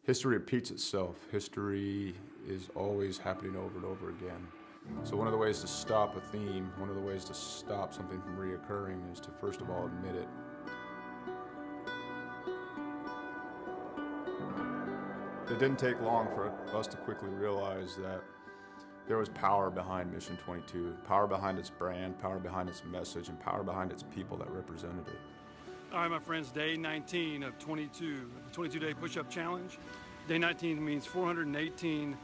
History repeats itself. History is always happening over and over again. So one of the ways to stop a theme, one of the ways to stop something from reoccurring is to first of all admit it. It didn't take long for us to quickly realize that there was power behind Mission 22, power behind its brand, power behind its message, and power behind its people that represented it. All right, my friends, day 19 of 22, the 22-day push-up challenge. Day 19 means 418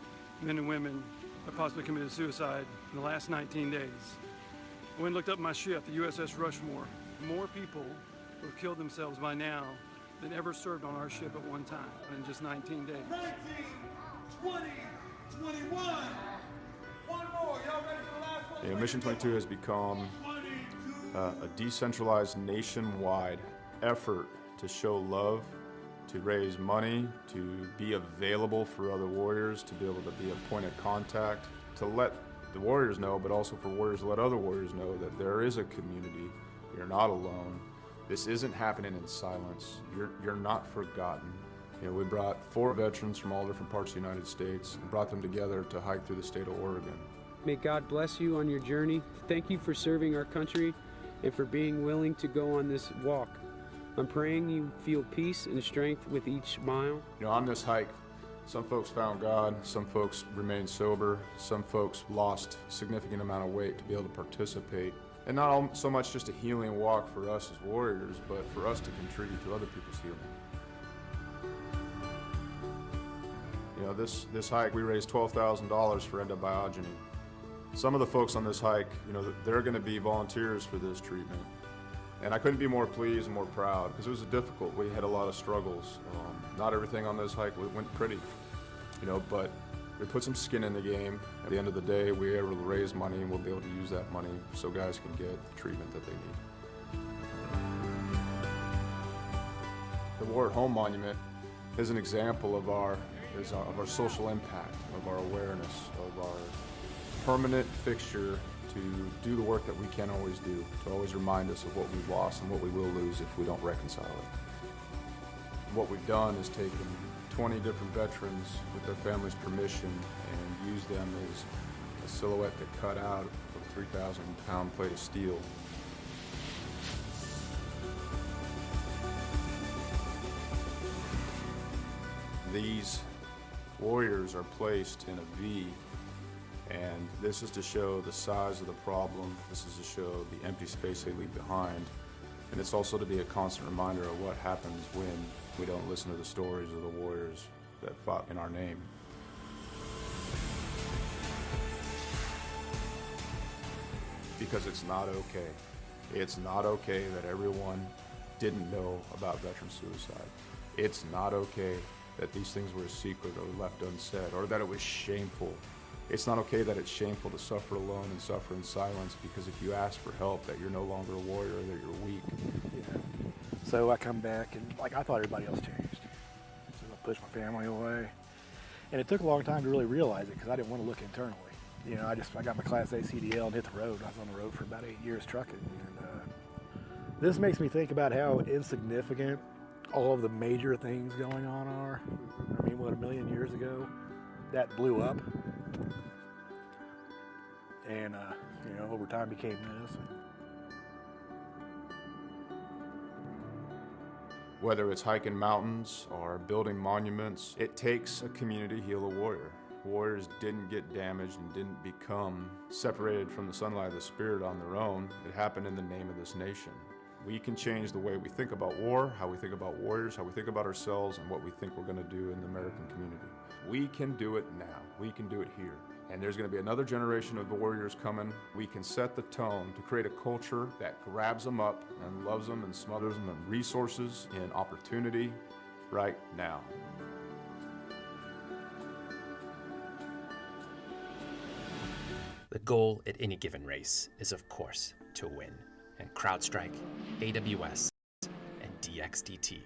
men and women have possibly committed suicide in the last 19 days. I went and looked up my ship, the USS Rushmore. More people who have killed themselves by now than ever served on our ship at one time in just 19 days. 19, 20, 21. One more. Y'all ready for the last one? Mission 22 has become a decentralized nationwide effort to show love, to raise money, to be available for other warriors, to be able to be a point of contact, to let the warriors know, but also for warriors to let other warriors know that there is a community. You're not alone. This isn't happening in silence. You're not forgotten. You know, we brought 4 veterans from all different parts of the United States and brought them together to hike through the state of Oregon. May God bless you on your journey. Thank you for serving our country and for being willing to go on this walk. I'm praying you feel peace and strength with each mile. You know, on this hike, some folks found God, some folks remained sober, some folks lost a significant amount of weight to be able to participate. And not so much just a healing walk for us as warriors, but for us to contribute to other people's healing. You know, this hike, we raised $12,000 for endobiogeny. Some of the folks on this hike, you know, they're going to be volunteers for this treatment. And I couldn't be more pleased and more proud because it was difficult. We had a lot of struggles. Not everything on this hike went pretty, you know, but we put some skin in the game. At the end of the day, we were able to raise money and we'll be able to use that money so guys can get the treatment that they need. The War at Home Monument is an example of our social impact, of our awareness, of our permanent fixture to do the work that we can't always do, to always remind us of what we've lost and what we will lose if we don't reconcile it. What we've done is taken 20 different veterans with their families' permission and used them as a silhouette to cut out of a 3,000-pound plate of steel. These warriors are placed in a V, and this is to show the size of the problem. This is to show the empty space they leave behind. And it's also to be a constant reminder of what happens when we don't listen to the stories of the warriors that fought in our name. Because it's not okay. It's not okay that everyone didn't know about veteran suicide. It's not okay that these things were a secret or left unsaid, or that it was shameful. It's not okay that it's shameful to suffer alone and suffer in silence, because if you ask for help, that you're no longer a warrior, that you're weak. Yeah. So I come back and I thought everybody else changed. So I pushed my family away. And it took a long time to really realize it because I didn't want to look internally. You know, I got my Class A CDL and hit the road. I was on the road for about 8 years trucking. And this makes me think about how insignificant all of the major things going on are. I mean, what, 1 million years ago, that blew up. And, you know, over time became this. Whether it's hiking mountains or building monuments, it takes a community to heal a warrior. Warriors didn't get damaged and didn't become separated from the sunlight of the spirit on their own. It happened in the name of this nation. We can change the way we think about war, how we think about warriors, how we think about ourselves, and what we think we're going to do in the American community. We can do it now. We can do it here. And there's going to be another generation of warriors coming. We can set the tone to create a culture that grabs them up and loves them and smothers them in resources and opportunity right now. The goal at any given race is, of course, to win. And CrowdStrike, AWS, and DXDT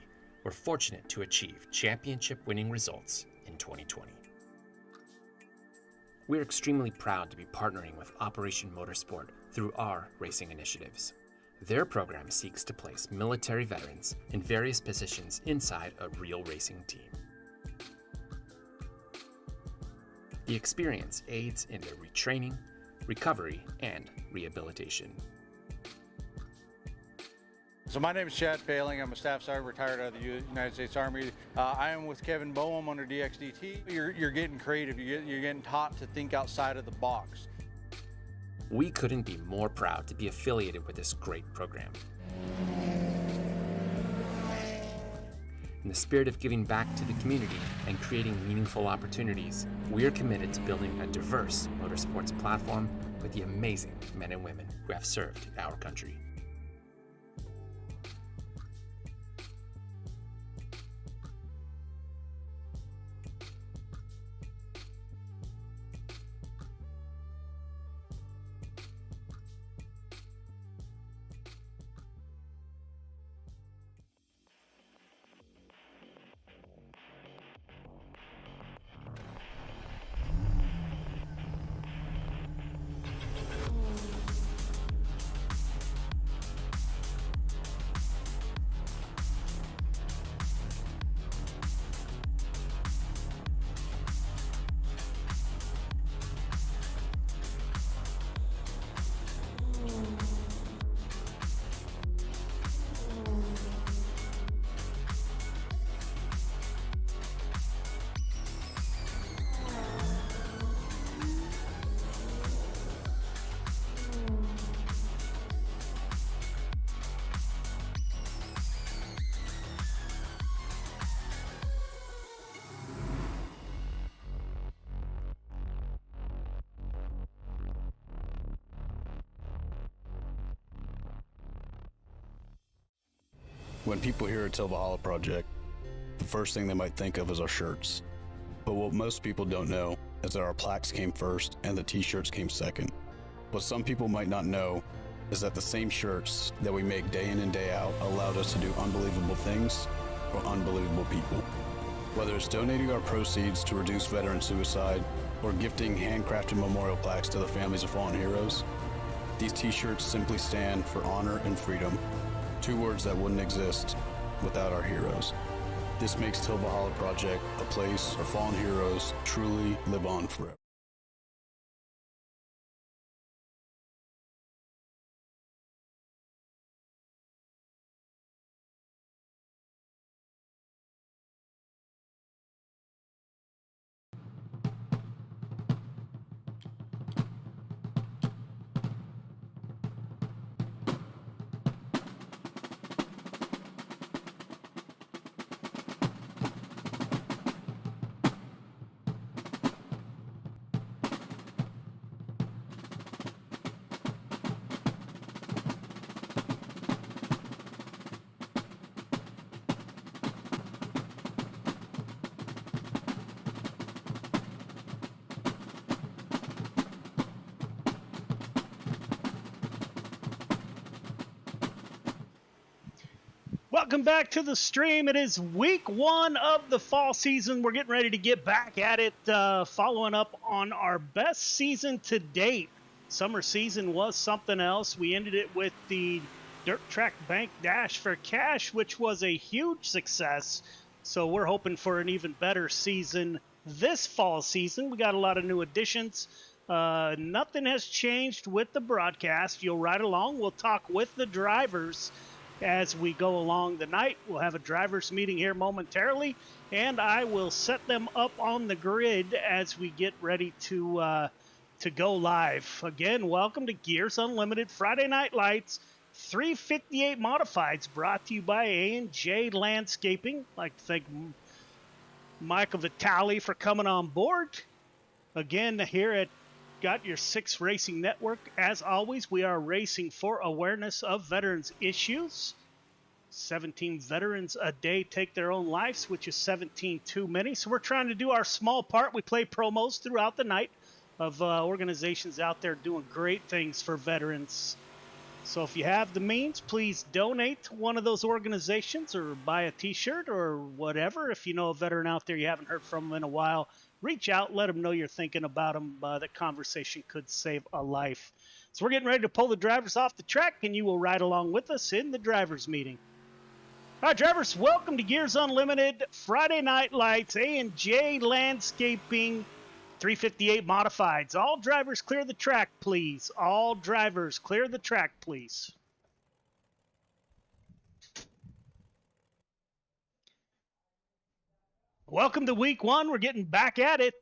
were fortunate to achieve championship-winning results in 2020. We're extremely proud to be partnering with Operation Motorsport through our racing initiatives. Their program seeks to place military veterans in various positions inside a real racing team. The experience aids in their retraining, recovery, and rehabilitation. So my name is Chad Failing. I'm a staff sergeant retired out of the United States Army. I am with Kevin Boehm under DXDT. You're getting creative. You're getting taught to think outside of the box. We couldn't be more proud to be affiliated with this great program. In the spirit of giving back to the community and creating meaningful opportunities, we are committed to building a diverse motorsports platform with the amazing men and women who have served our country. When people hear a Till Valhalla project, the first thing they might think of is our shirts. But what most people don't know is that our plaques came first and the t-shirts came second. What some people might not know is that the same shirts that we make day in and day out allowed us to do unbelievable things for unbelievable people. Whether it's donating our proceeds to reduce veteran suicide or gifting handcrafted memorial plaques to the families of fallen heroes, these t-shirts simply stand for honor and freedom. Two words that wouldn't exist without our heroes. This makes Till Valhalla Project a place our fallen heroes truly live on forever. Welcome back to the stream. It is week one of the fall season. We're getting ready to get back at it, following up on our best season to date. Summer season was something else. We ended it with the Dirt Track Bank Dash for Cash, which was a huge success. So we're hoping for an even better season this fall season. We got a lot of new additions. Nothing has changed with the broadcast. You'll ride along. We'll talk with the drivers as we go along the night. We'll have a drivers meeting here momentarily, and I will set them up on the grid as we get ready to go live. Again, welcome to Gears Unlimited Friday Night Lights 358 Modifieds, brought to you by A&J Landscaping. I'd like to thank Michael Vitale for coming on board. Again, here at Got Your Six Racing Network, as always, we are racing for awareness of veterans issues. 17 veterans a day take their own lives, which is 17 too many. So we're trying to do our small part. We play promos throughout the night of organizations out there doing great things for veterans. So if you have the means, please donate to one of those organizations or buy a t-shirt or whatever. If you know a veteran out there you haven't heard from in a while, reach out, let them know you're thinking about them. That conversation could save a life. So we're getting ready to pull the drivers off the track, and you will ride along with us in the drivers meeting. All right, drivers, welcome to Gears Unlimited Friday Night Lights, A&J Landscaping. 358 modifieds. All drivers clear the track, please. All drivers clear the track, please. Welcome to week one. We're getting back at it.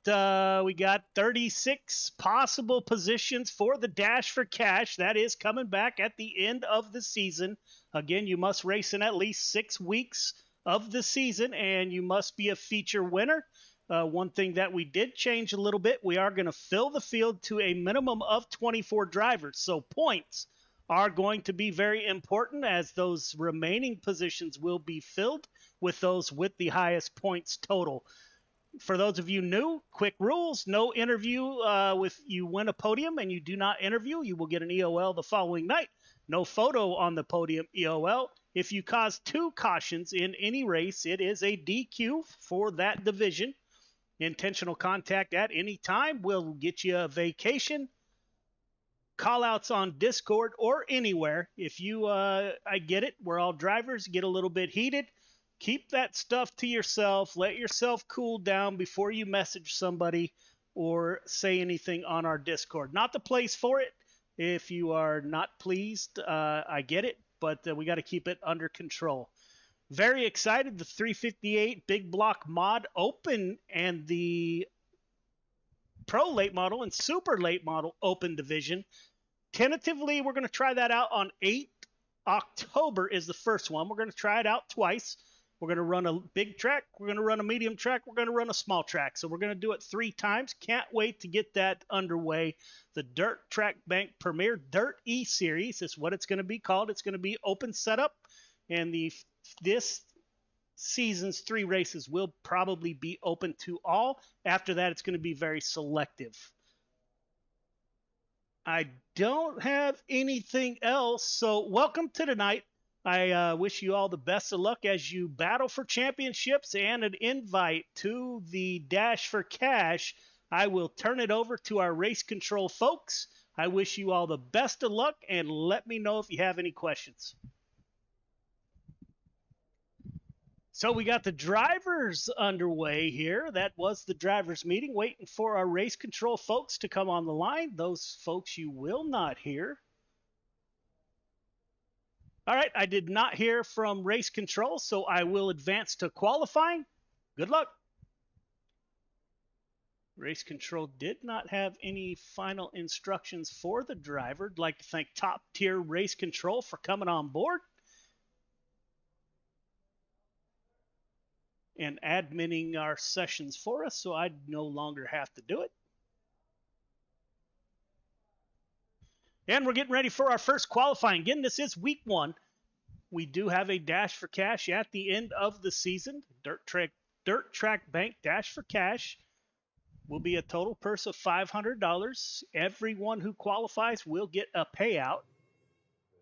We got 36 possible positions for the Dash for Cash. That is coming back at the end of the season. Again, you must race in at least 6 weeks of the season, and you must be a feature winner. One thing that we did change a little bit, we are going to fill the field to a minimum of 24 drivers. So points are going to be very important, as those remaining positions will be filled with those with the highest points total. For those of you new, quick rules: no interview if you win a podium and you do not interview, you will get an EOL the following night. No photo on the podium EOL. If you cause 2 cautions in any race, it is a DQ for that division. Intentional contact at any time will get you a vacation. Call-outs on Discord or anywhere. If you, I get it, we're all drivers, get a little bit heated. Keep that stuff to yourself. Let yourself cool down before you message somebody or say anything on our Discord. Not the place for it. If you are not pleased, I get it, but we got to keep it under control. Very excited. The 358 Big Block Mod Open and the Pro Late Model and Super Late Model Open Division. Tentatively, we're going to try that out on 8 October is the first one. We're going to try it out twice. We're going to run a big track, we're going to run a medium track, we're going to run a small track. So we're going to do it 3 times. Can't wait to get that underway. The Dirt Track Bank Premier Dirt E-Series is what it's going to be called. It's going to be open setup, and this season's 3 races will probably be open to all. After that, it's going to be very selective. I don't have anything else, so welcome to tonight. I wish you all the best of luck as you battle for championships and an invite to the Dash for Cash. I will turn it over to our race control folks. I wish you all the best of luck, and let me know if you have any questions. So we got the drivers underway here. That was the drivers meeting, waiting for our race control folks to come on the line. Those folks you will not hear. All right, I did not hear from race control, so I will advance to qualifying. Good luck. Race control did not have any final instructions for the driver. I'd like to thank Top Tier Race Control for coming on board and adminning our sessions for us, so I no longer have to do it. And we're getting ready for our first qualifying. Again, this is week 1. We do have a Dash for Cash at the end of the season. Dirt Track Bank Dash for Cash will be a total purse of $500. Everyone who qualifies will get a payout.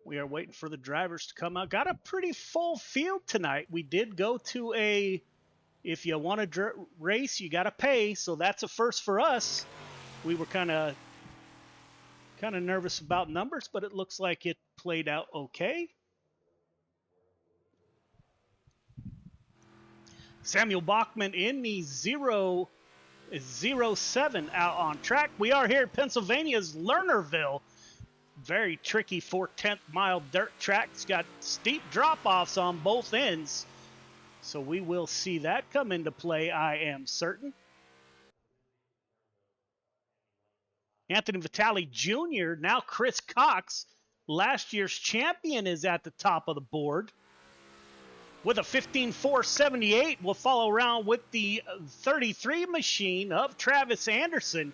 We are waiting for the drivers to come out. Got a pretty full field tonight. We did go to a, if you want to race, you got to pay. So that's a first for us. We were kind of nervous about numbers, but it looks like it played out okay. Samuel Bachman in the 007 out on track. We are here at Pennsylvania's Lernerville. Very tricky 4/10 mile dirt track. It's got steep drop-offs on both ends. So we will see that come into play, I am certain. Anthony Vitale Jr., now Chris Cox, last year's champion, is at the top of the board with a 15.478. We'll follow around with the 33 machine of Travis Anderson.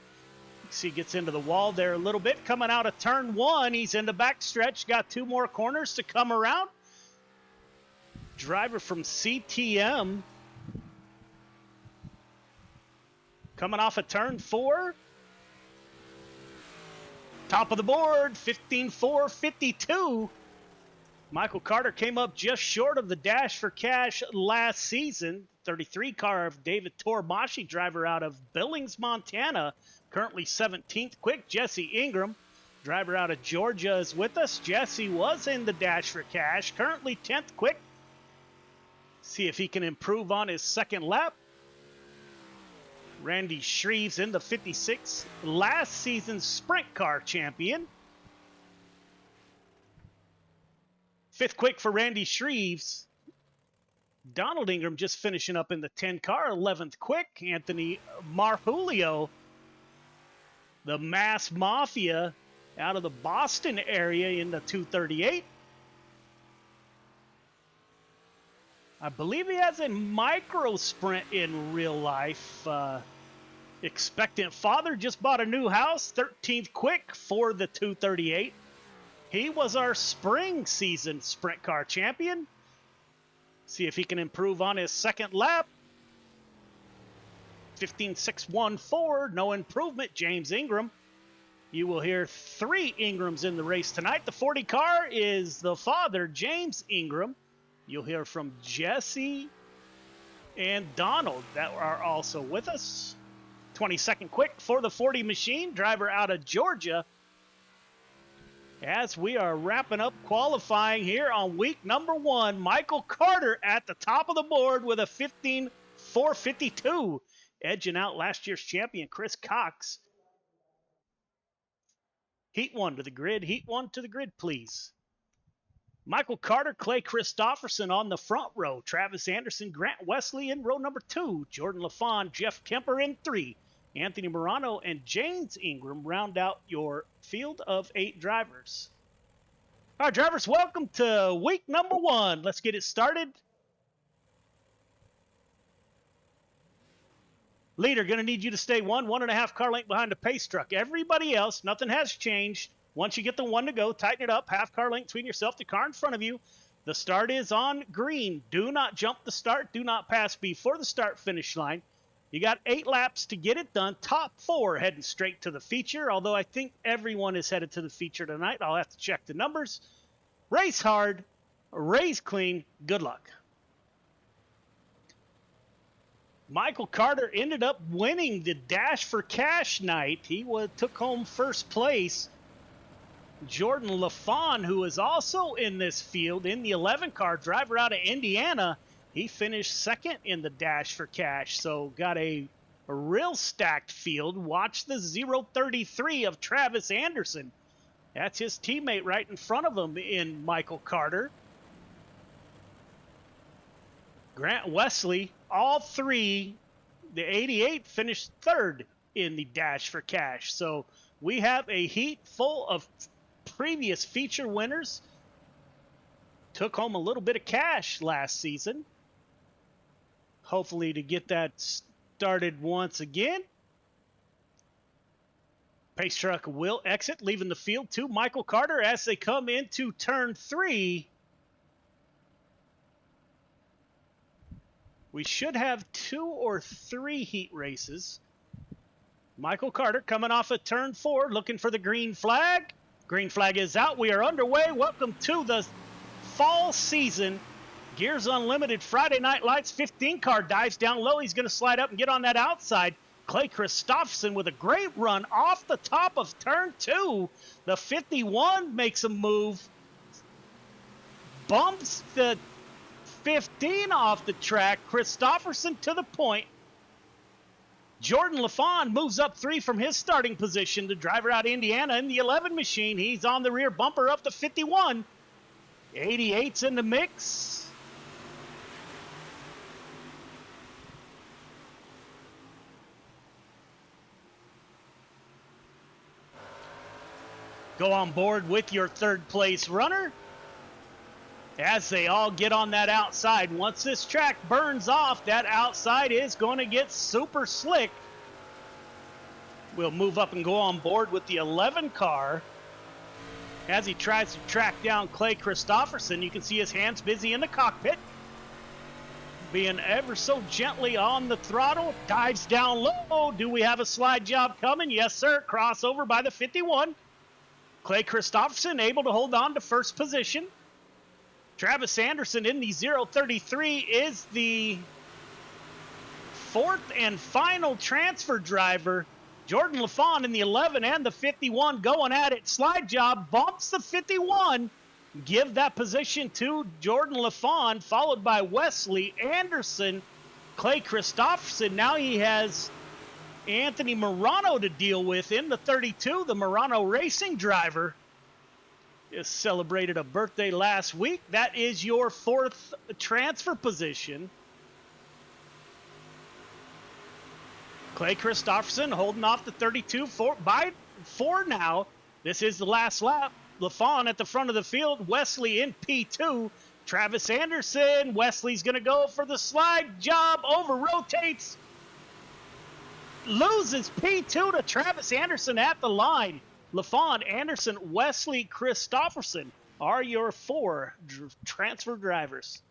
You see, he gets into the wall there a little bit. Coming out of turn 1, he's in the backstretch. Got 2 more corners to come around. Driver from CTM coming off of turn 4. Top of the board, 15.452. Michael Carter came up just short of the Dash for Cash last season. 33 car of David Tormashi, driver out of Billings, Montana, currently 17th quick. Jesse Ingram, driver out of Georgia, is with us. Jesse was in the Dash for Cash, currently 10th quick. See if he can improve on his second lap. Randy Shreves in the 56, last season's sprint car champion. 5th quick for Randy Shreves. Donald Ingram just finishing up in the 10 car, 11th quick. Anthony Marjulio, the Mass Mafia out of the Boston area in the 238. I believe he has a micro sprint in real life. Expectant father just bought a new house, 13th quick for the 238. He was our spring season sprint car champion. See if he can improve on his second lap. 15.614, no improvement, James Ingram. You will hear 3 Ingrams in the race tonight. The 40 car is the father, James Ingram. You'll hear from Jesse and Donald that are also with us. 22nd quick for the 40 machine, driver out of Georgia. As we are wrapping up qualifying here on week number 1, Michael Carter at the top of the board with a 15.452, edging out last year's champion Chris Cox. Heat 1 to the grid. Heat 1 to the grid, please. Michael Carter, Clay Christopherson on the front row. Travis Anderson, Grant Wesley in row number 2. Jordan LaFawn, Jeff Kemper in 3. Anthony Morano and James Ingram round out your field of 8 drivers. All right, drivers, welcome to week number 1. Let's get it started. Leader, going to need you to stay 1.5 car length behind the pace truck. Everybody else, nothing has changed. Once you get the 1 to go, tighten it up. Half car length between yourself, the car in front of you. The start is on green. Do not jump the start. Do not pass before the start finish line. You got 8 laps to get it done. Top 4 heading straight to the feature, although I think everyone is headed to the feature tonight. I'll have to check the numbers. Race hard. Race clean. Good luck. Michael Carter ended up winning the Dash for Cash night. He took home first place. Jordan LaFawn, who is also in this field, in the 11 car, driver out of Indiana, he finished second in the Dash for Cash. So got a real stacked field. Watch the 033 of Travis Anderson. That's his teammate right in front of him in Michael Carter. Grant Wesley, all 3, the 88 finished 3rd in the Dash for Cash. So we have a heat full of previous feature winners. Took home a little bit of cash last season. Hopefully to get that started once again. Pace truck will exit, leaving the field to Michael Carter as they come into turn 3. We should have 2 or 3 heat races. Michael Carter coming off of turn 4, looking for the green flag. Green flag is out. We are underway. Welcome to the fall season. Gears Unlimited Friday Night Lights 15 car dives down low. He's going to slide up and get on that outside. Clay Christopherson with a great run off the top of turn 2. The 51 makes a move. Bumps the 15 off the track. Christopherson to the point. Jordan LaFawn moves up 3 from his starting position. The driver out of Indiana in the 11 machine. He's on the rear bumper up to 51. 88's in the mix. Go on board with your 3rd place runner as they all get on that outside. Once this track burns off, that outside is going to get super slick. We'll move up and go on board with the 11 car. As he tries to track down Clay Christopherson, you can see his hands busy in the cockpit. Being ever so gently on the throttle, dives down low. Do we have a slide job coming? Yes, sir. Crossover by the 51. Clay Christopherson able to hold on to first position. Travis Anderson in the 033 is the 4th and final transfer driver. Jordan LaFawn in the 11 and the 51 going at it. Slide job bumps the 51. Give that position to Jordan LaFawn, followed by Wesley Anderson. Clay Christopherson, now he has Anthony Morano to deal with in the 32. The Morano Racing driver just celebrated a birthday last week. That is your 4th transfer position. Clay Christopherson holding off the 32 by 4 now. This is the last lap. LaFawn at the front of the field. Wesley in P2. Travis Anderson. Wesley's going to go for the slide job. Over rotates. Loses P2 to Travis Anderson at the line. LaFawn, Anderson, Wesley, Christopherson are your 4 transfer drivers.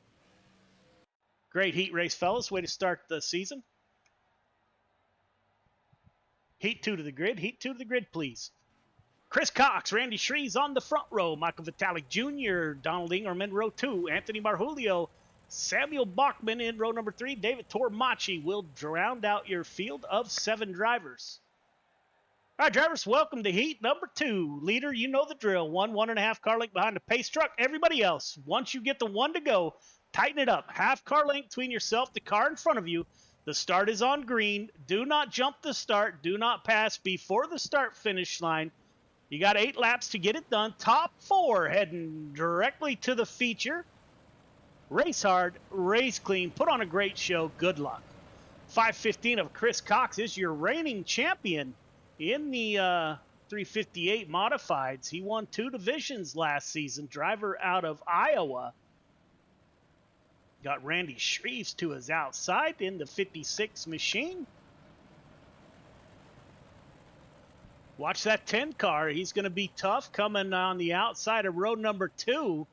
Great heat race, fellas. Way to start the season. Heat 2 to the grid. Heat 2 to the grid, please. Chris Cox, Randy Shreves on the front row. Michael Vitalik Jr., Donald Ingerman, row 2. Anthony Marjulio, Samuel Bachman in row number 3. David Tormachi will round out your field of 7 drivers. All right, drivers, welcome to heat number 2. Leader, you know the drill. 1.5 car length behind the pace truck. Everybody else, once you get the 1 to go, tighten it up. Half car length between yourself, the car in front of you. The start is on green. Do not jump the start. Do not pass before the start-finish line. You got 8 laps to get it done. Top 4 heading directly to the feature. Race hard, race clean, put on a great show. Good luck. 5:15 of Chris Cox is your reigning champion in the 358 modifieds. He won 2 divisions last season. Driver out of Iowa. Got Randy Shreves to his outside in the 56 machine. Watch that 10 car. He's going to be tough coming on the outside of row number 2.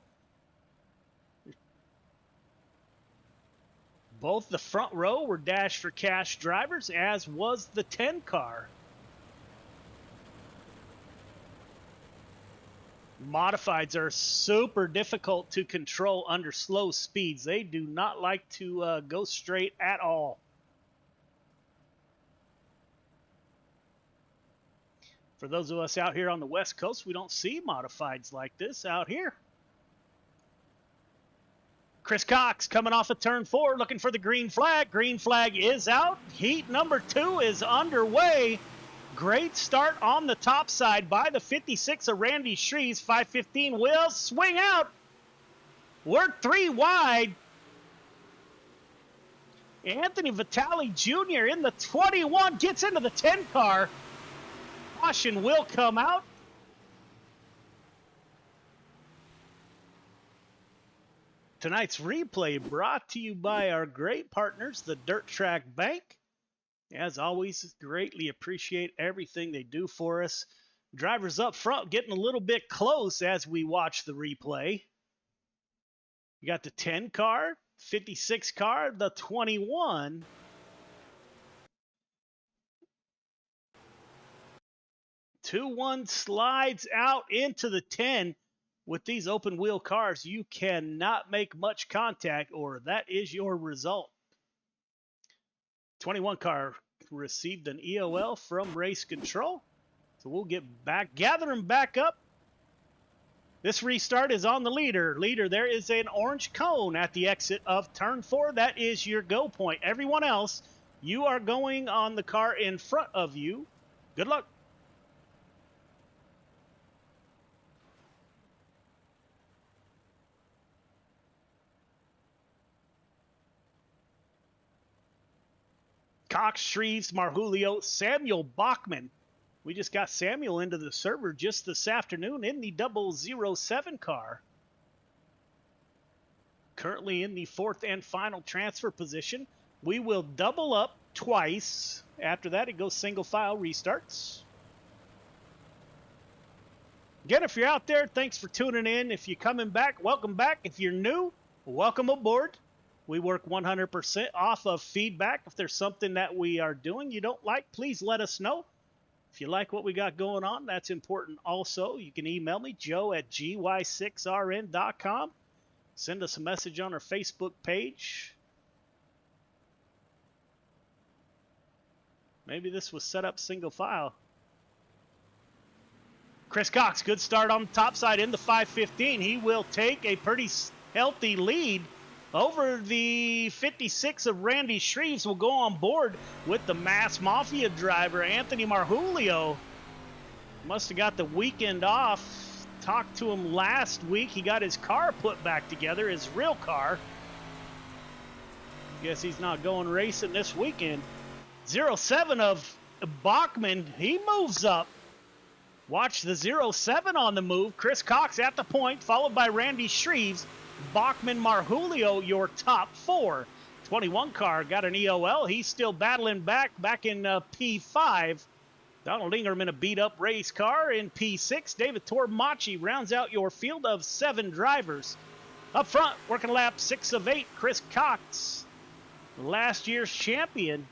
Both the front row were Dash for Cash drivers, as was the 10 car. Modifieds are super difficult to control under slow speeds. They do not like to go straight at all. For those of us out here on the West Coast, we don't see modifieds like this out here. Chris Cox coming off of turn 4, looking for the green flag. Green flag is out. Heat number 2 is underway. Great start on the top side by the 56 of Randy Shreves. 5:15 will swing out. We're 3 wide. Anthony Vitali Jr. in the 21 gets into the 10 car. Caution will come out. Tonight's replay brought to you by our great partners, the Dirt Track Bank. As always, greatly appreciate everything they do for us. Drivers up front getting a little bit close as we watch the replay. You got the 10 car, 56 car, the 21. Two 1 slides out into the 10. With these open wheel cars, you cannot make much contact, or that is your result. 21 car received an EOL from Race Control. So we'll get back, gather them back up. This restart is on the leader. Leader, there is an orange cone at the exit of turn 4. That is your go point. Everyone else, you are going on the car in front of you. Good luck. Cox, Shreves, Marjulio, Samuel Bachman. We just got Samuel into the server just this afternoon in the 007 car. Currently in the 4th and final transfer position. We will double up twice. After that, it goes single file restarts. Again, if you're out there, thanks for tuning in. If you're coming back, welcome back. If you're new, welcome aboard. We work 100% off of feedback. If there's something that we are doing you don't like, please let us know. If you like what we got going on, that's important also. You can email me, joe@gy6rn.com. Send us a message on our Facebook page. Maybe this was set up single file. Chris Cox, good start on the top side in the 5:15. He will take a pretty healthy lead over the 56 of Randy Shreves will go on board with the Mass Mafia driver, Anthony Marjulio. Must have got the weekend off. Talked to him last week. He got his car put back together, his real car. Guess he's not going racing this weekend. 07 of Bachman, he moves up. Watch the 07 on the move. Chris Cox at the point, followed by Randy Shreves. Bachman, Marjulio, your top four. 21 car got an EOL. He's still battling back in P5. Donald Ingram in a beat-up race car in P6. David Tormachi rounds out your field of 7 drivers. Up front, working lap 6 of 8, Chris Cox, last year's champion.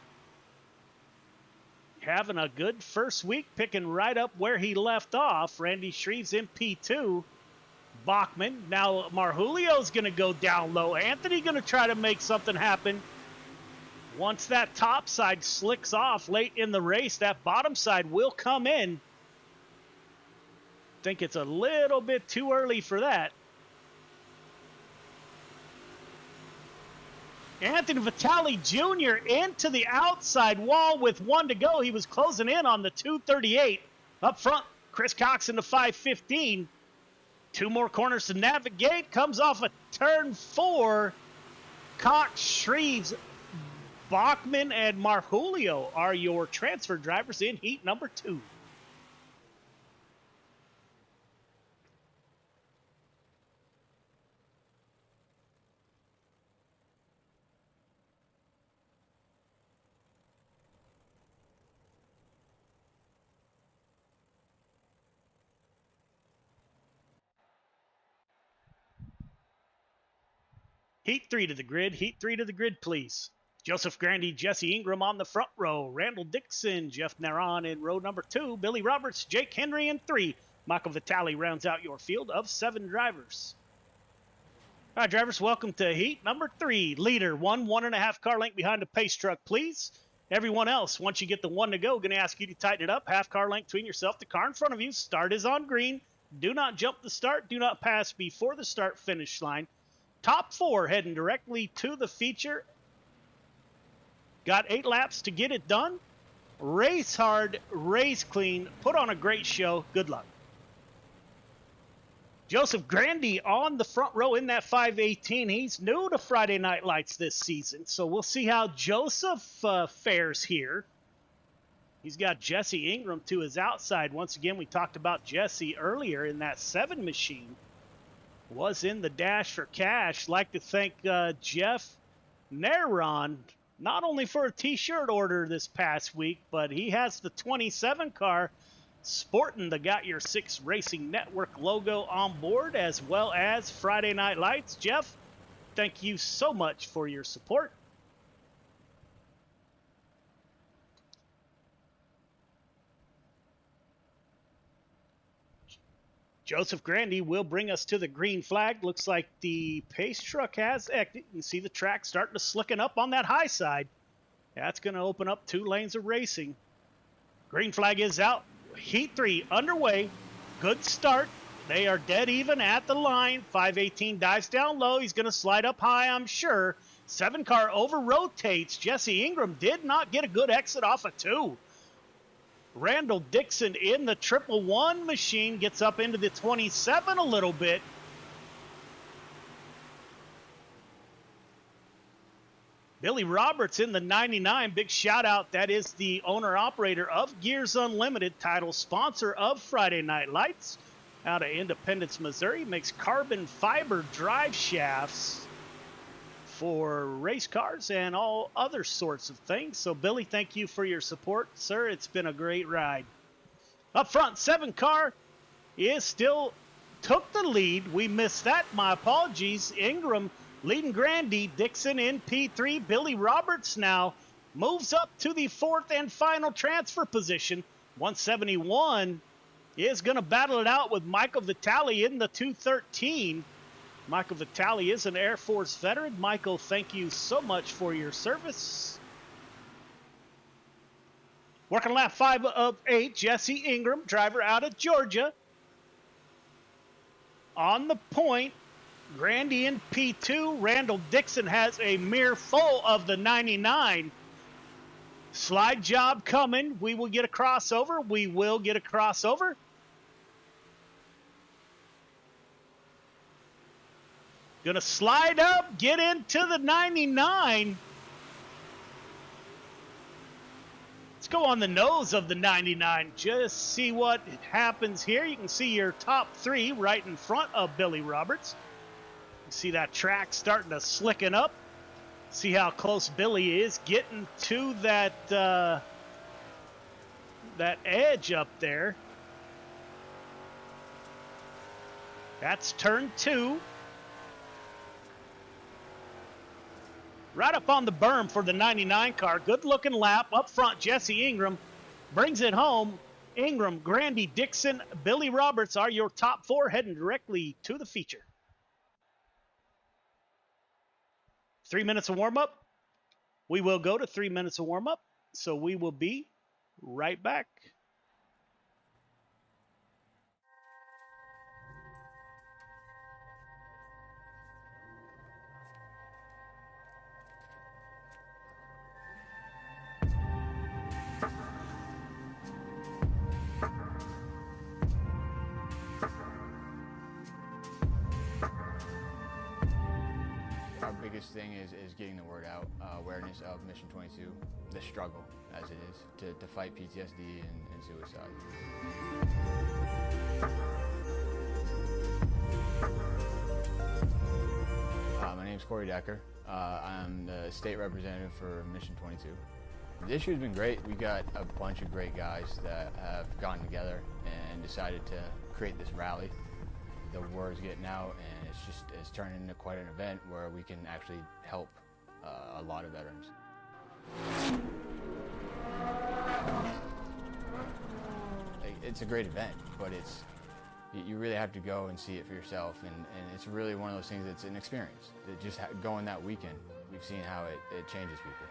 Having a good first week, picking right up where he left off. Randy Shreves in P2. Bachman. Now Marjulio's going to go down low. Anthony going to try to make something happen. Once that top side slicks off late in the race, that bottom side will come in. Think it's a little bit too early for that. Anthony Vitale Jr. into the outside wall with 1 to go. He was closing in on the 238. Up front, Chris Cox in the 515. 2 more corners to navigate. Comes off a turn 4. Cox, Shreves, Bachman, and Marjulio are your transfer drivers in heat number 2. Heat 3 to the grid. Heat 3 to the grid, please. Joseph Grandy, Jesse Ingram on the front row. Randall Dixon, Jeff Naron in row number 2. Billy Roberts, Jake Henry in 3. Michael Vitale rounds out your field of 7 drivers. All right, drivers, welcome to heat number 3. Leader, 1.5 car length behind the pace truck, please. Everyone else, once you get the 1 to go, going to ask you to tighten it up. Half car length between yourself, the car in front of you. Start is on green. Do not jump the start. Do not pass before the start finish line. Top 4 heading directly to the feature. Got 8 laps to get it done. Race hard, race clean, put on a great show. Good luck. Joseph Grandy on the front row in that 518. He's new to Friday Night Lights this season, so we'll see how Joseph fares here. He's got Jesse Ingram to his outside. Once again, we talked about Jesse earlier in that 7 machine. Was in the dash for cash. Like to thank Jeff Naron, not only for a t-shirt order this past week, but he has the 27 car sporting the Got Your 6 Racing Network logo on board, as well as Friday Night Lights. Jeff, thank you so much for your support. Joseph Grandy will bring us to the green flag. Looks like the pace truck has exited. You can see the track starting to slicken up on that high side. That's going to open up 2 lanes of racing. Green flag is out. Heat 3 underway. Good start. They are dead even at the line. 518 dives down low. He's going to slide up high, I'm sure. 7 car over rotates. Jesse Ingram did not get a good exit off of 2. Randall Dixon in the 111 machine gets up into the 27 a little bit. Billy Roberts in the 99. Big shout out. That is the owner operator of Gears Unlimited, title sponsor of Friday Night Lights. Out of Independence, Missouri. Makes carbon fiber drive shafts for race cars and all other sorts of things. So, Billy, thank you for your support, sir. It's been a great ride. Up front, 7 car is still took the lead. We missed that. My apologies. Ingram leading Grandy. Dixon in P3. Billy Roberts now moves up to the 4th and final transfer position. 171 is going to battle it out with Michael Vitale in the 213. Michael Vitale is an Air Force veteran. Michael, thank you so much for your service. Working lap 5 of 8, Jesse Ingram, driver out of Georgia. On the point, Grandy in P2. Randall Dixon has a mirror full of the 99. Slide job coming. We will get a crossover. We will get a crossover. Gonna slide up, get into the 99. Let's go on the nose of the 99. Just see what happens here. You can see your top three right in front of Billy Roberts. You see that track starting to slicken up. See how close Billy is getting to that that edge up there. That's turn 2. Right up on the berm for the 99 car. Good looking lap. Up front, Jesse Ingram brings it home. Ingram, Grandy, Dixon, Billy Roberts are your top 4 heading directly to the feature. 3 minutes of warm-up. We will go to 3 minutes of warm-up, so we will be right back. Our biggest thing is getting the word out, awareness of Mission 22, the struggle as it is to fight PTSD and suicide. My name's Corey Decker. I'm the state representative for Mission 22. This year's been great. We got a bunch of great guys that have gotten together and decided to create this rally. The word's getting out, and it's turned into quite an event where we can actually help a lot of veterans. It's a great event, but you really have to go and see it for yourself, and it's really one of those things that's an experience. Just going that weekend, we've seen how it changes people.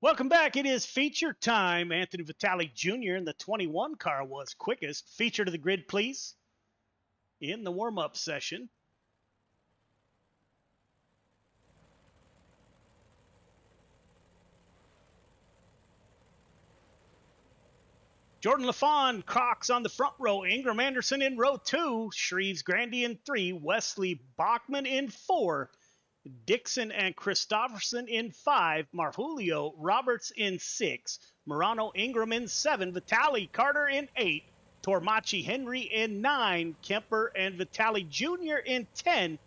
Welcome back. It is feature time. Anthony Vitale Jr. in the 21 car was quickest. Feature to the grid, please, in the warm-up session. Jordan LaFawn, Cox on the front row. Ingram Anderson in row 2. Shreves Grandy in 3. Wesley Bachman in 4. Dixon and Christofferson in 5. Marjulio Roberts in 6. Morano Ingram in 7. Vitale Carter in 8. Tormachi Henry in 9. Kemper and Vitale Jr. in 10.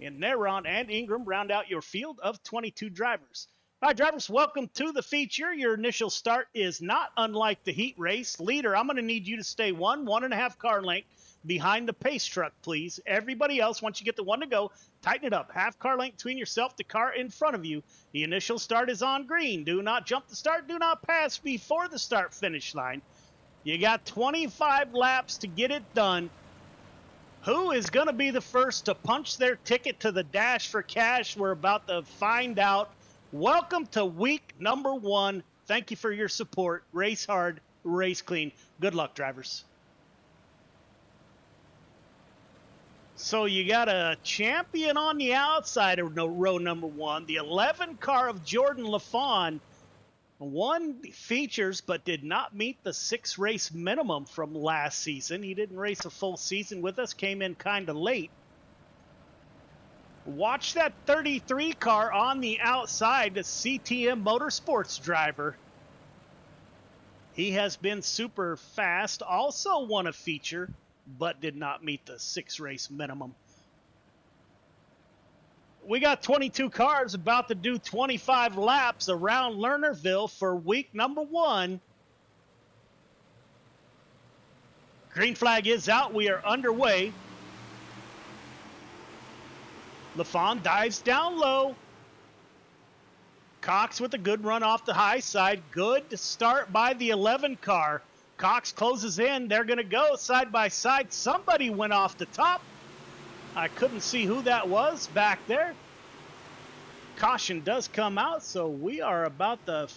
And Neron and Ingram round out your field of 22 drivers. All right, drivers, welcome to the feature. Your initial start is not unlike the heat race. Leader, I'm going to need you to stay 1.5 car length behind the pace truck, please. Everybody else, once you get the one to go, tighten it up. Half car length between yourself, the car in front of you. The initial start is on green. Do not jump the start. Do not pass before the start finish line. You got 25 laps to get it done. Who is going to be the first to punch their ticket to the dash for cash? We're about to find out. Welcome to week number 1. Thank you for your support. Race hard, race clean. Good luck, drivers. So you got a champion on the outside of row number 1. The 11 car of Jordan LaFawn won features but did not meet the 6 race minimum from last season. He didn't race a full season with us, came in kind of late. Watch that 33 car on the outside, the CTM Motorsports driver. He has been super fast, also won a feature, but did not meet the 6 race minimum. We got 22 cars about to do 25 laps around Lernerville for week number 1. Green flag is out. We are underway. LaFawn dives down low. Cox with a good run off the high side. Good start by the 11 car. Cox closes in. They're going to go side by side. Somebody went off the top. I couldn't see who that was back there. Caution does come out, so we are about to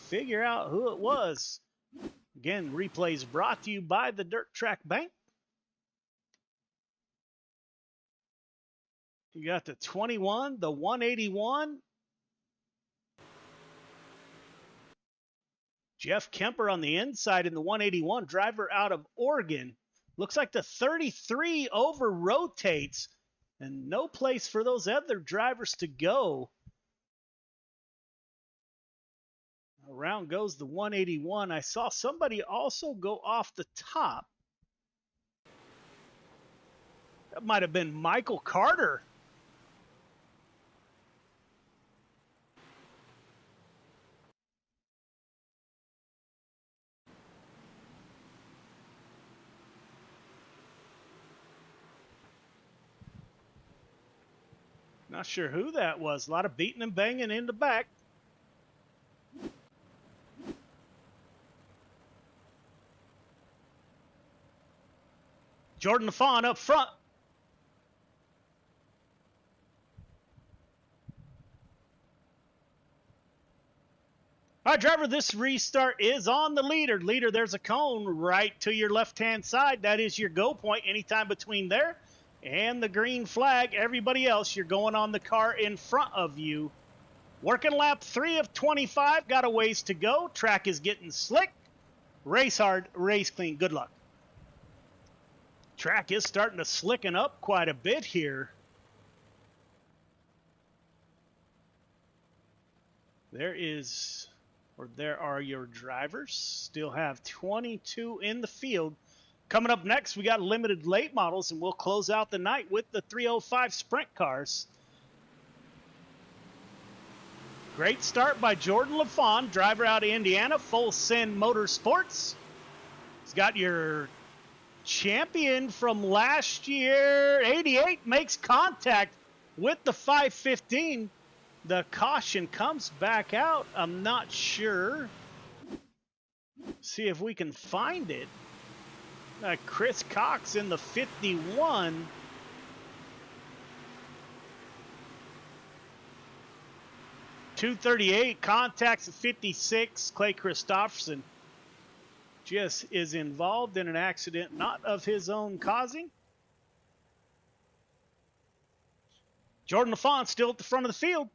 figure out who it was. Again, replays brought to you by the Dirt Track Bank. You got the 21, the 181. Jeff Kemper on the inside in the 181, driver out of Oregon. Looks like the 33 over rotates, and no place for those other drivers to go. Around goes the 181. I saw somebody also go off the top. That might have been Michael Carter. Not sure who that was. A lot of beating and banging in the back. Jordan LaFawn up front. All right, driver, this restart is on the leader. Leader, there's a cone right to your left-hand side. That is your go point. Anytime between there and the green flag. Everybody else, you're going on the car in front of you. Working lap 3 of 25. Got a ways to go. Track is getting slick. Race hard, race clean. Good luck. Track is starting to slicken up quite a bit here. There are your drivers. Still have 22 in the field. Coming up next, we got limited late models, and we'll close out the night with the 305 sprint cars. Great start by Jordan LaFawn, driver out of Indiana, Full Send Motorsports. He's got your champion from last year, 88, makes contact with the 515. The caution comes back out. I'm not sure. See if we can find it. Chris Cox in the 51. .238 contacts at 56. Clay Christopherson just is involved in an accident not of his own causing. Jordan LaFawn still at the front of the field.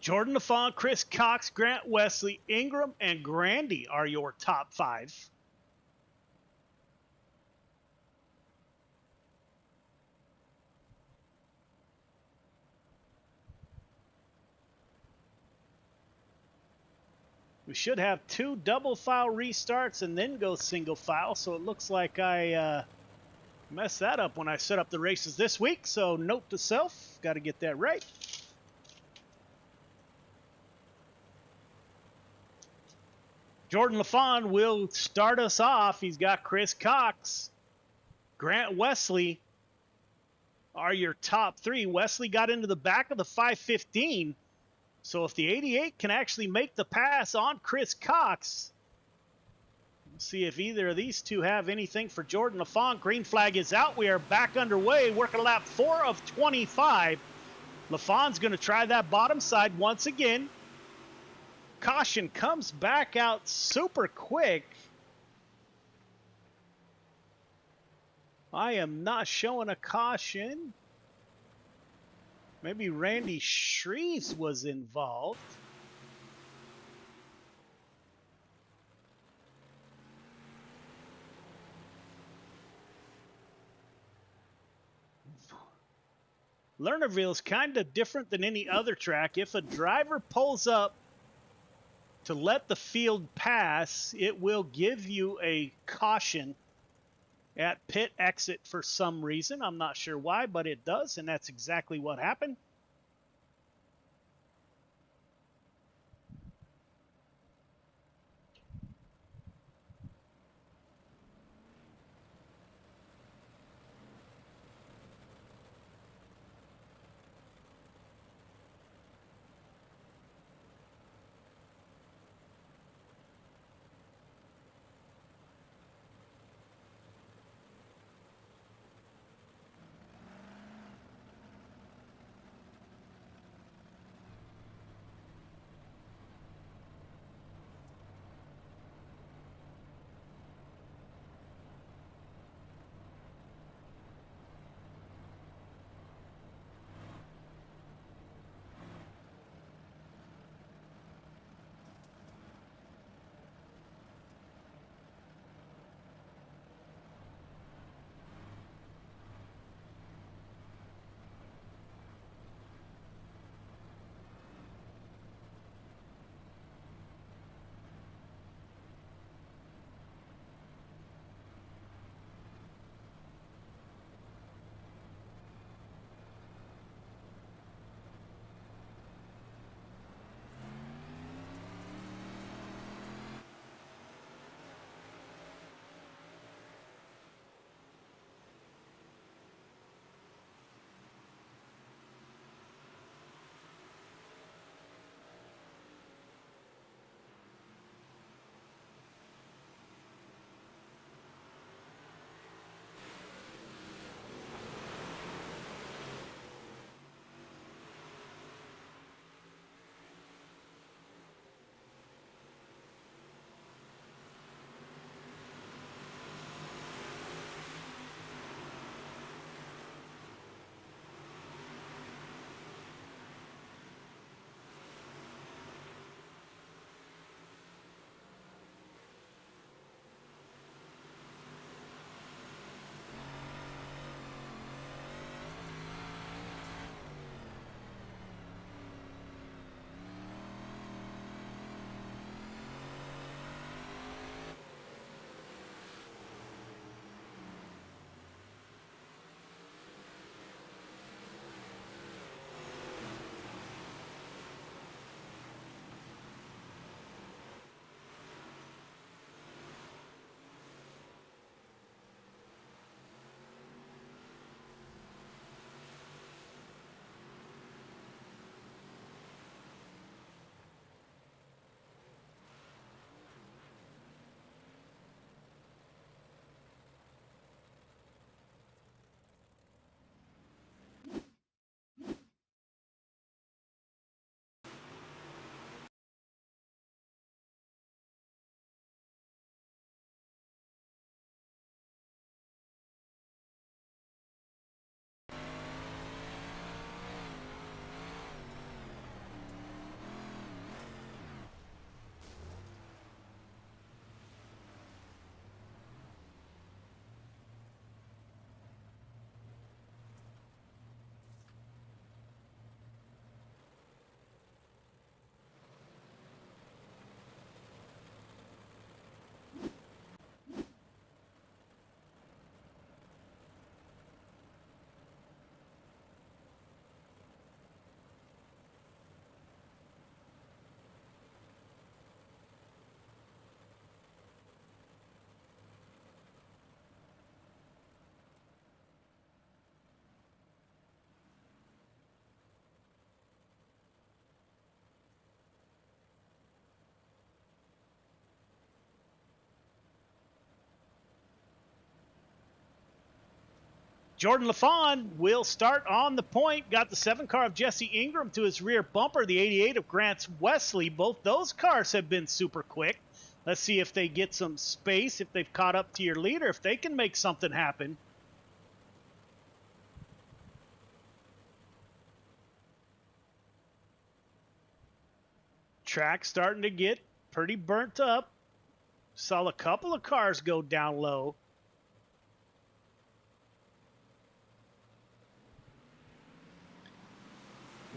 Jordan LaFawn, Chris Cox, Grant Wesley, Ingram, and Grandy are your top 5. We should have 2 double file restarts and then go single file, so it looks like I messed that up when I set up the races this week, so note to self, got to get that right. Jordan LaFawn will start us off. He's got Chris Cox. Grant Wesley are your top 3. Wesley got into the back of the 515. So if the 88 can actually make the pass on Chris Cox, we'll see if either of these two have anything for Jordan LaFawn. Green flag is out. We are back underway, working lap 4 of 25. LaFawn's going to try that bottom side once again. Caution comes back out super quick. I am not showing a caution. Maybe Randy Shreves was involved. Lernerville is kind of different than any other track. If a driver pulls up to let the field pass, it will give you a caution at pit exit for some reason. I'm not sure why, but it does, and that's exactly what happened. Jordan LaFawn will start on the point. Got the 7 car of Jesse Ingram to his rear bumper. The 88 of Grant Wesley. Both those cars have been super quick. Let's see if they get some space, if they've caught up to your leader, if they can make something happen. Track starting to get pretty burnt up. Saw a couple of cars go down low.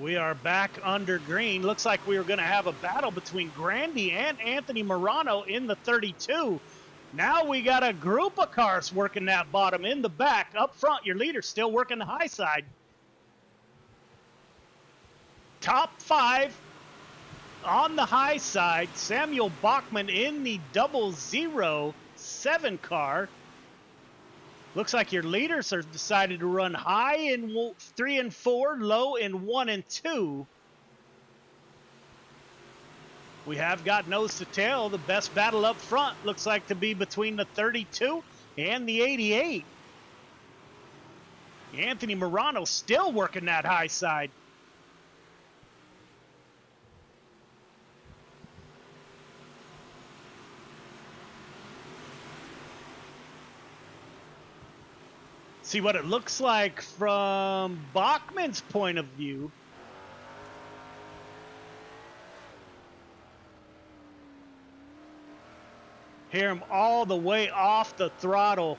We are back under green. Looks like we were going to have a battle between Grandy and Anthony Morano in the 32. Now we got a group of cars working that bottom in the back. Up front, your leader still working the high side. Top 5 on the high side. Samuel Bachman in the 007 car. Looks like your leaders are decided to run high in 3 and 4, low in 1 and 2. We have got nose to tail. The best battle up front looks like to be between the 32 and the 88. Anthony Morano still working that high side. See what it looks like from Bachman's point of view. Hear him all the way off the throttle.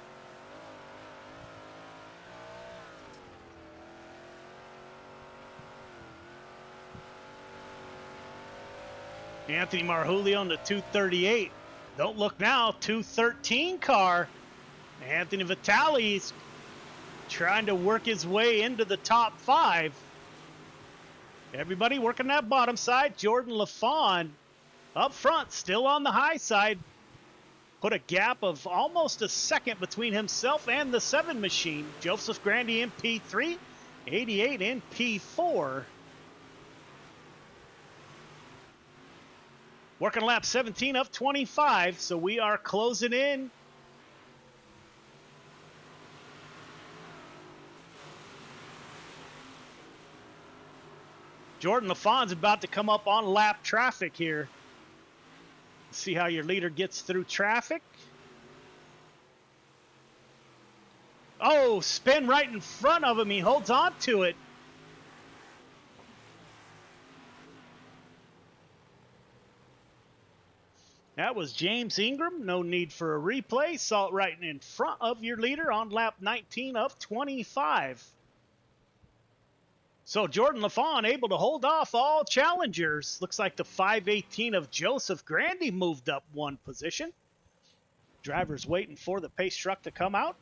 Anthony Marjulio on the 238. Don't look now, 213 car. Anthony Vitale's trying to work his way into the top 5. Everybody working that bottom side. Jordan LaFawn up front, still on the high side. Put a gap of almost a second between himself and the 7 machine. Joseph Grandy in P3, 88 in P4. Working lap 17 of 25, so we are closing in. Jordan LaFawn's about to come up on lap traffic here. See how your leader gets through traffic. Oh, spin right in front of him. He holds on to it. That was James Ingram. No need for a replay. Saw it right in front of your leader on lap 19 of 25. So Jordan LaFawn able to hold off all challengers. Looks like the 518 of Joseph Grandy moved up 1 position. Driver's waiting for the pace truck to come out.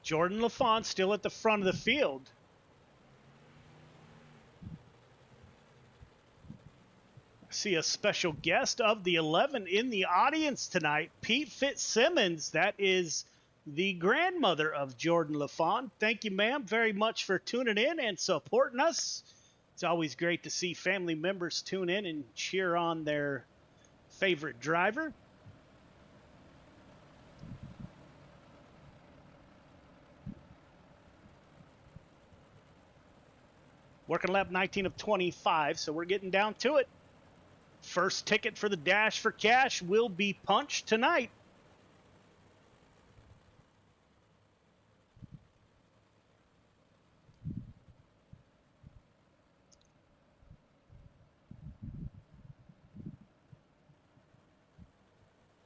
Jordan LaFawn still at the front of the field. See a special guest of the 11 in the audience tonight, Pete Fitzsimmons. That is the grandmother of Jordan LaFawn. Thank you, ma'am, very much for tuning in and supporting us. It's always great to see family members tune in and cheer on their favorite driver. Working lap 19 of 25, so we're getting down to it. First ticket for the Dash for Cash will be punched tonight.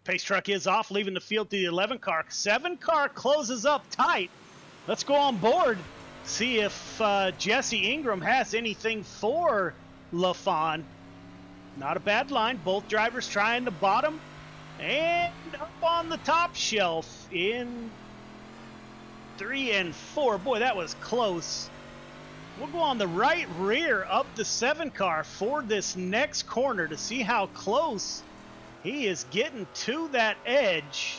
Pace truck is off, leaving the field to the 11 car. 7 car closes up tight. Let's go on board. See if Jesse Ingram has anything for LaFawn. Not a bad line. Both drivers trying the bottom. And up on the top shelf in 3 and 4. Boy, that was close. We'll go on the right rear of the 7 car for this next corner to see how close he is getting to that edge.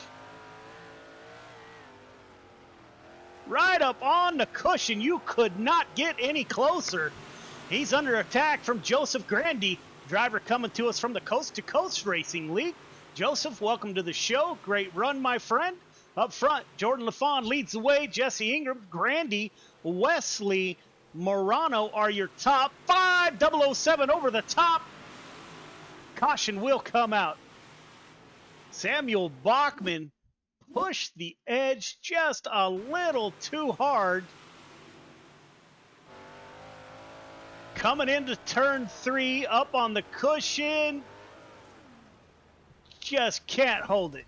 Right up on the cushion. You could not get any closer. He's under attack from Joseph Grandy, driver coming to us from the Coast to Coast Racing League. Joseph, welcome to the show. Great run, my friend. Up front, Jordan LaFawn leads the way. Jesse Ingram, Grandy, Wesley, Morano are your top 5. 007 over the top. Caution will come out. Samuel Bachman pushed the edge just a little too hard. Coming into turn 3, up on the cushion. Just can't hold it.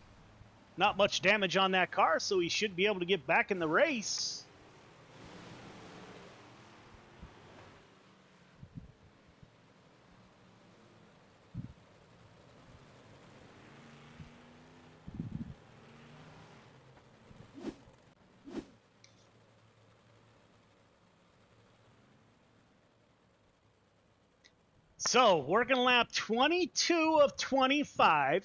Not much damage on that car, so he should be able to get back in the race. So, working lap 22 of 25.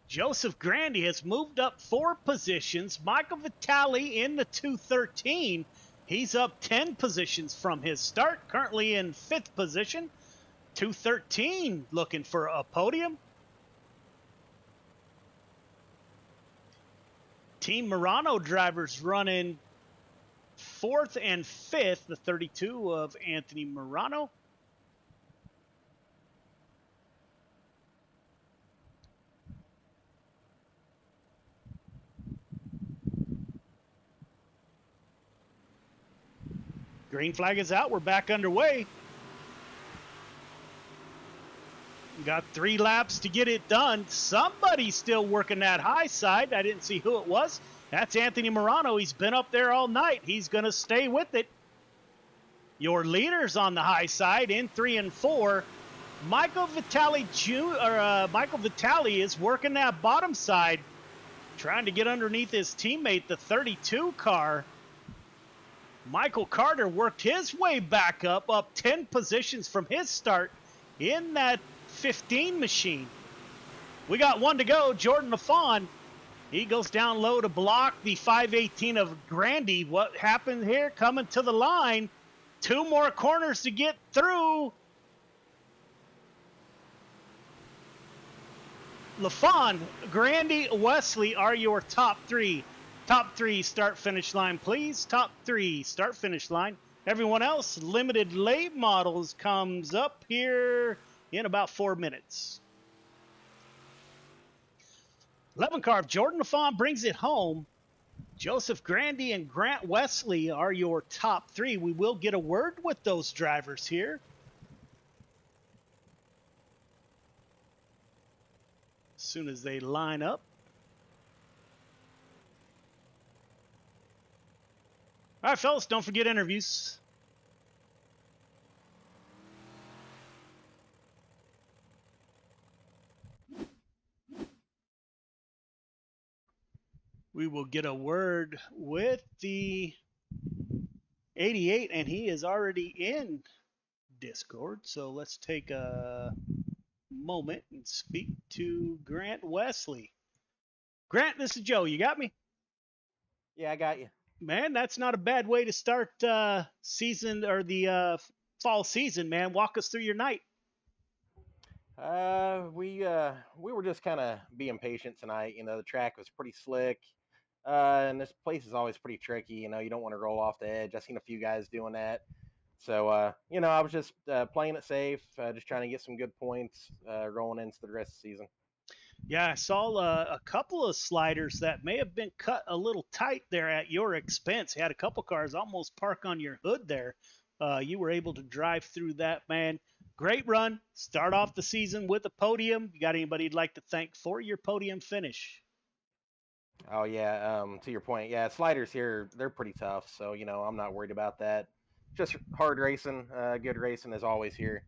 Joseph Grandy has moved up 4 positions. Michael Vitale in the 213. He's up 10 positions from his start, currently in 5th position. 213 looking for a podium. Team Murano drivers running 4th and 5th, the 32 of Anthony Murano. Green flag is out. We're back underway. Got 3 laps to get it done. Somebody's still working that high side. I didn't see who it was. That's Anthony Morano. He's been up there all night. He's going to stay with it. Your leaders on the high side in 3 and 4. Michael Vitale is working that bottom side, trying to get underneath his teammate, the 32 car. Michael Carter worked his way back up 10 positions from his start in that 15 machine. We got 1 to go. Jordan LaFawn, he goes down low to block the 518 of Grandy. What happened here? Coming to the line. 2 more corners to get through. LaFawn, Grandy, Wesley are your top 3. Top 3 start-finish line, please. Top 3 start-finish line. Everyone else, limited late models comes up here in about 4 minutes. 11 car of Jordan LaFawn brings it home. Joseph Grandy and Grant Wesley are your top 3. We will get a word with those drivers here. As soon as they line up. All right, fellas, don't forget interviews. We will get a word with the 88, and he is already in Discord. So let's take a moment and speak to Grant Wesley. Grant, this is Joe. You got me? Yeah, I got you. Man, that's not a bad way to start season or the fall season, man. Walk us through your night. We were just kind of being patient tonight. You know, the track was pretty slick, and this place is always pretty tricky. You know, you don't want to roll off the edge. I've seen a few guys doing that. So, you know, I was just playing it safe, just trying to get some good points rolling into the rest of the season. Yeah, I saw a couple of sliders that may have been cut a little tight there at your expense. You had a couple cars almost park on your hood there. You were able to drive through that, man. Great run. Start off the season with a podium. You got anybody you'd like to thank for your podium finish? Oh, yeah, to your point, yeah, sliders here, they're pretty tough. So, you know, I'm not worried about that. Just hard racing, good racing as always here.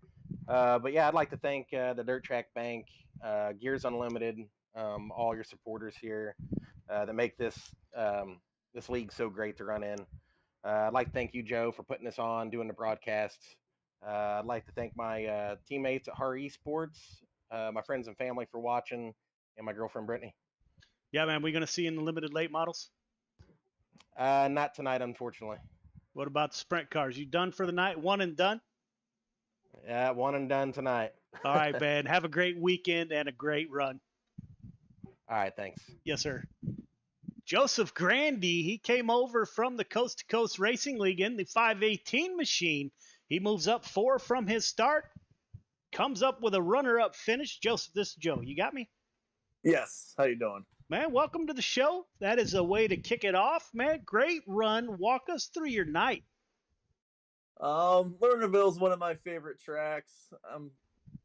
But yeah, I'd like to thank the Dirt Track Bank, Gears Unlimited, all your supporters here that make this, this league's so great to run in. I'd like to thank you, Joe, for putting this on, doing the broadcasts. I'd like to thank my teammates at Har Esports, my friends and family for watching, and my girlfriend, Brittany. Yeah, man, we're going to see you in the limited late models? Not tonight, unfortunately. What about the sprint cars? You done for the night? One and done? Yeah, one and done tonight. All right, man. Have a great weekend and a great run. All right, thanks. Yes, sir. Joseph Grandy, he came over from the Coast to Coast Racing League in the 518 machine. He moves up 4 from his start, comes up with a runner-up finish. Joseph, this is Joe. You got me? Yes. How you doing? Man, welcome to the show. That is a way to kick it off, man. Great run. Walk us through your night. Lernerville is one of my favorite tracks. I'm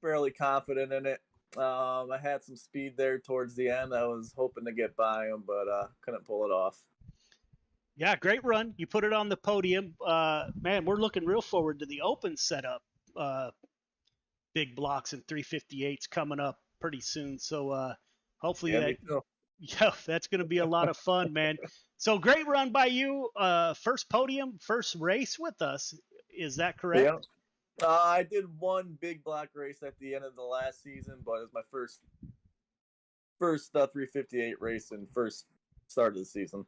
fairly confident in it. I had some speed there towards the end. I was hoping to get by him, but couldn't pull it off. Yeah, great run. You put it on the podium. Man, we're looking real forward to the open setup. Big blocks and 358s coming up pretty soon. So hopefully that's going to be a lot of fun, man. So great run by you. First podium, first race with us. Is that correct? Yeah. I did one big block race at the end of the last season, but it was my first 358 race and first start of the season.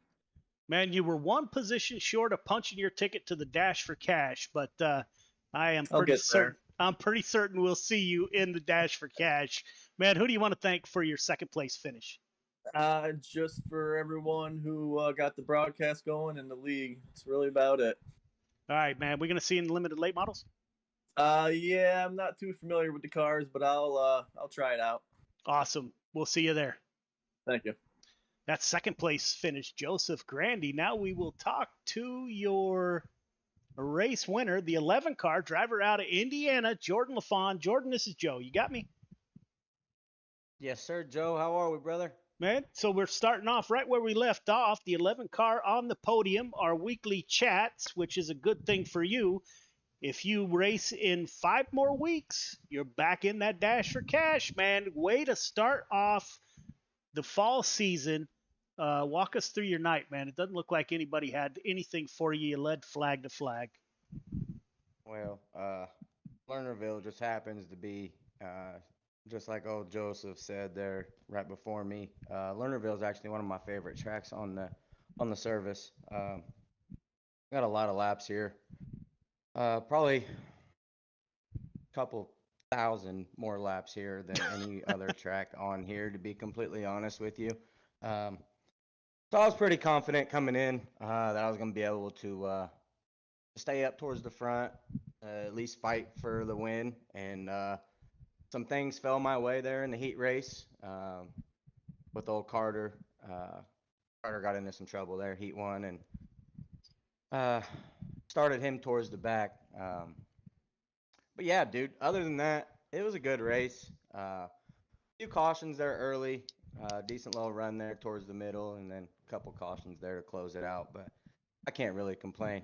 Man, you were one position short of punching your ticket to the Dash for Cash, but I am pretty certain. I'm pretty certain we'll see you in the Dash for Cash. Man, who do you want to thank for your second place finish? Just for everyone who got the broadcast going in the league. It's really about it. All right, man. We're gonna see you in the limited late models. Yeah, I'm not too familiar with the cars, but I'll try it out. Awesome. We'll see you there. Thank you. That's second place finish, Joseph Grandy. Now we will talk to your race winner, the 11 car driver out of Indiana, Jordan LaFawn. Jordan, this is Joe. You got me? Yes, sir, Joe. How are we, brother? Man, so we're starting off right where we left off, the 11 car on the podium, our weekly chats, which is a good thing for you. If you race in 5 more weeks, you're back in that Dash for Cash, man. Way to start off the fall season. Walk us through your night, man. It doesn't look like anybody had anything for you. You led flag to flag. Well, Lernerville just happens to be, just like old Joseph said there right before me. Lernerville is actually one of my favorite tracks on the service. Got a lot of laps here. Probably a couple thousand more laps here than any other track on here, to be completely honest with you. So I was pretty confident coming in that I was going to be able to stay up towards the front, at least fight for the win. And some things fell my way there in the heat race with old Carter. Carter got into some trouble there, heat 1, and started him towards the back. But yeah, dude, other than that, it was a good race. A few cautions there early, decent little run there towards the middle, and then a couple cautions there to close it out. But I can't really complain.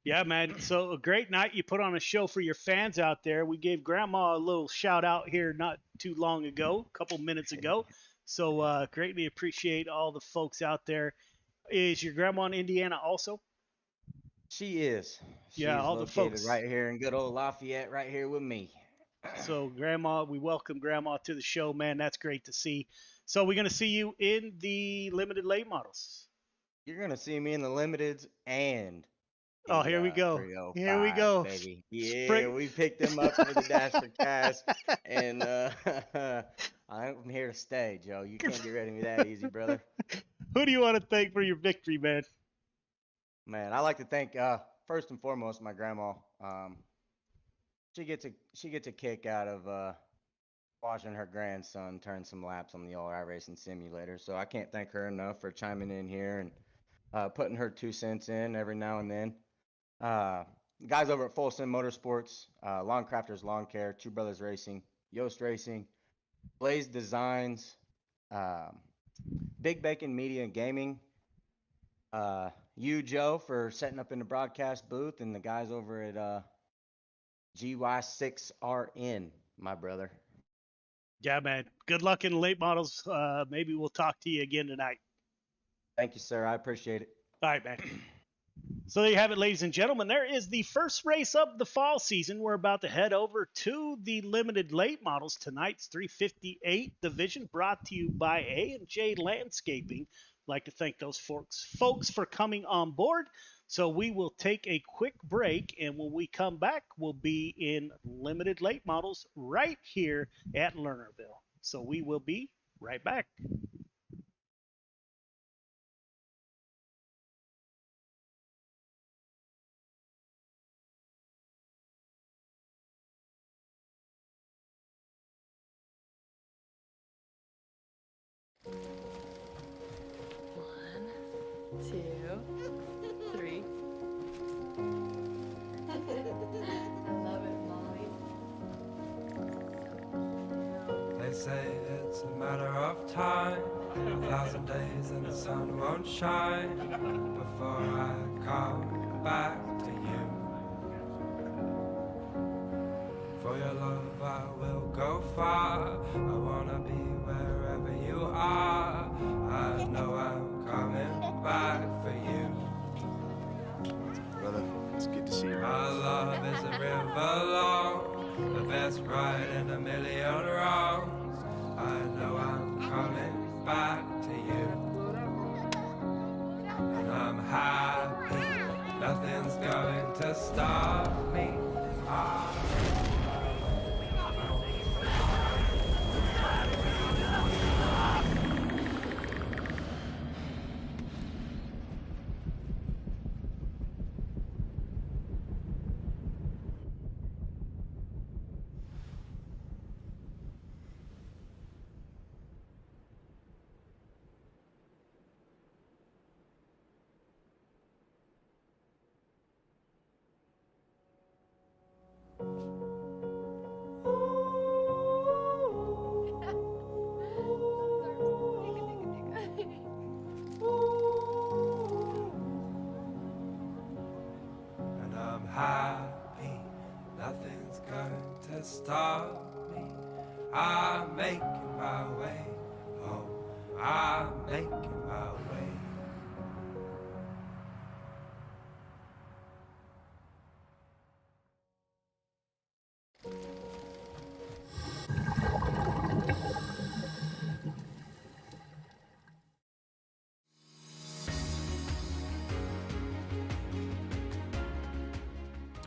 Yeah, man. So a great night. You put on a show for your fans out there. We gave Grandma a little shout out here not too long ago, a couple minutes ago. So greatly appreciate all the folks out there. Is your grandma in Indiana also? She is. She's all the folks right here in good old Lafayette, right here with me. So Grandma, we welcome Grandma to the show, man. That's great to see. So we're gonna see you in the limited late models. You're gonna see me in the limiteds and. Oh, here we go. Here we go. Baby. Yeah, we picked them up for the Dash for Cash, and I'm here to stay, Joe. You can't get rid of me that easy, brother. Who do you want to thank for your victory, man? Man, I like to thank first and foremost my grandma. She gets a kick out of watching her grandson turn some laps on the old iRacing simulator. So I can't thank her enough for chiming in here and putting her 2 cents in every now and then. Guys over at Full Sim Motorsports, Lawn Crafters Lawn Care, Two Brothers Racing, Yoast Racing, Blaze Designs, Big Bacon Media and Gaming, you, Joe, for setting up in the broadcast booth, and the guys over at GY6RN, my brother. Yeah, man. Good luck in the late models. Maybe we'll talk to you again tonight. Thank you, sir. I appreciate it. All right, man. So there you have it, ladies and gentlemen. There is the first race of the fall season. We're about to head over to the limited late models. Tonight's 358 division brought to you by A&J Landscaping. I'd like to thank those folks for coming on board. So we will take a quick break, and when we come back, we'll be in limited late models right here at Lernerville. So we will be right back. Two, three. I love it, Molly. They say it's a matter of time, 1,000 days and the sun won't shine before I come back to you. For your love I will go far, I wanna be wherever you are. I know I'm coming back for you. Brother, it's good to see you. Our love is a river long, the best ride in a million wrongs. I know I'm coming back to you. And I'm happy, nothing's going to stop me. And I'm happy, nothing's going to stop me. I'm making my way home. I'm making my way.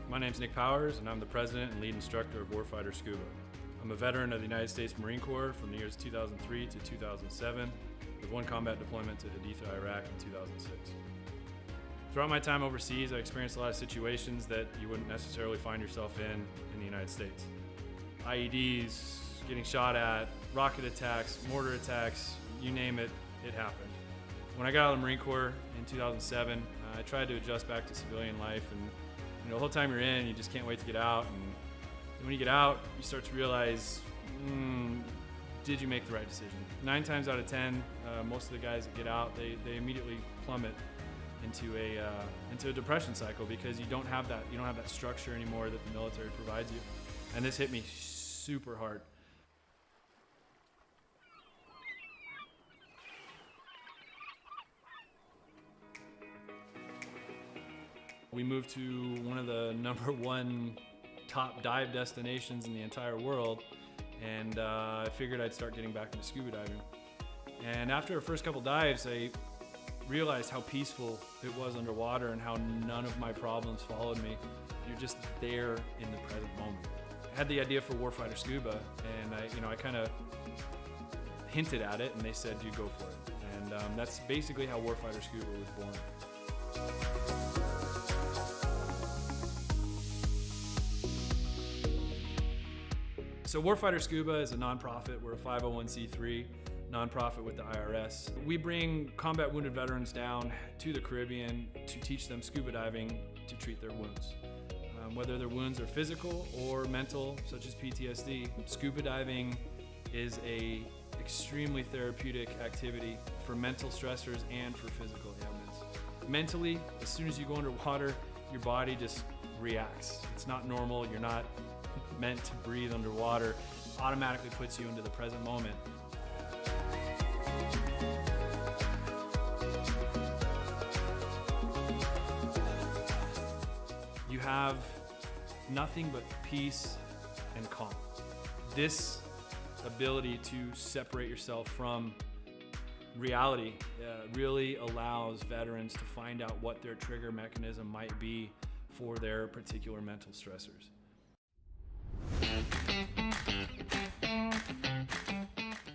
My name's Nick Powers, and I'm the president and lead instructor of Warfighter Scuba. I'm a veteran of the United States Marine Corps from the years 2003 to 2007, with one combat deployment to Haditha, Iraq in 2006. Throughout my time overseas, I experienced a lot of situations that you wouldn't necessarily find yourself in the United States. IEDs, getting shot at, rocket attacks, mortar attacks, you name it, it happened. When I got out of the Marine Corps in 2007, I tried to adjust back to civilian life, and the whole time you're in, you just can't wait to get out. And when you get out, you start to realize, did you make the right decision? 9 times out of 10, most of the guys that get out, they immediately plummet into a depression cycle because you don't have that structure anymore that the military provides you. And this hit me super hard. We moved to one of the #1 top dive destinations in the entire world, and I figured I'd start getting back into scuba diving. And after our first couple dives, I realized how peaceful it was underwater and how none of my problems followed me. You're just there in the present moment. I had the idea for Warfighter Scuba, and I kind of hinted at it, and they said, "You go for it." And that's basically how Warfighter Scuba was born. So Warfighter Scuba is a nonprofit. We're a 501c3 nonprofit with the IRS. We bring combat wounded veterans down to the Caribbean to teach them scuba diving to treat their wounds. Whether their wounds are physical or mental, such as PTSD, scuba diving is a extremely therapeutic activity for mental stressors and for physical ailments. Mentally, as soon as you go underwater, your body just reacts. It's not normal. You're not meant to breathe underwater. Automatically puts you into the present moment. have nothing but peace and calm. This ability to separate yourself from reality really allows veterans to find out what their trigger mechanism might be for their particular mental stressors.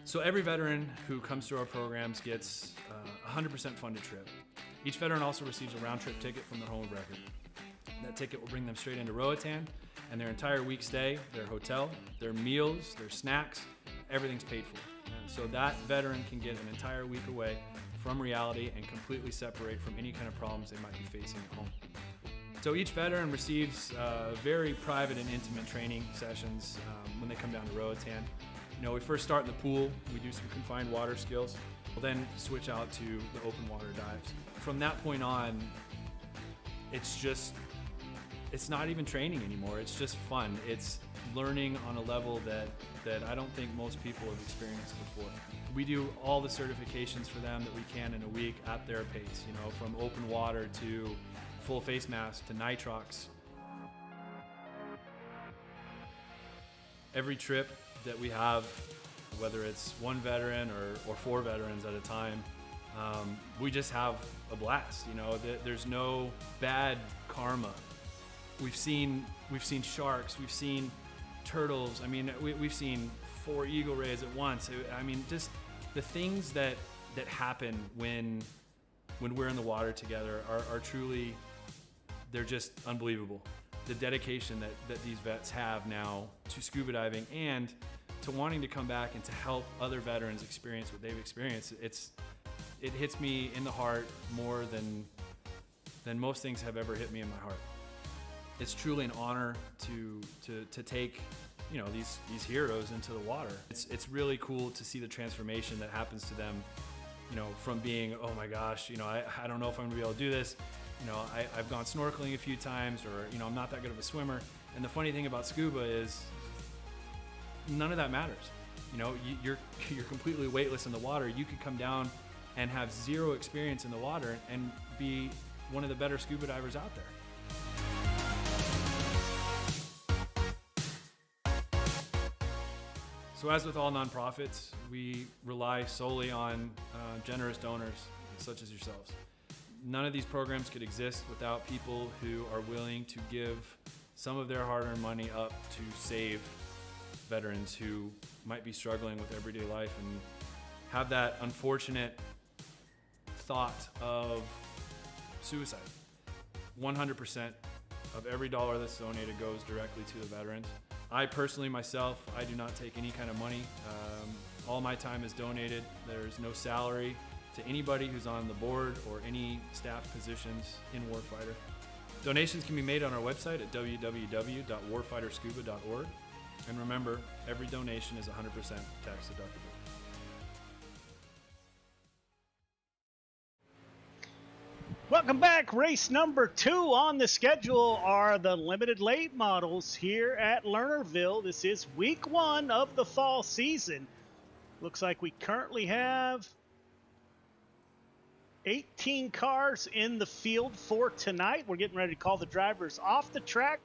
So every veteran who comes through our programs gets a 100% funded trip. Each veteran also receives a round-trip ticket from their home of record. That ticket will bring them straight into Roatan, and their entire week stay, their hotel, their meals, their snacks, everything's paid for. And so that veteran can get an entire week away from reality and completely separate from any kind of problems they might be facing at home. So each veteran receives very private and intimate training sessions when they come down to Roatan. You know, we first start in the pool, we do some confined water skills, we'll then switch out to the open water dives. From that point on, it's not even training anymore, it's just fun. It's learning on a level that I don't think most people have experienced before. We do all the certifications for them that we can in a week at their pace, you know, from open water to full face mask to nitrox. Every trip that we have, whether it's one veteran or 4 veterans at a time, we just have a blast. You know, there's no bad karma. We've seen sharks, we've seen turtles. I mean, we've seen 4 eagle rays at once. I mean, just the things that happen when we're in the water together are truly, they're just unbelievable. The dedication that these vets have now to scuba diving and to wanting to come back and to help other veterans experience what they've experienced, it hits me in the heart more than most things have ever hit me in my heart. It's truly an honor to take, you know, these heroes into the water. It's really cool to see the transformation that happens to them, you know, from being, oh my gosh, you know, I don't know if I'm gonna be able to do this. You know, I've gone snorkeling a few times, or, you know, I'm not that good of a swimmer. And the funny thing about scuba is none of that matters. You know, you're completely weightless in the water. You could come down and have 0 experience in the water and be one of the better scuba divers out there. So as with all nonprofits, we rely solely on generous donors such as yourselves. None of these programs could exist without people who are willing to give some of their hard-earned money up to save veterans who might be struggling with everyday life and have that unfortunate thought of suicide. 100% of every dollar that's donated goes directly to the veterans. I personally, myself, I do not take any kind of money. All my time is donated. There's no salary to anybody who's on the board or any staff positions in Warfighter. Donations can be made on our website at www.warfighterscuba.org. And remember, every donation is 100% tax deductible. Welcome back. Race number 2 on the schedule are the limited late models here at Lernerville. This is week 1 of the fall season. Looks like we currently have 18 cars in the field for tonight. We're getting ready to call the drivers off the track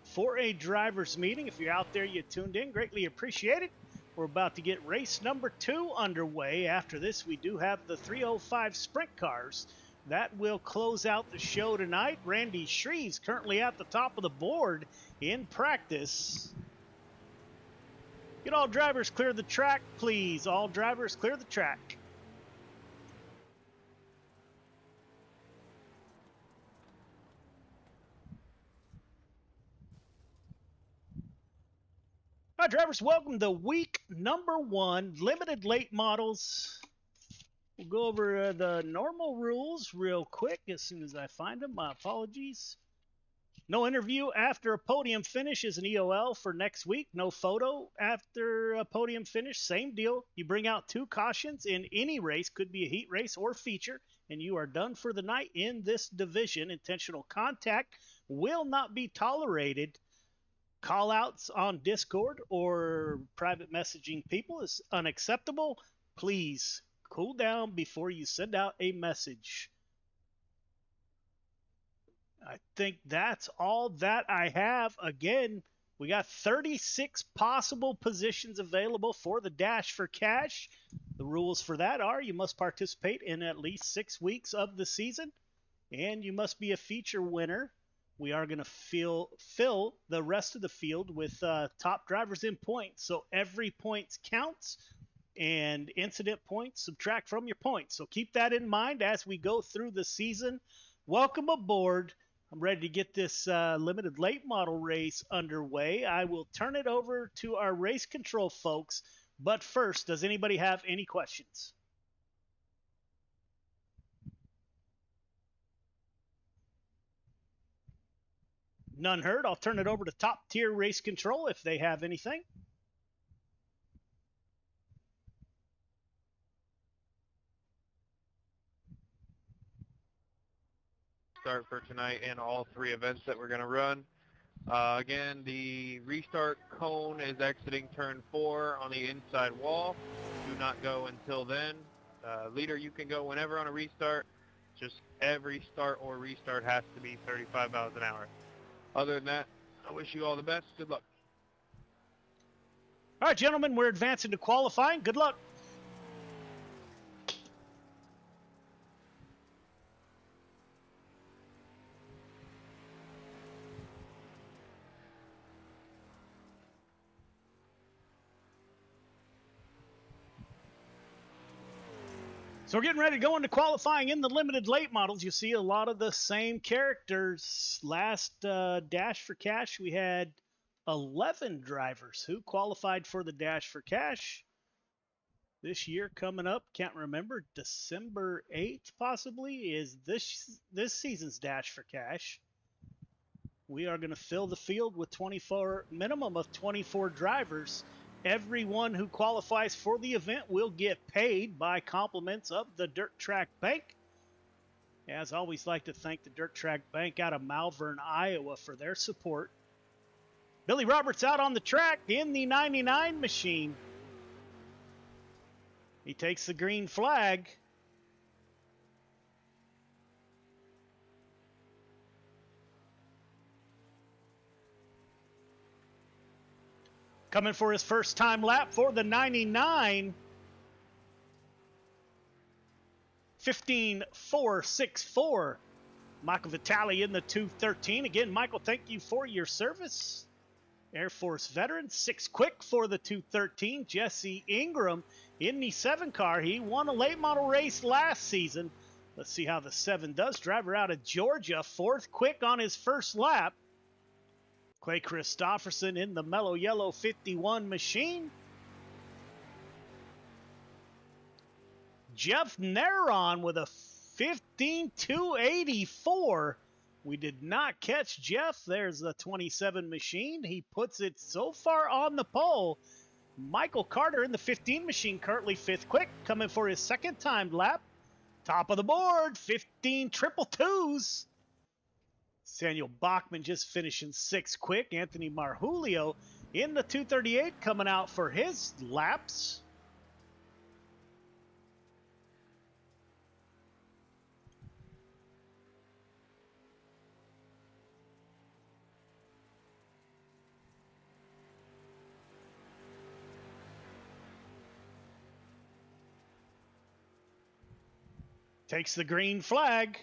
for a driver's meeting. If you're out there, you tuned in, greatly appreciate it. We're about to get race number 2 underway. After this, we do have the 305 sprint cars that will close out the show tonight. Randy Shreves currently at the top of the board in practice. Get all drivers clear the track, please. All drivers clear the track. All right, drivers, welcome to week number 1, limited late models. We'll go over the normal rules real quick as soon as I find them. My apologies. No interview after a podium finish is an EOL for next week. No photo after a podium finish, same deal. You bring out 2 cautions in any race, could be a heat race or feature, and you are done for the night in this division. Intentional contact will not be tolerated. Call-outs on Discord or private messaging people is unacceptable. Please cool down before you send out a message. I think that's all that I have. Again, we got 36 possible positions available for the Dash for Cash. The rules for that are you must participate in at least 6 weeks of the season, and you must be a feature winner. We are going to fill the rest of the field with top drivers in points. So every point counts, and incident points subtract from your points. So keep that in mind as we go through the season. Welcome aboard. I'm ready to get this limited late model race underway. I will turn it over to our race control folks. But first, does anybody have any questions? None heard. I'll turn it over to top tier race control if they have anything. Start for tonight and all 3 events that we're going to run. Again, the restart cone is exiting turn 4 on the inside wall. Do not go until then. Leader, you can go whenever on a restart. Just every start or restart has to be 35 miles an hour. Other than that, I wish you all the best. Good luck. All right, gentlemen, we're advancing to qualifying. Good luck. So we're getting ready to go into qualifying in the limited late models. You see a lot of the same characters. Last Dash for Cash, we had 11 drivers who qualified for the Dash for Cash. This year coming up, can't remember, December 8th possibly is this season's Dash for Cash. We are going to fill the field with minimum of 24 drivers. Everyone who qualifies for the event will get paid by compliments of the Dirt Track Bank. As always, like to thank the Dirt Track Bank out of Malvern, Iowa for their support. Billy Roberts out on the track in the 99 machine. He takes the green flag. Coming for his first time lap for the 99. 15.464. Michael Vitale in the 213. Again, Michael, thank you for your service. Air Force veteran. 6 quick for the 213. Jesse Ingram in the 7 car. He won a late model race last season. Let's see how the 7 does. Driver out of Georgia. 4th quick on his first lap. Clay Christopherson in the mellow yellow 51 machine. Jeff Neron with a 15.284. We did not catch Jeff. There's the 27 machine. He puts it so far on the pole. Michael Carter in the 15 machine, currently 5th quick, coming for his second timed lap. Top of the board, 15 triple twos. Samuel Bachman just finishing 6th quick. Anthony Marjulio in the 238 coming out for his laps. Takes the green flag.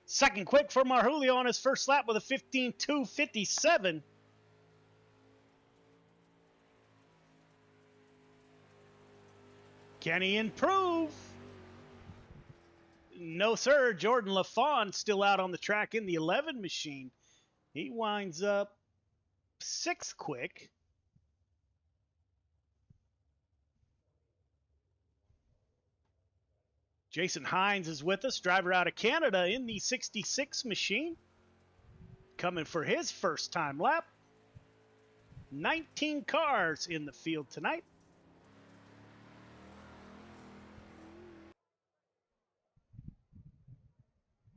Second quick for Marjulio on his first lap with a 15.257. Can he improve? No, sir. Jordan LaFawn still out on the track in the 11 machine. He winds up 6th quick. Jason Hines is with us, driver out of Canada in the 66 machine. Coming for his first time lap. 19 cars in the field tonight.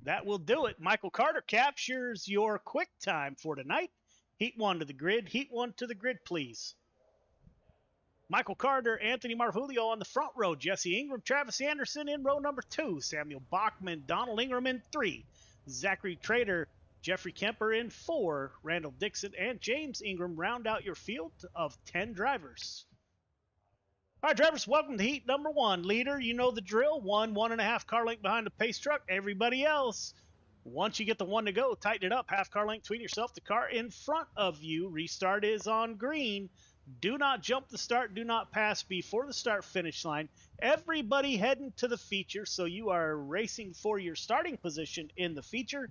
That will do it. Michael Carter captures your quick time for tonight. Heat 1 to the grid. Heat 1 to the grid, please. Michael Carter, Anthony Marvulio on the front row. Jesse Ingram, Travis Anderson in row number 2. Samuel Bachman, Donald Ingram in 3. Zachary Trader, Jeffrey Kemper in 4. Randall Dixon and James Ingram round out your field of 10 drivers. All right, drivers, welcome to heat number 1. Leader, you know the drill. 1.5 car length behind the pace truck. Everybody else, once you get the 1 to go, tighten it up. Half car length between yourself, the car in front of you. Restart is on green. Do not jump the start. Do not pass before the start finish line. Everybody heading to the feature, so you are racing for your starting position in the feature.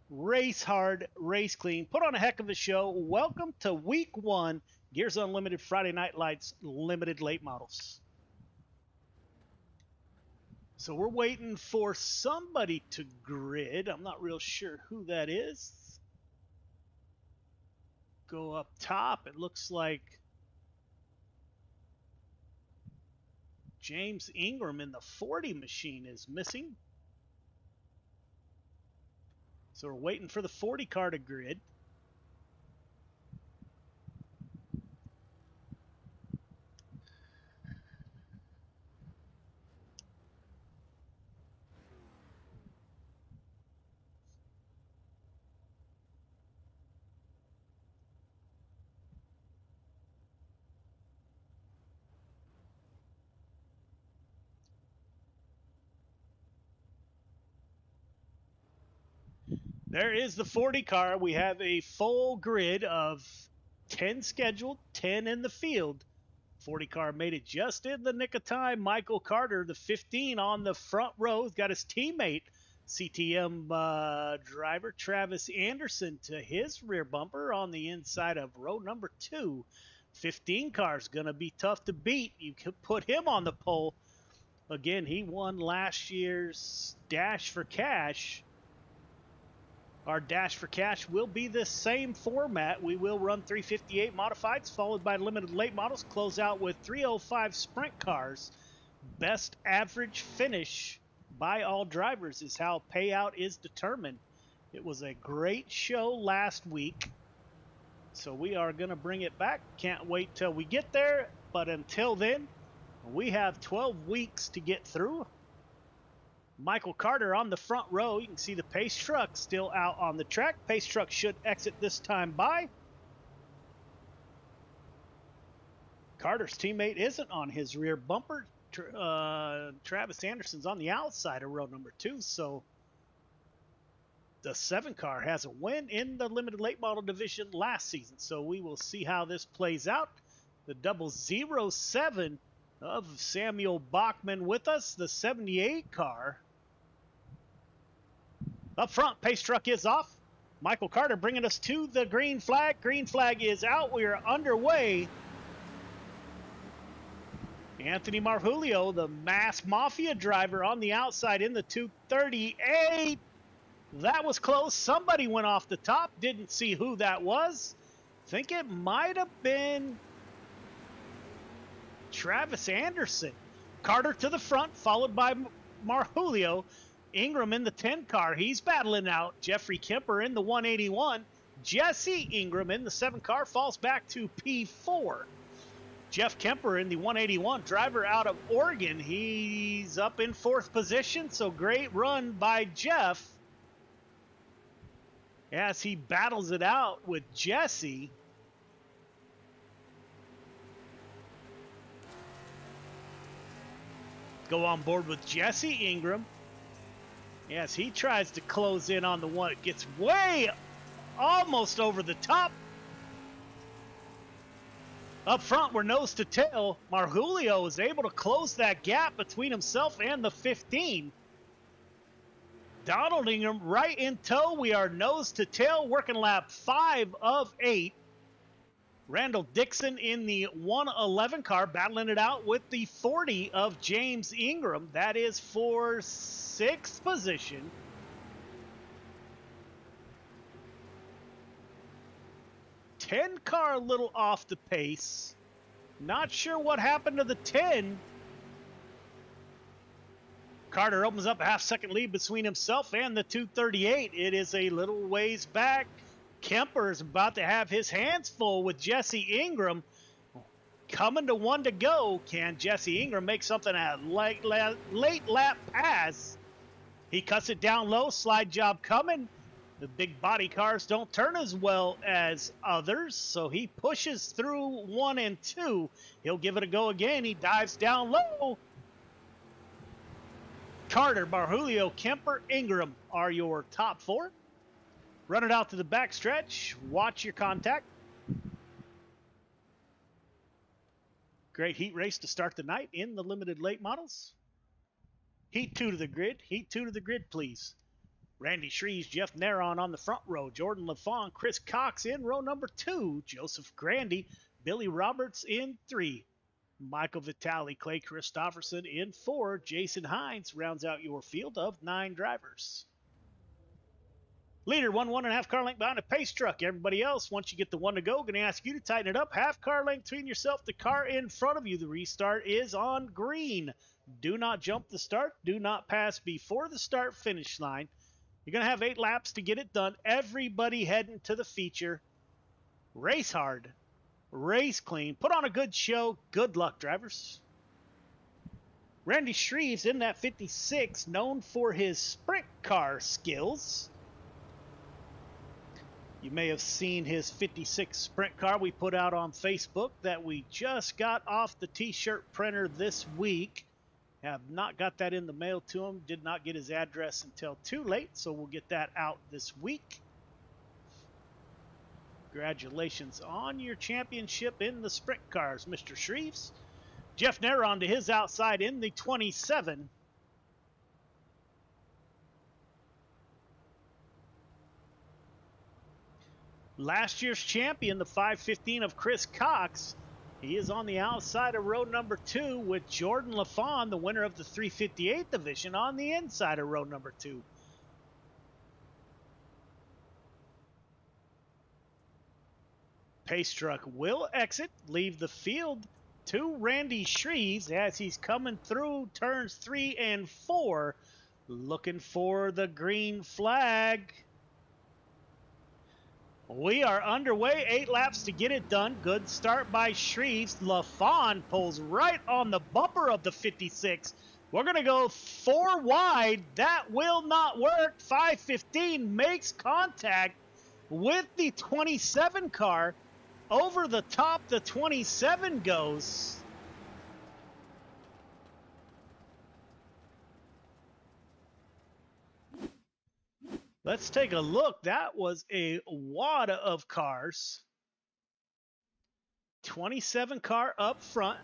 Race hard, race clean. Put on a heck of a show. Welcome to week 1. Gears Unlimited Friday Night Lights Limited Late Models. So we're waiting for somebody to grid. I'm not real sure who that is. Go up top. It looks like James Ingram in the 40 machine is missing. So we're waiting for the 40 car to grid. There is the 40 car. We have a full grid of 10 scheduled, 10 in the field. 40 car made it just in the nick of time. Michael Carter, the 15 on the front row, has got his teammate, CTM driver Travis Anderson, to his rear bumper on the inside of row number 2. 15 car is going to be tough to beat. You could put him on the pole. Again, he won last year's Dash for Cash. Our Dash for Cash will be the same format. We will run 358 modifieds, followed by limited late models, close out with 305 sprint cars. Best average finish by all drivers is how payout is determined. It was a great show last week, so we are going to bring it back. Can't wait till we get there, but until then, we have 12 weeks to get through. Michael Carter on the front row. You can see the pace truck still out on the track. Pace truck should exit this time by. Carter's teammate isn't on his rear bumper. Travis Anderson's on the outside of row number 2, so the 7 car has a win in the limited late model division last season, so we will see how this plays out. The 007 of Samuel Bachman with us, the 78 car. Up front, pace truck is off. Michael Carter bringing us to the green flag. Green flag is out. We are underway. Anthony Marvulio, the Mass Mafia driver, on the outside in the 238. That was close. Somebody went off the top. Didn't see who that was. Think it might have been Travis Anderson. Carter to the front, followed by Marvulio. Ingram in the 10 car. He's battling out. Jeffrey Kemper in the 181. Jesse Ingram in the 7 car falls back to P4. Jeff Kemper in the 181, driver out of Oregon. He's up in 4th position, so great run by Jeff as he battles it out with Jesse. Go on board with Jesse Ingram. Yes, he tries to close in on the one. It gets way almost over the top. Up front, we're nose to tail. Marvulio is able to close that gap between himself and the 15. Donald Ingram right in tow. We are nose to tail, working lap 5 of 8. Randall Dixon in the 111 car, battling it out with the 40 of James Ingram. That is for 6th position. Ten car a little off the pace. Not sure what happened to the 10. Carter opens up a half-second lead between himself and the 238. It is a little ways back. Kemper's about to have his hands full with Jesse Ingram. Coming to one to go. Can Jesse Ingram make something out? Late lap pass. He cuts it down low. Slide job coming. The big body cars don't turn as well as others, so he pushes through 1 and 2. He'll give it a go again. He dives down low. Carter, Barjulio, Kemper, Ingram are your top 4. Run it out to the backstretch. Watch your contact. Great heat race to start the night in the limited late models. Heat 2 to the grid. Heat 2 to the grid, please. Randy Shreves, Jeff Neron on the front row. Jordan LaFawn, Chris Cox in row number 2. Joseph Grandy, Billy Roberts in 3. Michael Vitale, Clay Christopherson in 4. Jason Hines rounds out your field of 9 drivers. Leader, 1.5 car length behind a pace truck. Everybody else, once you get the 1 to go, going to ask you to tighten it up. Half car length between yourself, the car in front of you. The restart is on green. Do not jump the start. Do not pass before the start finish line. You're going to have 8 laps to get it done. Everybody heading to the feature. Race hard. Race clean. Put on a good show. Good luck, drivers. Randy Shreves in that 56, known for his sprint car skills. You may have seen his 56 sprint car we put out on Facebook that we just got off the t-shirt printer this week. Have not got that in the mail to him. Did not get his address until too late, so we'll get that out this week. Congratulations on your championship in the sprint cars, Mr. Shreves. Jeff Neron to his outside in the 27. Last year's champion, the 515 of Chris Cox. He is on the outside of row number 2 with Jordan LaFawn, the winner of the 358 division, on the inside of row number 2. Pace truck will exit, leave the field to Randy Shreves as he's coming through turns 3 and 4, looking for the green flag. We are underway, 8 laps to get it done. Good start by Shreves. LaFawn pulls right on the bumper of the 56. We're going to go 4 wide. That will not work. 515 makes contact with the 27 car. Over the top, the 27 goes. Let's take a look. That was a wad of cars. 27 car up front.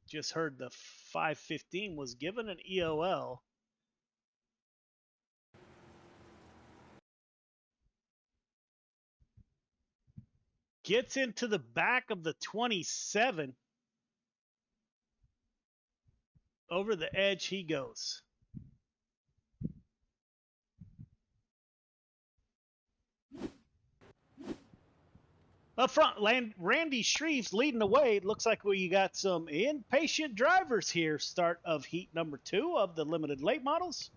Just heard the 515 was given an EOL. Gets into the back of the 27. Over the edge he goes. Up front, Randy Shreves leading the way. It looks like we got some impatient drivers here. Start of heat number 2 of the limited late models.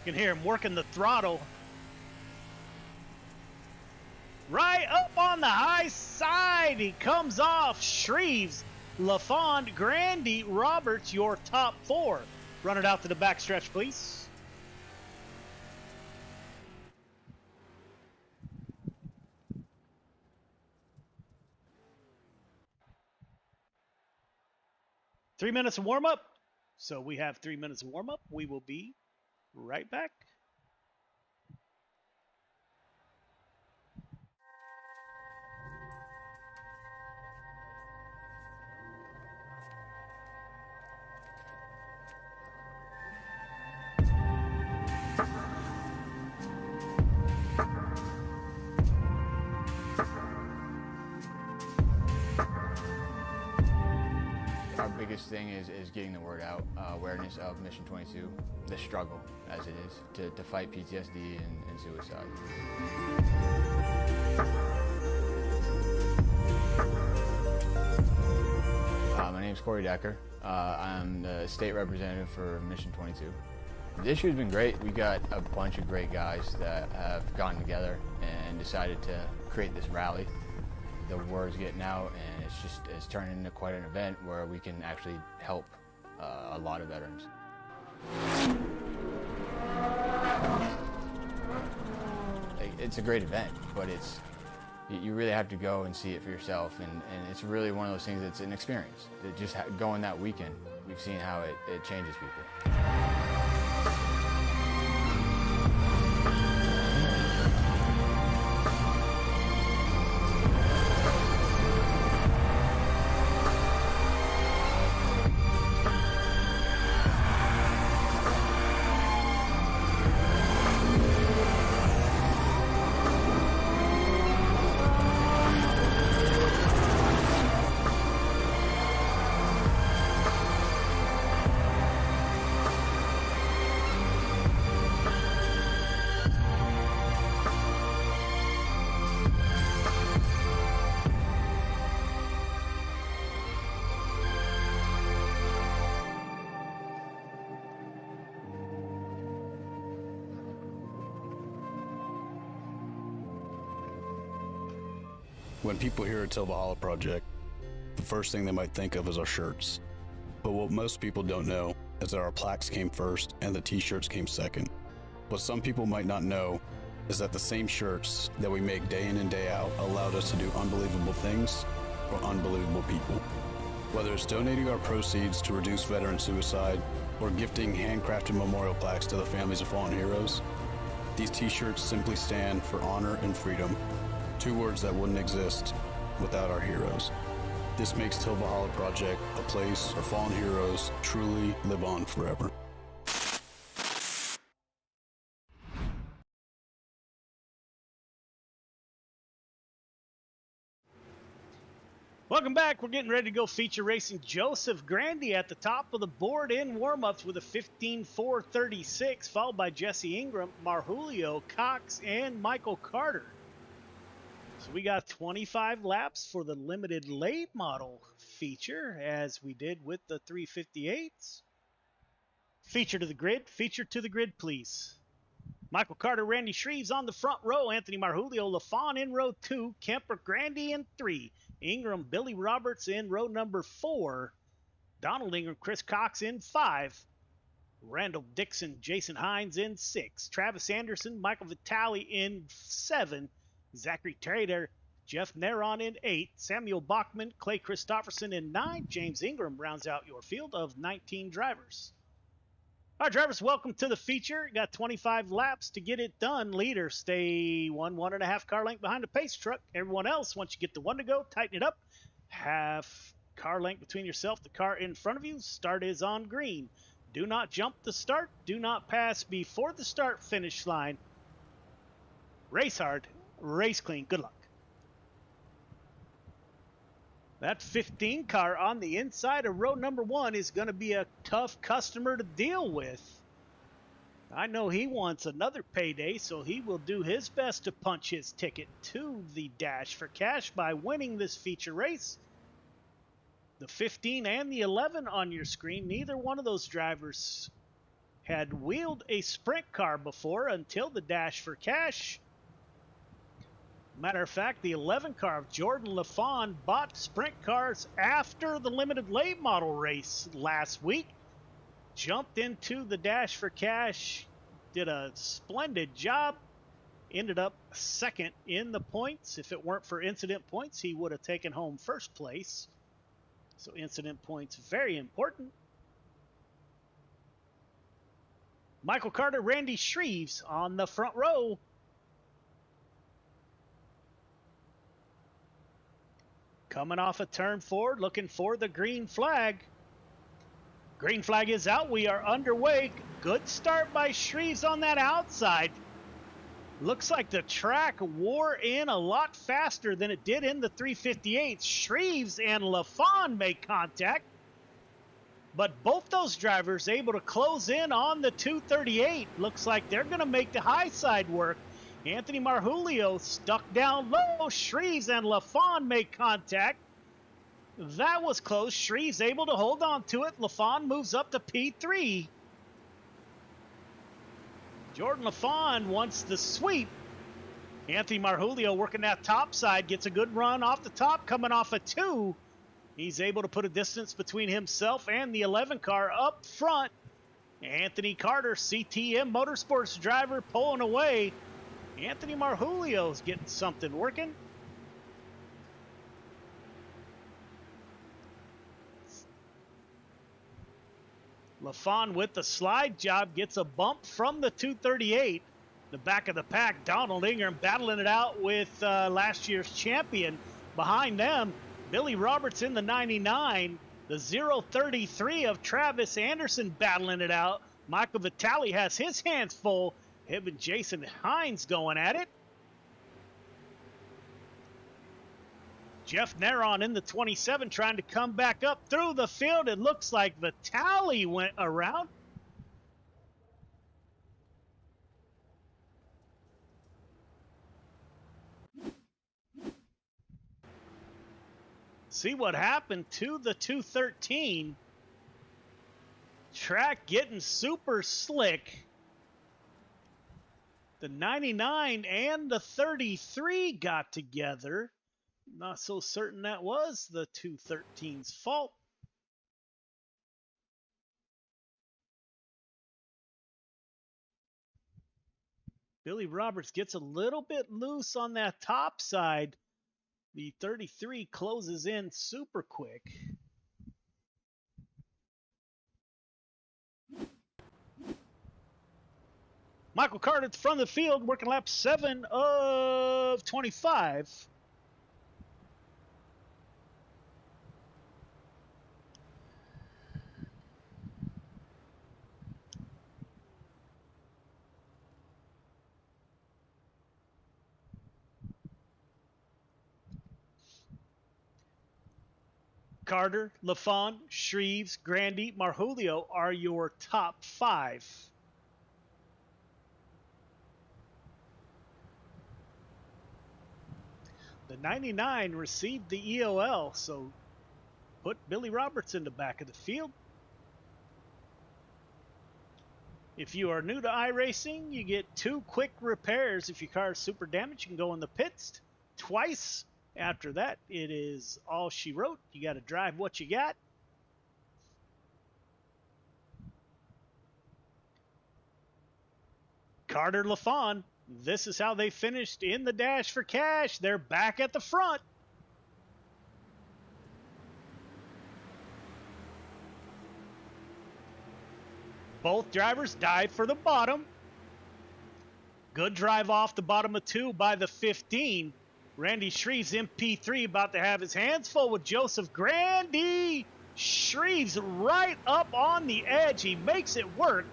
You can hear him working the throttle. Right up on the high side. He comes off. Shreves, LaFond, Grandy, Roberts, your top four. Run it out to the backstretch, please. Three minutes of warm-up. So we have 3 minutes of warm-up. We will be right back. Our biggest thing is getting the word out, awareness of Mission 22, the struggle as it is to fight PTSD and suicide. My name's Corey Decker. I'm the state representative for Mission 22. This year's been great. We got a bunch of great guys that have gotten together and decided to create this rally. The word's getting out, and it's turning into quite an event where we can actually help a lot of veterans. It's a great event, but you really have to go and see it for yourself, and it's really one of those things that's an experience. Just going that weekend, we've seen how it changes people. When people hear a Till Valhalla project, the first thing they might think of is our shirts. But what most people don't know is that our plaques came first and the t-shirts came second. What some people might not know is that the same shirts that we make day in and day out allowed us to do unbelievable things for unbelievable people. Whether it's donating our proceeds to reduce veteran suicide or gifting handcrafted memorial plaques to the families of fallen heroes, these t-shirts simply stand for honor and freedom, two words that wouldn't exist without our heroes. This makes Till Valhalla Project a place where fallen heroes truly live on forever. Welcome back. We're getting ready to go feature racing Joseph Grandy at the top of the board in warm-ups with a 15.436, followed by Jesse Ingram, Marjulio, Cox, and Michael Carter. So we got 25 laps for the limited late model feature, as we did with the 358s. Feature to the grid, please. Michael Carter, Randy Shreves on the front row, Anthony Marjulio, LaFon in row 2, Kemper, Grandy in 3, Ingram, Billy Roberts in row number 4, Donald Ingram, Chris Cox in 5, Randall Dixon, Jason Hines in 6, Travis Anderson, Michael Vitale in 7, Zachary Trader, Jeff Neron in 8, Samuel Bachman, Clay Christopherson in 9, James Ingram rounds out your field of 19 drivers. All right, drivers, welcome to the feature. Got 25 laps to get it done. Leader, stay 1.5 car length behind the pace truck. Everyone else, once you get the one to go, tighten it up. Half car length between yourself, the car in front of you. Start is on green. Do not jump the start. Do not pass before the start finish line. Race hard, race clean. Good luck. That 15 car on the inside of row number 1 is going to be a tough customer to deal with. I know he wants another payday, so he will do his best to punch his ticket to the dash for cash by winning this feature race. The 15 and the 11 on your screen, neither one of those drivers had wheeled a sprint car before until the Dash for Cash. Matter of fact, the 11 car of Jordan LaFawn bought sprint cars after the limited late model race last week. Jumped into the Dash for Cash, did a splendid job, ended up second in the points. If it weren't for incident points, he would have taken home first place. So incident points, very important. Michael Carter, Randy Shreves on the front row. Coming off a turn forward, looking for the green flag. Green flag is out. We are underway. Good start by Shreves on that outside. Looks like the track wore in a lot faster than it did in the 358. Shreves and LaFawn make contact, but both those drivers able to close in on the 238. Looks like they're going to make the high side work. Anthony Marjulio stuck down low. Shreves and LaFawn make contact. That was close. Shreves able to hold on to it. LaFawn moves up to P3. Jordan LaFawn wants the sweep. Anthony Marjulio working that top side, gets a good run off the top, coming off a 2. He's able to put a distance between himself and the 11 car up front. Anthony Carter, CTM Motorsports driver, pulling away. Anthony Marjulio's getting something working. LaFawn with the slide job gets a bump from the 238. The back of the pack, Donald Ingram battling it out with last year's champion. Behind them, Billy Roberts in the 99. The 033 of Travis Anderson battling it out. Michael Vitale has his hands full. Him and Jason Hines going at it. Jeff Neron in the 27 trying to come back up through the field. It looks like Vitale went around. See what happened to the 213. Track getting super slick. The 99 and the 33 got together. Not so certain that was the 213's fault. Billy Roberts gets a little bit loose on that top side. The 33 closes in super quick. Michael Carter at the front of the field, working lap 7 of 25. Carter, LaFawn, Shreves, Grandy, Marjulio are your top 5. The 99 received the EOL, so put Billy Roberts in the back of the field. If you are new to iRacing, you get 2 quick repairs. If your car is super damaged, you can go in the pits twice. After that, it is all she wrote. You got to drive what you got. Carter, LaFawn, this is how they finished in the Dash for Cash. They're back at the front. Both drivers dive for the bottom. Good drive off the bottom of 2 by the 15. Randy Shreves in P3, about to have his hands full with Joseph Grandy. Shreves right up on the edge. He makes it work.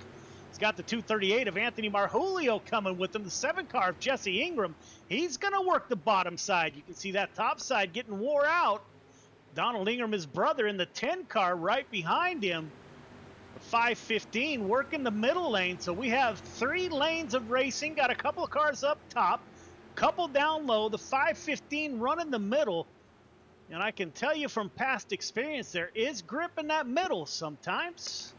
He's got the 238 of Anthony Marjulio coming with him. The 7 car of Jesse Ingram. He's going to work the bottom side. You can see that top side getting wore out. Donald Ingram, his brother, in the 10 car right behind him. 515 working the middle lane. So we have 3 lanes of racing. Got a couple of cars up top. Couple down low, the 515 running the middle. And I can tell you from past experience, there is grip in that middle sometimes.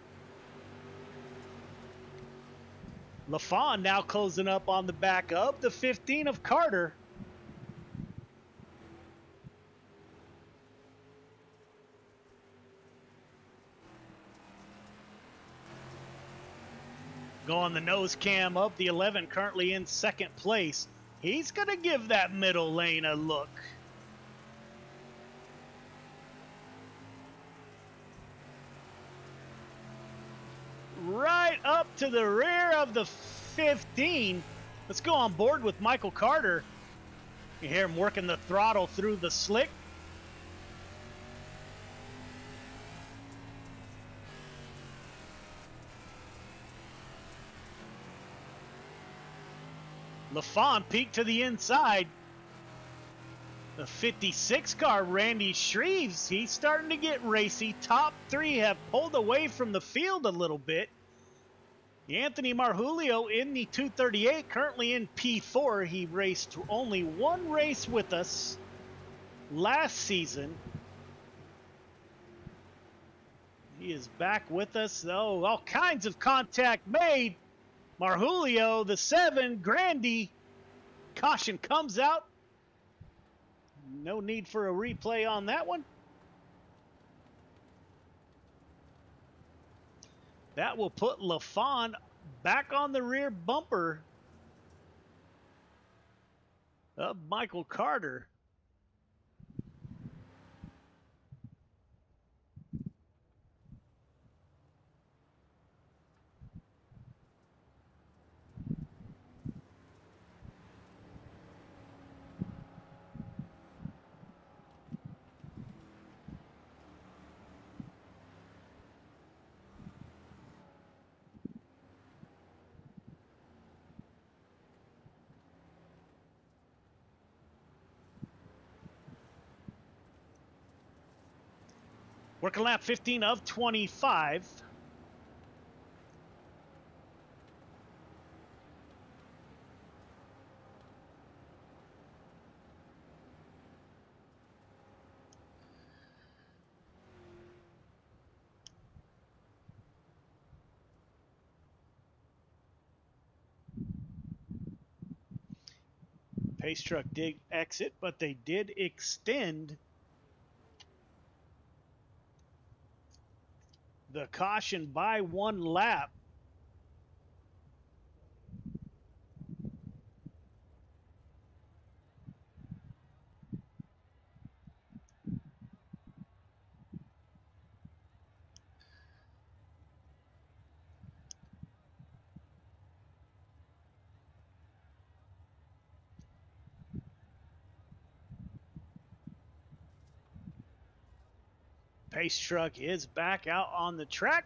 LaFawn now closing up on the back of the 15 of Carter. Go on the nose cam of the 11, currently in second place. He's going to give that middle lane a look. Right up to the rear of the 15. Let's go on board with Michael Carter. You hear him working the throttle through the slick. LaFawn peeked to the inside. The 56 car, Randy Shreves, he's starting to get racy. Top three have pulled away from the field a little bit. Anthony Marjulio in the 238, currently in P4. He raced only one race with us last season. He is back with us, though. All kinds of contact made. Marjulio, the 7, Grandy. Caution comes out. No need for a replay on that one. That will put LaFawn back on the rear bumper of Michael Carter. Working lap 15 of 25. Pace truck did exit, but they did extend the caution by one lap. Pace truck is back out on the track.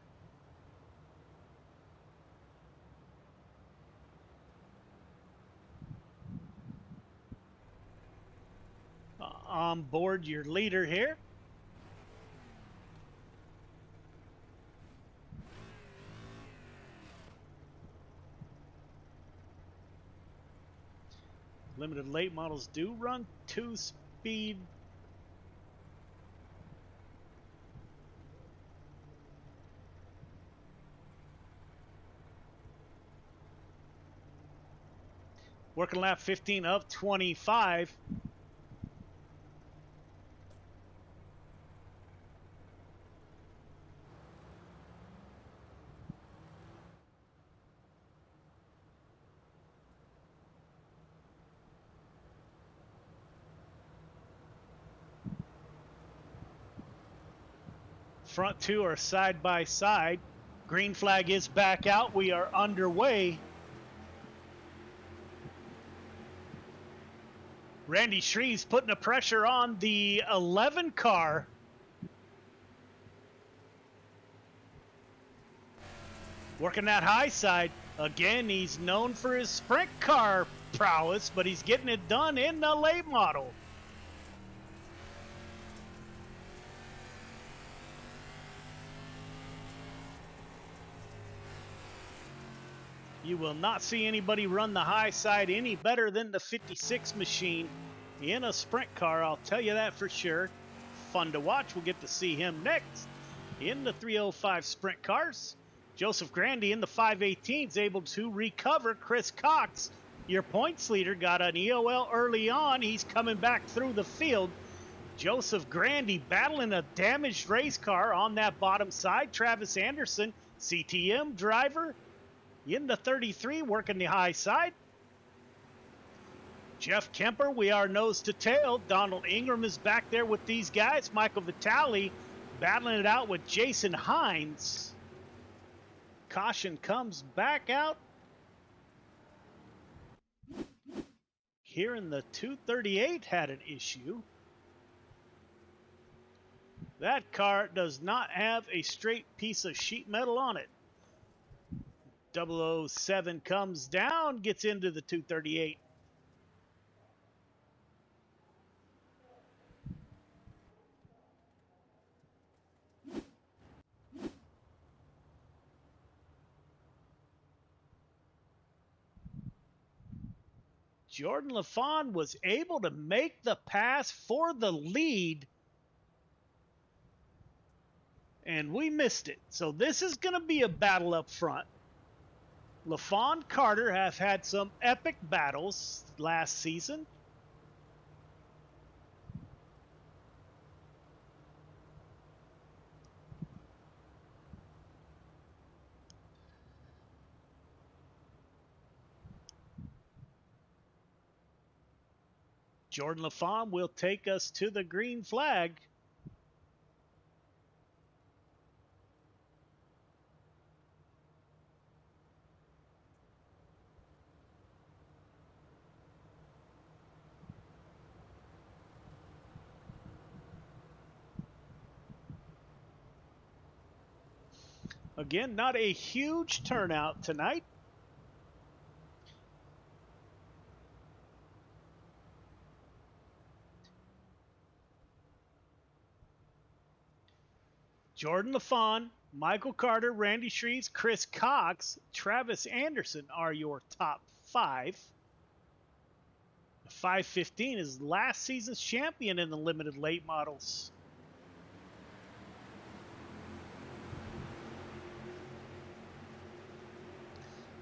On board your leader here. Limited late models do run 2-speed. Working lap 15 of 25. Front two are side by side. Green flag is back out. We are underway. Randy Shreves putting the pressure on the 11 car. Working that high side. Again, he's known for his sprint car prowess, but he's getting it done in the late model. You will not see anybody run the high side any better than the 56 machine in a sprint car, I'll tell you that for sure. Fun to watch. We'll get to see him next in the 305 sprint cars. Joseph Grandy in the 518 is able to recover. Chris Cox, your points leader, got an EOL early on. He's coming back through the field. Joseph Grandy battling a damaged race car on that bottom side. Travis Anderson, CTM driver, in the 33, working the high side. Jeff Kemper, we are nose to tail. Donald Ingram is back there with these guys. Michael Vitale battling it out with Jason Hines. Caution comes back out. Here in the 238 had an issue. That car does not have a straight piece of sheet metal on it. 007 comes down, gets into the 238. Jordan LaFawn was able to make the pass for the lead, and we missed it. So this is going to be a battle up front. LaFawn Carter have had some epic battles last season. Jordan LaFawn will take us to the green flag. Again, not a huge turnout tonight. Jordan LaFawn, Michael Carter, Randy Shreves, Chris Cox, Travis Anderson are your top 5. 515 is last season's champion in the limited late models.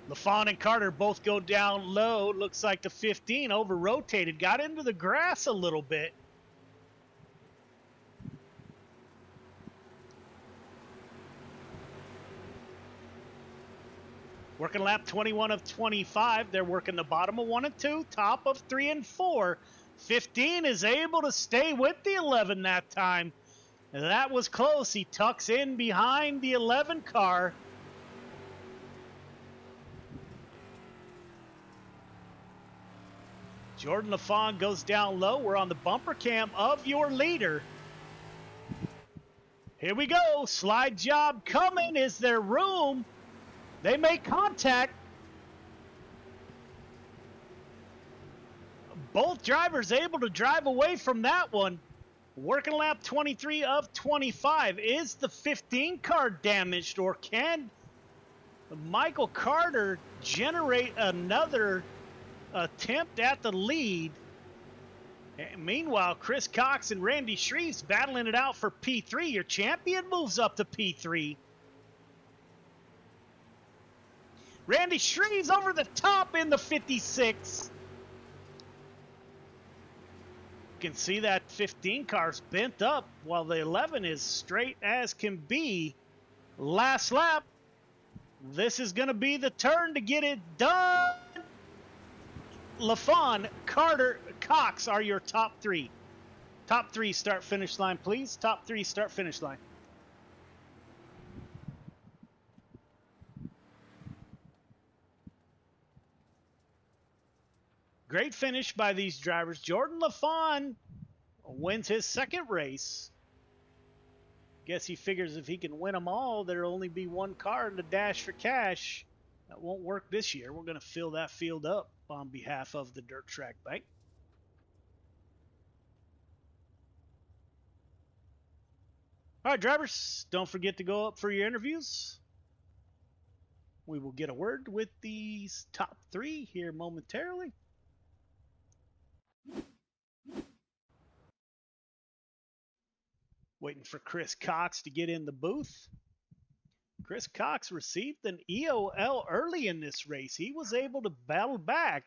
LaFawn and Carter both go down low. Looks like the 15 over-rotated, got into the grass a little bit. Working lap 21 of 25. They're working the bottom of 1 and 2, top of 3 and 4. 15 is able to stay with the 11 that time. And that was close. He tucks in behind the 11 car. Jordan LaFawn goes down low. We're on the bumper cam of your leader. Here we go. Slide job coming. Is there room? They make contact. Both drivers able to drive away from that one. Working lap 23 of 25. Is the 15 car damaged, or can Michael Carter generate another attempt at the lead? And meanwhile, Chris Cox and Randy Shreves battling it out for P3. Your champion moves up to P3. Randy Shreves over the top in the 56. You can see that 15 car's bent up while the 11 is straight as can be. Last lap. This is going to be the turn to get it done. LaFawn, Carter, Cox are your top 3. Top 3 start finish line, please. Top 3 start finish line. Great finish by these drivers. Jordan LaFawn wins his second race. Guess he figures if he can win them all, there'll only be one car in the dash for cash. That won't work this year. We're going to fill that field up on behalf of the Dirt Track Bank. All right, drivers, don't forget to go up for your interviews. We will get a word with these top 3 here momentarily. Waiting for Chris Cox to get in the booth. Chris Cox received an EOL early in this race. He was able to battle back.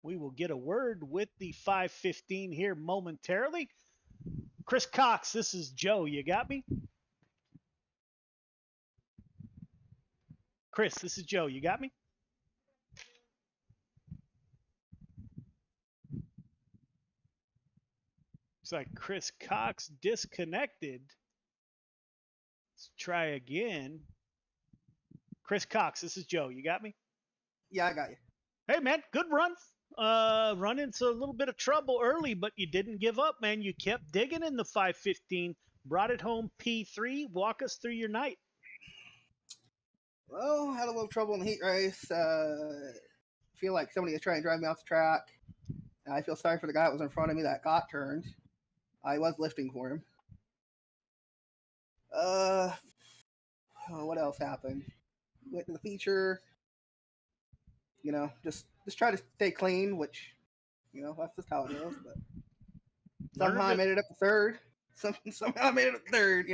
We will get a word with the 515 here momentarily. Chris Cox, this is Joe. You got me? Chris, this is Joe. You got me? Looks like Chris Cox disconnected. Let's try again. Chris Cox, this is Joe. You got me? Yeah, I got you. Hey, man, good run. Run into a little bit of trouble early, but you didn't give up, man. You kept digging in the 515, brought it home P3. Walk us through your night. Well, had a little trouble in the heat race. Feel like somebody was trying to drive me off the track. I feel sorry for the guy that was in front of me that got turned. I was lifting for him. What else happened? Went to the feature. Just try to stay clean, which, that's just how it is. But somehow I made it up to third. Somehow I made it up to third,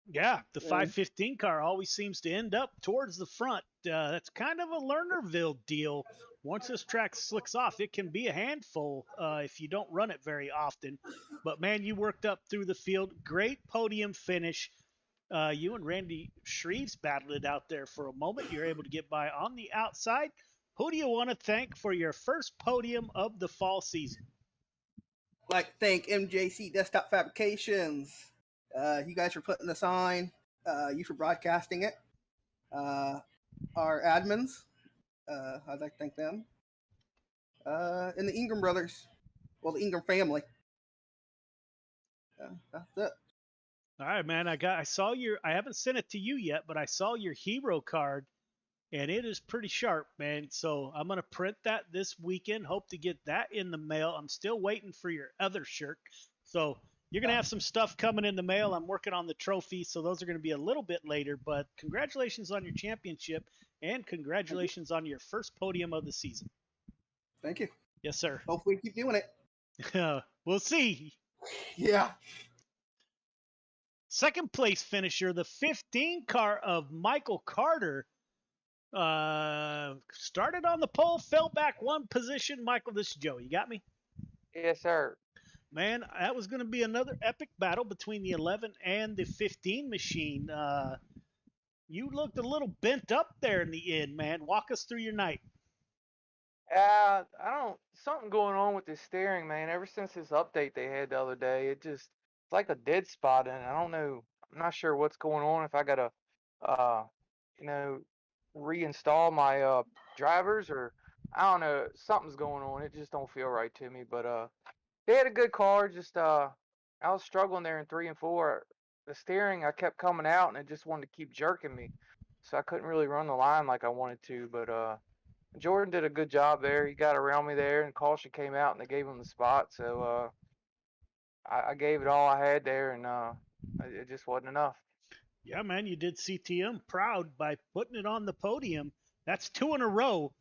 Yeah, the 515 car always seems to end up towards the front. That's kind of a Lernerville deal. Once this track slicks off, it can be a handful if you don't run it very often. But, man, you worked up through the field. Great podium finish. You and Randy Shreves battled it out there for a moment. You're able to get by on the outside. Who do you want to thank for your first podium of the fall season? I'd like to thank MJC Desktop Fabrications. You guys for putting this on. You for broadcasting it. Our admins. I'd like to thank them. And the Ingram brothers. Well, the Ingram family. That's it. All right, man. I saw I haven't sent it to you yet, but I saw your hero card, and it is pretty sharp, man. So I'm going to print that this weekend. Hope to get that in the mail. I'm still waiting for your other shirt. So you're going to have some stuff coming in the mail. I'm working on the trophy, so those are going to be a little bit later. But congratulations on your championship, and congratulations on your first podium of the season. Thank you. Yes, sir. Hopefully keep doing it. We'll see. Yeah. Second place finisher, the 15 car of Michael Carter. Started on the pole, fell back one position. Michael, this is Joe. You got me? Yes, sir. Man, that was going to be another epic battle between the 11 and the 15 machine. You looked a little bent up there in the end, man. Walk us through your night. Something going on with the steering, man. Ever since this update they had the other day, it's like a dead spot, and I don't know. I'm not sure what's going on. If I gotta, you know, reinstall my drivers, or I don't know. Something's going on. It just don't feel right to me. But they had a good car. Just I was struggling there in 3 and 4. The steering, I kept coming out, and it just wanted to keep jerking me, so I couldn't really run the line like I wanted to. But Jordan did a good job there. He got around me there, and caution came out, and they gave him the spot. So I gave it all I had there, and it just wasn't enough. Yeah, man, you did CTM proud by putting it on the podium. That's 2 in a row.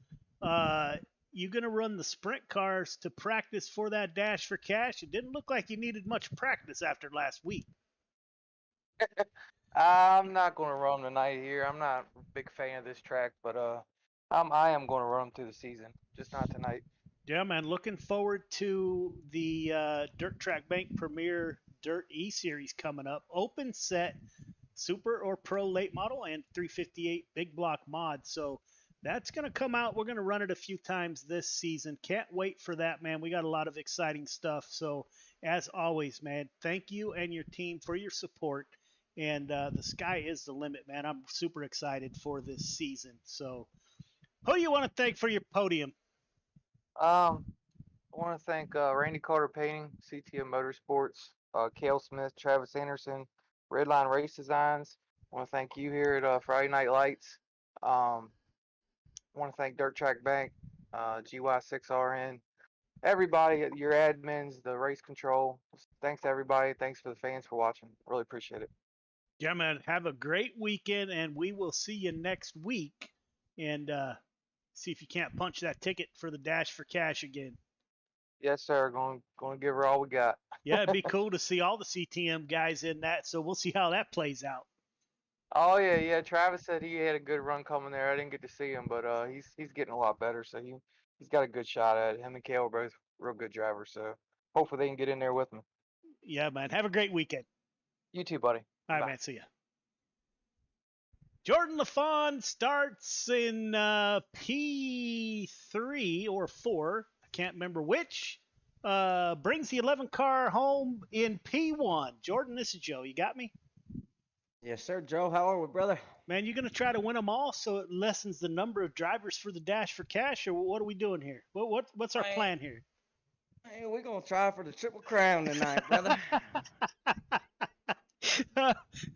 You going to run the sprint cars to practice for that dash for cash? It didn't look like you needed much practice after last week. I'm not going to run tonight here. I'm not a big fan of this track, but I am going to run them through the season, just not tonight. Yeah, man, looking forward to the Dirt Track Bank Premier Dirt E-Series coming up. Open set, Super or Pro late model, and 358 big block mod. So that's going to come out. We're going to run it a few times this season. Can't wait for that, man. We got a lot of exciting stuff. So as always, man, thank you and your team for your support. And the sky is the limit, man. I'm super excited for this season. So who do you want to thank for your podium? I want to thank Randy Carter Painting, CTM Motorsports, Cale Smith, Travis Anderson, Redline Race Designs. I want to thank you here at Friday Night Lights. I want to thank Dirt Track Bank, GY6RN, everybody, your admins, the race control. Thanks to everybody. Thanks for the fans for watching. Really appreciate it. Yeah, man. Have a great weekend, and we will see you next week. And see if you can't punch that ticket for the dash for cash again. Yes, sir. Going to give her all we got. Yeah, it'd be cool to see all the CTM guys in that. So we'll see how that plays out. Oh yeah, yeah. Travis said he had a good run coming there. I didn't get to see him, but he's getting a lot better. So he's got a good shot at it. Him and Kale are both real good drivers. So hopefully they can get in there with me. Yeah, man. Have a great weekend. You too, buddy. All right, Bye. man. See ya. Jordan LaFawn starts in P3 or 4. I can't remember which. Brings the 11 car home in P1. Jordan, this is Joe. You got me? Yes, sir, Joe. How are we, brother? Man, you going to try to win them all so it lessens the number of drivers for the Dash for Cash, or what are we doing here? What's our plan here? Hey, we're going to try for the Triple Crown tonight, brother.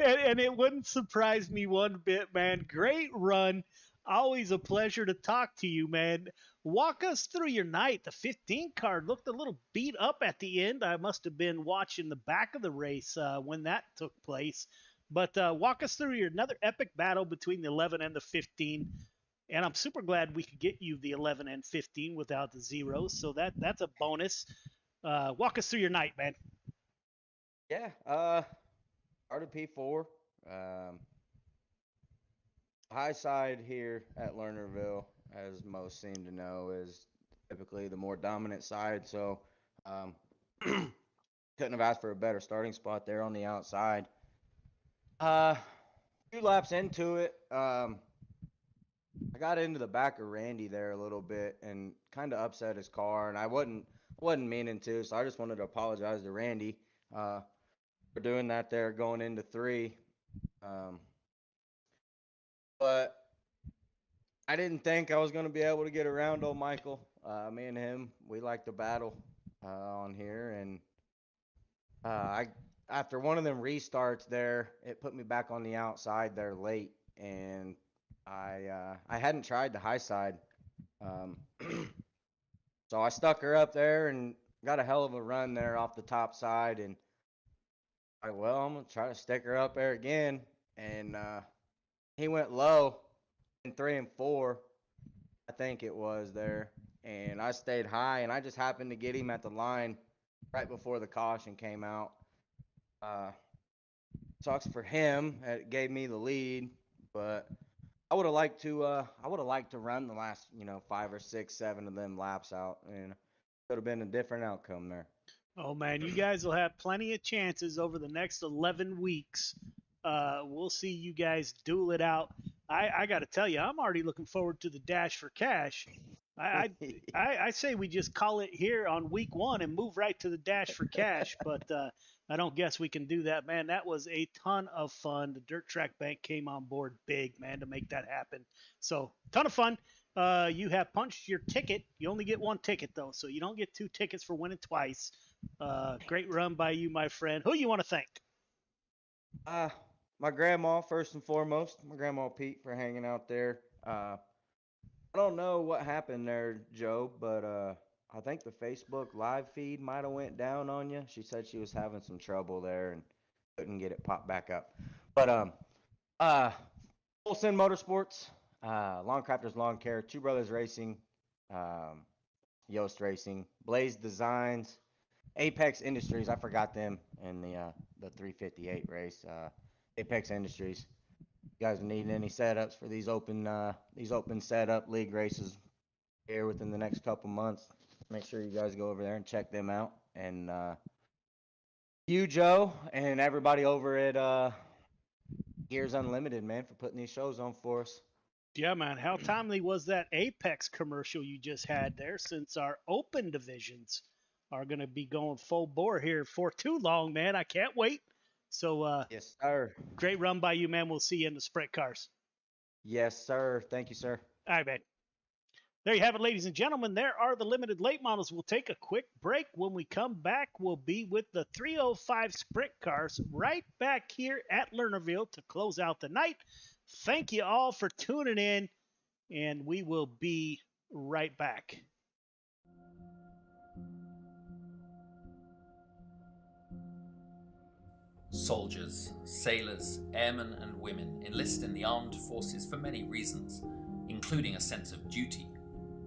And it wouldn't surprise me one bit, man. Great run. Always a pleasure to talk to you, man. Walk us through your night. The 15 car looked a little beat up at the end. I must have been watching the back of the race when that took place. But walk us through another epic battle between the 11 and the 15. And I'm super glad we could get you the 11 and 15 without the zeros. So that's a bonus. Walk us through your night, man. Yeah, started P4. High side here at Lernerville, as most seem to know, is typically the more dominant side. So couldn't have asked for a better starting spot there on the outside. Few laps into it, I got into the back of Randy there a little bit and kind of upset his car, and I wasn't meaning to, so I just wanted to apologize to Randy for doing that there going into 3. But I didn't think I was going to be able to get around old Michael. Me and him, we like to battle on here, and after one of them restarts there, it put me back on the outside there late, and I hadn't tried the high side, so I stuck her up there and got a hell of a run there off the top side, and I'm gonna try to stick her up there again, and he went low in 3 and 4, I think it was there, and I stayed high, and I just happened to get him at the line right before the caution came out. Sucks for him. It gave me the lead, but I would have liked to run the last 5 or 6, 7 of them laps out, and could have been a different outcome there. Oh man, you guys will have plenty of chances over the next 11 weeks. We'll see you guys duel it out. I got to tell you, I'm already looking forward to the Dash for Cash. I say we just call it here on week 1 and move right to the Dash for Cash, but I don't guess we can do that, man. That was a ton of fun. The Dirt Track Bank came on board big, man, to make that happen. So, ton of fun. You have punched your ticket. You only get 1 ticket, though, so you don't get 2 tickets for winning twice. Great run by you, my friend. Who you want to thank? My grandma, first and foremost. My grandma Pete for hanging out there. I don't know what happened there, Joe, but I think the Facebook live feed might have went down on you. She said she was having some trouble there and couldn't get it popped back up. But Full Send Motorsports, Lawn Crafters Lawn Care, Two Brothers Racing, Yost Racing, Blaze Designs, Apex Industries. I forgot them in the 358 race. Apex Industries. You guys need any setups for these open setup league races here within the next couple months? Make sure you guys go over there and check them out. And you, Joe, and everybody over at Gears Unlimited, man, for putting these shows on for us. Yeah, man. How timely was that Apex commercial you just had there, since our open divisions are going to be going full bore here for too long, man. I can't wait. So, yes, sir. Great run by you, man. We'll see you in the sprint cars. Yes, sir. Thank you, sir. All right, man. There you have it, ladies and gentlemen. There are the limited late models. We'll take a quick break. When we come back, we'll be with the 305 sprint cars right back here at Lernerville to close out the night. Thank you all for tuning in, and we will be right back. Soldiers, sailors, airmen and women enlist in the armed forces for many reasons, including a sense of duty,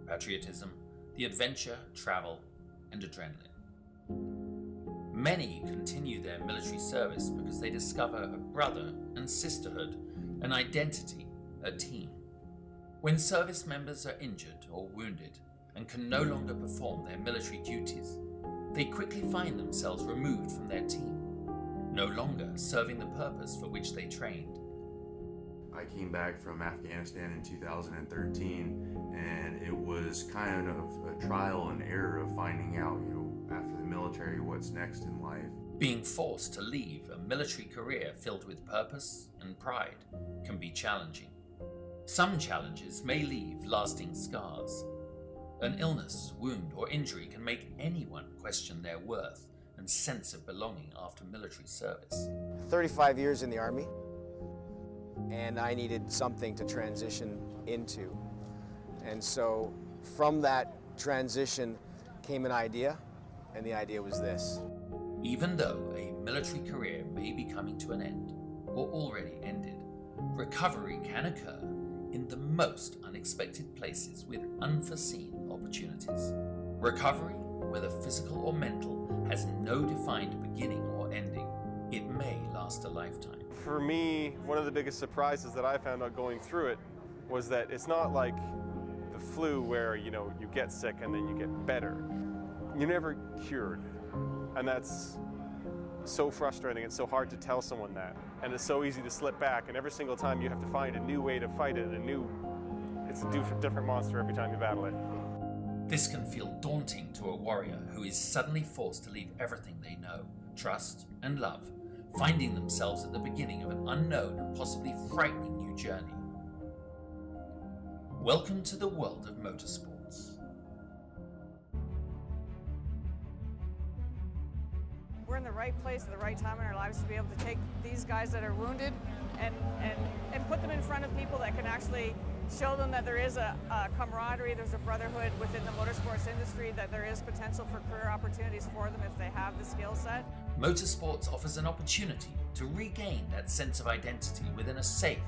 patriotism, the adventure, travel, and adrenaline. Many continue their military service because they discover a brother and sisterhood an identity, a team. When service members are injured or wounded and can no longer perform their military duties, they quickly find themselves removed from their team, no longer serving the purpose for which they trained. I came back from Afghanistan in 2013, and it was kind of a trial and error of finding out, after the military, what's next in life. Being forced to leave a military career filled with purpose and pride can be challenging. Some challenges may leave lasting scars. An illness, wound, or injury can make anyone question their worth and sense of belonging after military service. 35 years in the Army, and I needed something to transition into. And so from that transition came an idea, and the idea was this. Even though a military career may be coming to an end or already ended, recovery can occur in the most unexpected places with unforeseen opportunities. Recovery, whether physical or mental, has no defined beginning or ending. It may last a lifetime. For me, one of the biggest surprises that I found out going through it was that it's not like the flu where, you get sick and then you get better. You're never cured. And that's so frustrating. It's so hard to tell someone that. And it's so easy to slip back, and every single time you have to find a new way to fight it, it's a different monster every time you battle it. This can feel daunting to a warrior who is suddenly forced to leave everything they know, trust, and love, finding themselves at the beginning of an unknown and possibly frightening new journey. Welcome to the world of motorsports. We're in the right place at the right time in our lives to be able to take these guys that are wounded and put them in front of people that can actually show them that there is a camaraderie, there's a brotherhood within the motorsports industry, that there is potential for career opportunities for them if they have the skill set. Motorsports offers an opportunity to regain that sense of identity within a safe,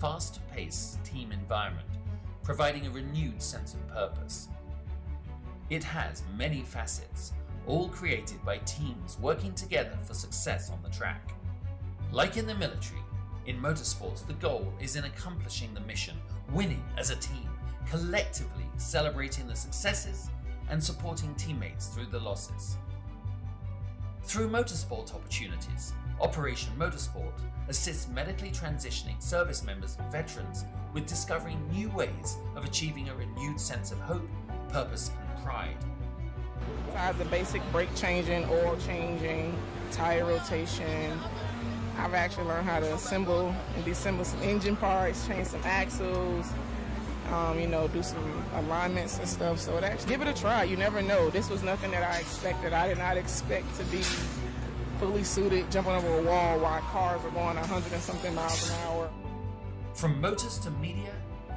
fast-paced team environment, providing a renewed sense of purpose. It has many facets, all created by teams working together for success on the track. Like in the military, in motorsports the goal is in accomplishing the mission, winning as a team, collectively celebrating the successes and supporting teammates through the losses. Through motorsport opportunities, Operation Motorsport assists medically transitioning service members and veterans with discovering new ways of achieving a renewed sense of hope, purpose and pride. Besides the basic brake changing, oil changing, tire rotation, I've actually learned how to assemble and disassemble some engine parts, change some axles, do some alignments and stuff. So give it a try. You never know. This was nothing that I expected. I did not expect to be fully suited, jumping over a wall while cars are going 100 and something miles an hour. From motors to media,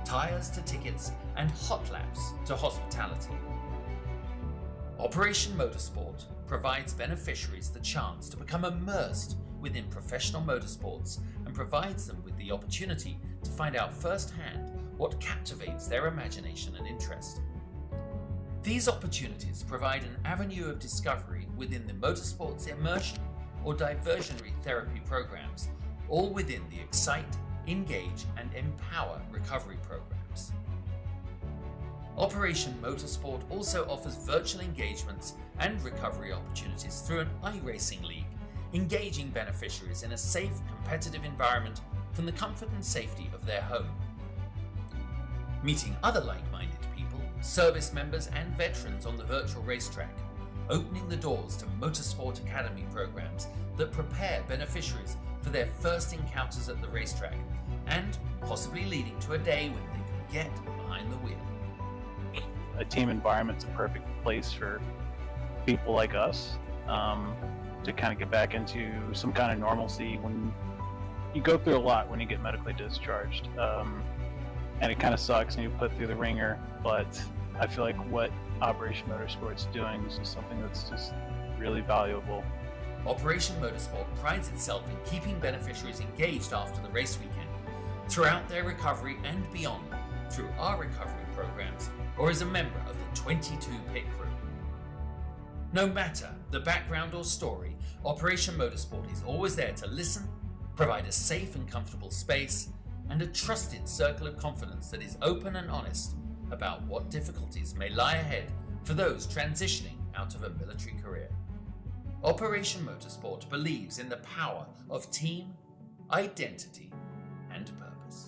tires to tickets, and hot laps to hospitality. Operation Motorsport provides beneficiaries the chance to become immersed within professional motorsports and provides them with the opportunity to find out firsthand what captivates their imagination and interest. These opportunities provide an avenue of discovery within the motorsports immersion or diversionary therapy programs, all within the Excite, Engage, and Empower recovery programs. Operation Motorsport also offers virtual engagements and recovery opportunities through an iRacing league, engaging beneficiaries in a safe, competitive environment from the comfort and safety of their home. Meeting other like-minded people, service members and veterans on the virtual racetrack, opening the doors to Motorsport Academy programs that prepare beneficiaries for their first encounters at the racetrack, and possibly leading to a day when they can get behind the wheel. A team environment's a perfect place for people like us to kind of get back into some kind of normalcy when you go through a lot when you get medically discharged. And it kind of sucks and you put through the ringer, but I feel like what Operation Motorsport's doing is just something that's just really valuable. Operation Motorsport prides itself in keeping beneficiaries engaged after the race weekend, throughout their recovery and beyond, through our recovery programs, or as a member of the 22 pit crew. No matter the background or story, Operation Motorsport is always there to listen, provide a safe and comfortable space, and a trusted circle of confidence that is open and honest about what difficulties may lie ahead for those transitioning out of a military career. Operation Motorsport believes in the power of team, identity, and purpose.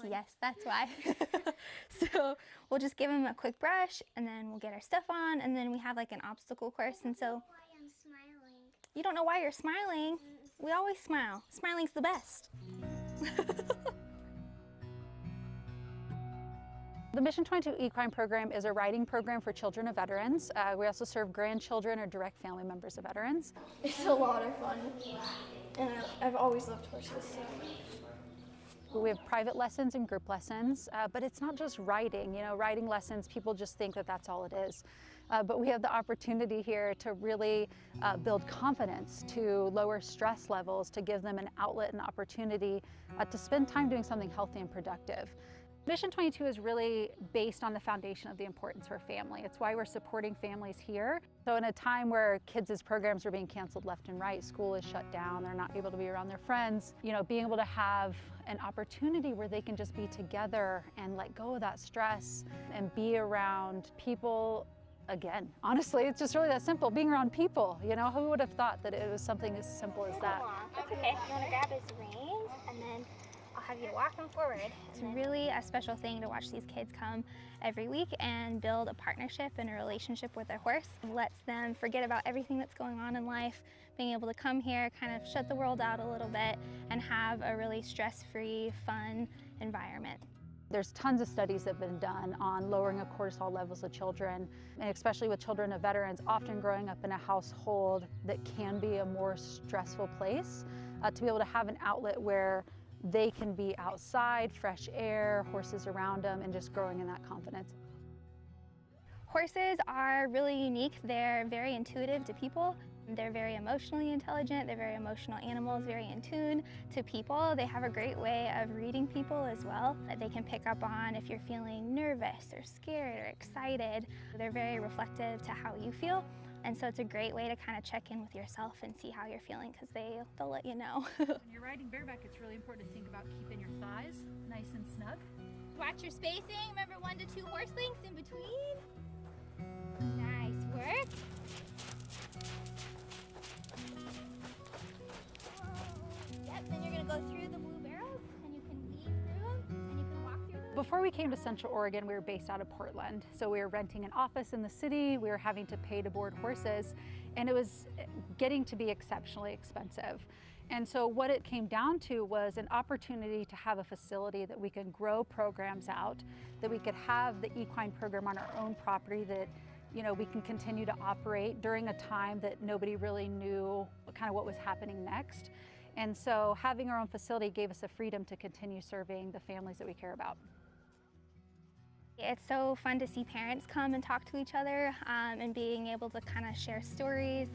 Yes, that's why. So we'll just give them a quick brush, and then we'll get our stuff on, and then we have like an obstacle course. And so I'm smiling. you don't know why you're smiling. We always smile. Smiling's the best. The Mission 22 Equine Program is a riding program for children of veterans. We also serve grandchildren or direct family members of veterans. It's a lot of fun, and I've always loved horses. We have private lessons and group lessons, but it's not just riding. You know, riding lessons, people just think that that's all it is. But we have the opportunity here to really build confidence, to lower stress levels, to give them an outlet and opportunity to spend time doing something healthy and productive. Mission 22 is really based on the foundation of the importance for family. It's why we're supporting families here. So in a time where kids' programs are being canceled left and right, school is shut down, they're not able to be around their friends, you know, being able to have an opportunity where they can just be together and let go of that stress and be around people. Again, honestly, it's just really that simple, being around people. You know, who would have thought that it was something as simple as that? That's okay. You want to grab his reins, and then I'll have you walk him forward. It's really a special thing to watch these kids come every week and build a partnership and a relationship with their horse. It lets them forget about everything that's going on in life, being able to come here, kind of shut the world out a little bit, and have a really stress-free, fun environment. There's tons of studies that have been done on lowering of cortisol levels of children, and especially with children of veterans, often growing up in a household that can be a more stressful place, to be able to have an outlet where they can be outside, fresh air, horses around them, and just growing in that confidence. Horses are really unique. They're very intuitive to people. They're very emotionally intelligent. They're very emotional animals, very in tune to people. They have a great way of reading people as well. They can pick up on if you're feeling nervous or scared or excited. They're very reflective to how you feel. And so it's a great way to kind of check in with yourself and see how you're feeling, because they'll let you know. When you're riding bareback, it's really important to think about keeping your thighs nice and snug. Watch your spacing. Remember 1 to 2 horse lengths in between. Nice work. Yep, then you're going to go through the blue barrels, and you can weave through them, and you can walk through them. Before we came to Central Oregon, we were based out of Portland. So we were renting an office in the city, we were having to pay to board horses, and it was getting to be exceptionally expensive. And so what it came down to was an opportunity to have a facility that we can grow programs out, that we could have the equine program on our own property, that, you know, we can continue to operate during a time that nobody really knew kind of what was happening next. And so having our own facility gave us the freedom to continue serving the families that we care about. It's so fun to see parents come and talk to each other, and being able to kind of share stories,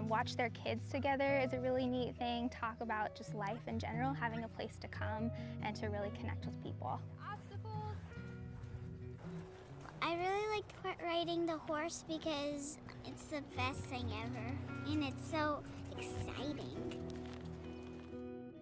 watch their kids together is a really neat thing. Talk about just life in general, having a place to come and to really connect with people. Obstacles. I really like riding the horse because it's the best thing ever, and it's so exciting.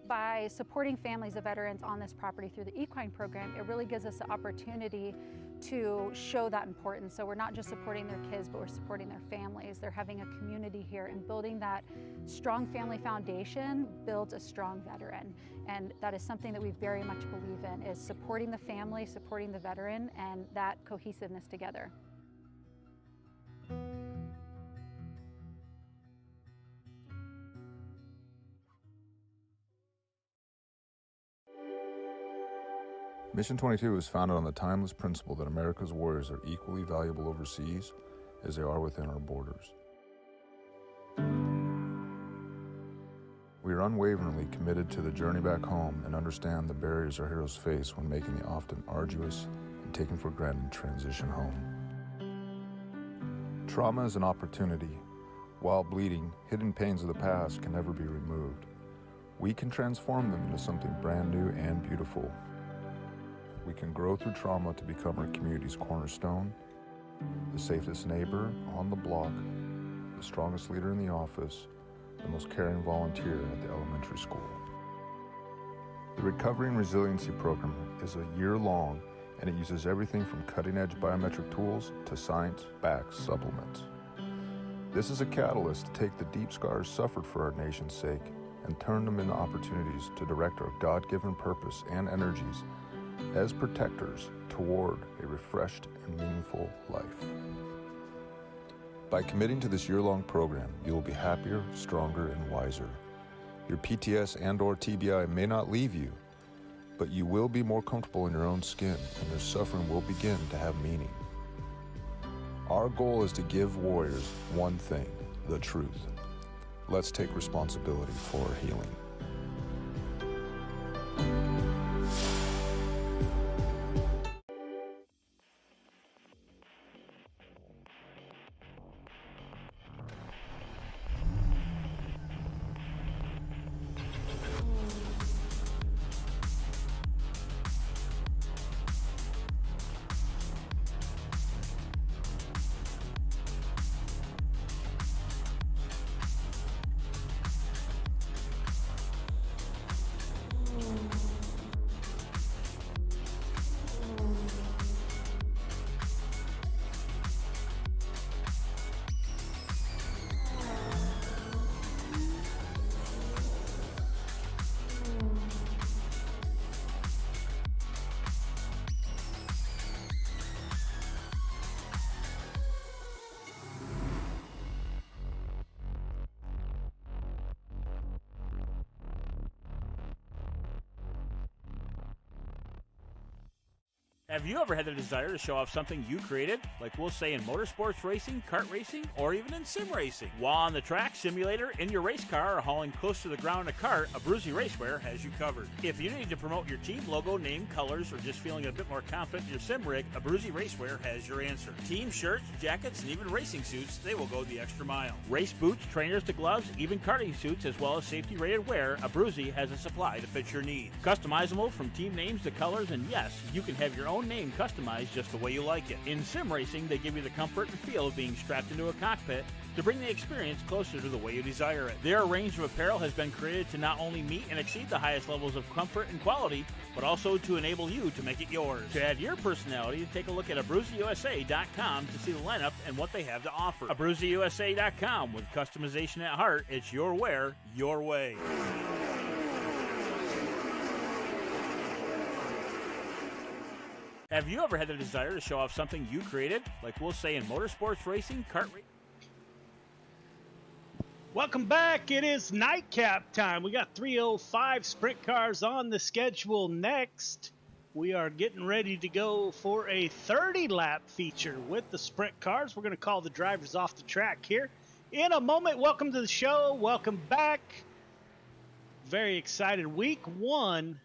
By supporting families of veterans on this property through the equine program, it really gives us the opportunity to show that importance. So we're not just supporting their kids, but we're supporting their families. They're having a community here, and building that strong family foundation builds a strong veteran. And that is something that we very much believe in, is supporting the family, supporting the veteran, and that cohesiveness together. Mission 22 was founded on the timeless principle that America's warriors are equally valuable overseas as they are within our borders. We are unwaveringly committed to the journey back home and understand the barriers our heroes face when making the often arduous and taken for granted transition home. Trauma is an opportunity. While bleeding, hidden pains of the past can never be removed. we can transform them into something brand new and beautiful. We can grow through trauma to become our community's cornerstone, the safest neighbor on the block, the strongest leader in the office, the most caring volunteer at the elementary school. The Recovery and Resiliency Program is a year-long, and it uses everything from cutting-edge biometric tools to science-backed supplements. This is a catalyst to take the deep scars suffered for our nation's sake and turn them into opportunities to direct our God-given purpose and energies as protectors toward a refreshed and meaningful life. By committing to this year-long program, you will be happier, stronger, and wiser. Your PTS and/or TBI may not leave you, but you will be more comfortable in your own skin, and your suffering will begin to have meaning. Our goal is to give warriors one thing, the truth. Let's take responsibility for our healing. Have you ever had the desire to show off something you created, like we'll say in motorsports racing, kart racing, or even in sim racing? While on the track, simulator, in your race car, or hauling close to the ground in a cart, Abruzzi Racewear has you covered. If you need to promote your team logo, name, colors, or just feeling a bit more confident in your sim rig, Abruzzi Racewear has your answer. Team shirts, jackets, and even racing suits, they will go the extra mile. Race boots, trainers to gloves, even karting suits, as well as safety-rated wear, Abruzzi has a supply to fit your needs. Customizable from team names to colors, and yes, you can have your own name customized just the way you like it. In sim racing, they give you the comfort and feel of being strapped into a cockpit to bring the experience closer to the way you desire it. Their range of apparel has been created to not only meet and exceed the highest levels of comfort and quality, but also to enable you to make it yours. To add your personality, take a look at AbruzziUSA.com to see the lineup and what they have to offer. AbruzziUSA.com, with customization at heart, it's your wear, your way. Have you ever had the desire to show off something you created, like we'll say in motorsports racing, kart racing? Welcome back. It is nightcap time. We got 305 sprint cars on the schedule next. We are getting ready to go for a 30-lap feature with the sprint cars. We're going to call the drivers off the track here in a moment. Welcome to the show. Welcome back. Very excited. Week one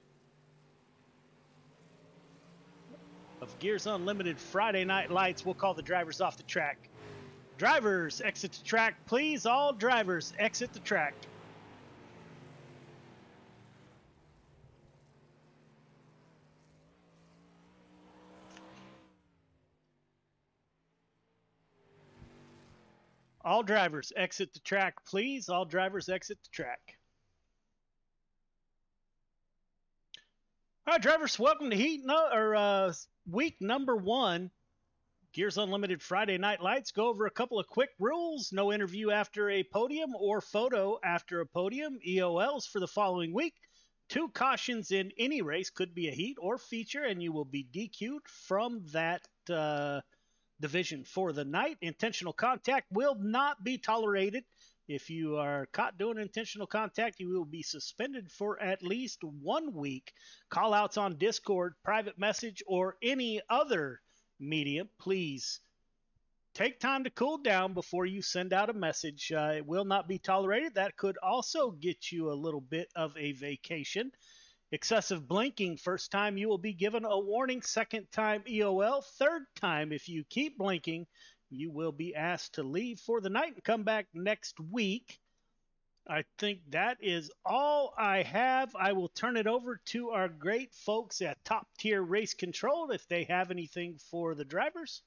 of Gears Unlimited Friday Night Lights. We'll call the drivers off the track. Drivers, exit the track, please. All drivers, exit the track. All drivers, exit the track, please. All drivers, exit the track. All right, drivers, welcome to week number one. Gears Unlimited Friday Night Lights. Go over a couple of quick rules. No interview after a podium or photo after a podium. EOLs for the following week. 2 cautions in any race, could be a heat or feature, and you will be DQ'd from that division for the night. Intentional contact will not be tolerated. If you are caught doing intentional contact, you will be suspended for at least 1 week. Call-outs on Discord, private message, or any other medium, please take time to cool down before you send out a message. It will not be tolerated. That could also get you a little bit of a vacation. Excessive blinking, first time you will be given a warning. Second time EOL. Third time, if you keep blinking, you will be asked to leave for the night and come back next week. I think that is all I have. I will turn it over to our great folks at Top Tier Race Control if they have anything for the drivers.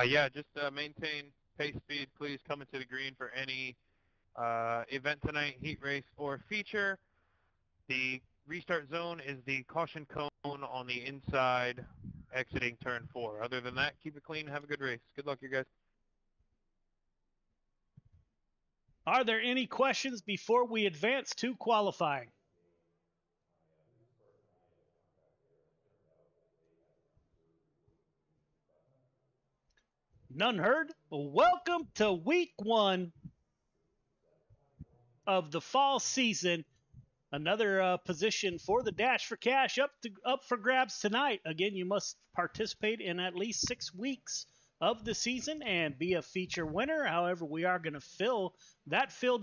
Yeah, just maintain pace speed, please. Coming to the green for any event tonight, heat race or feature. The restart zone is the caution cone on the inside exiting turn 4. Other than that, keep it clean. Have a good race. Good luck, you guys. Are there any questions before we advance to qualifying? None heard? Welcome to week 1 of the fall season. Another position for the Dash for Cash up for grabs tonight. Again, you must participate in at least 6 weeks of the season and be a feature winner. However, we are going to filled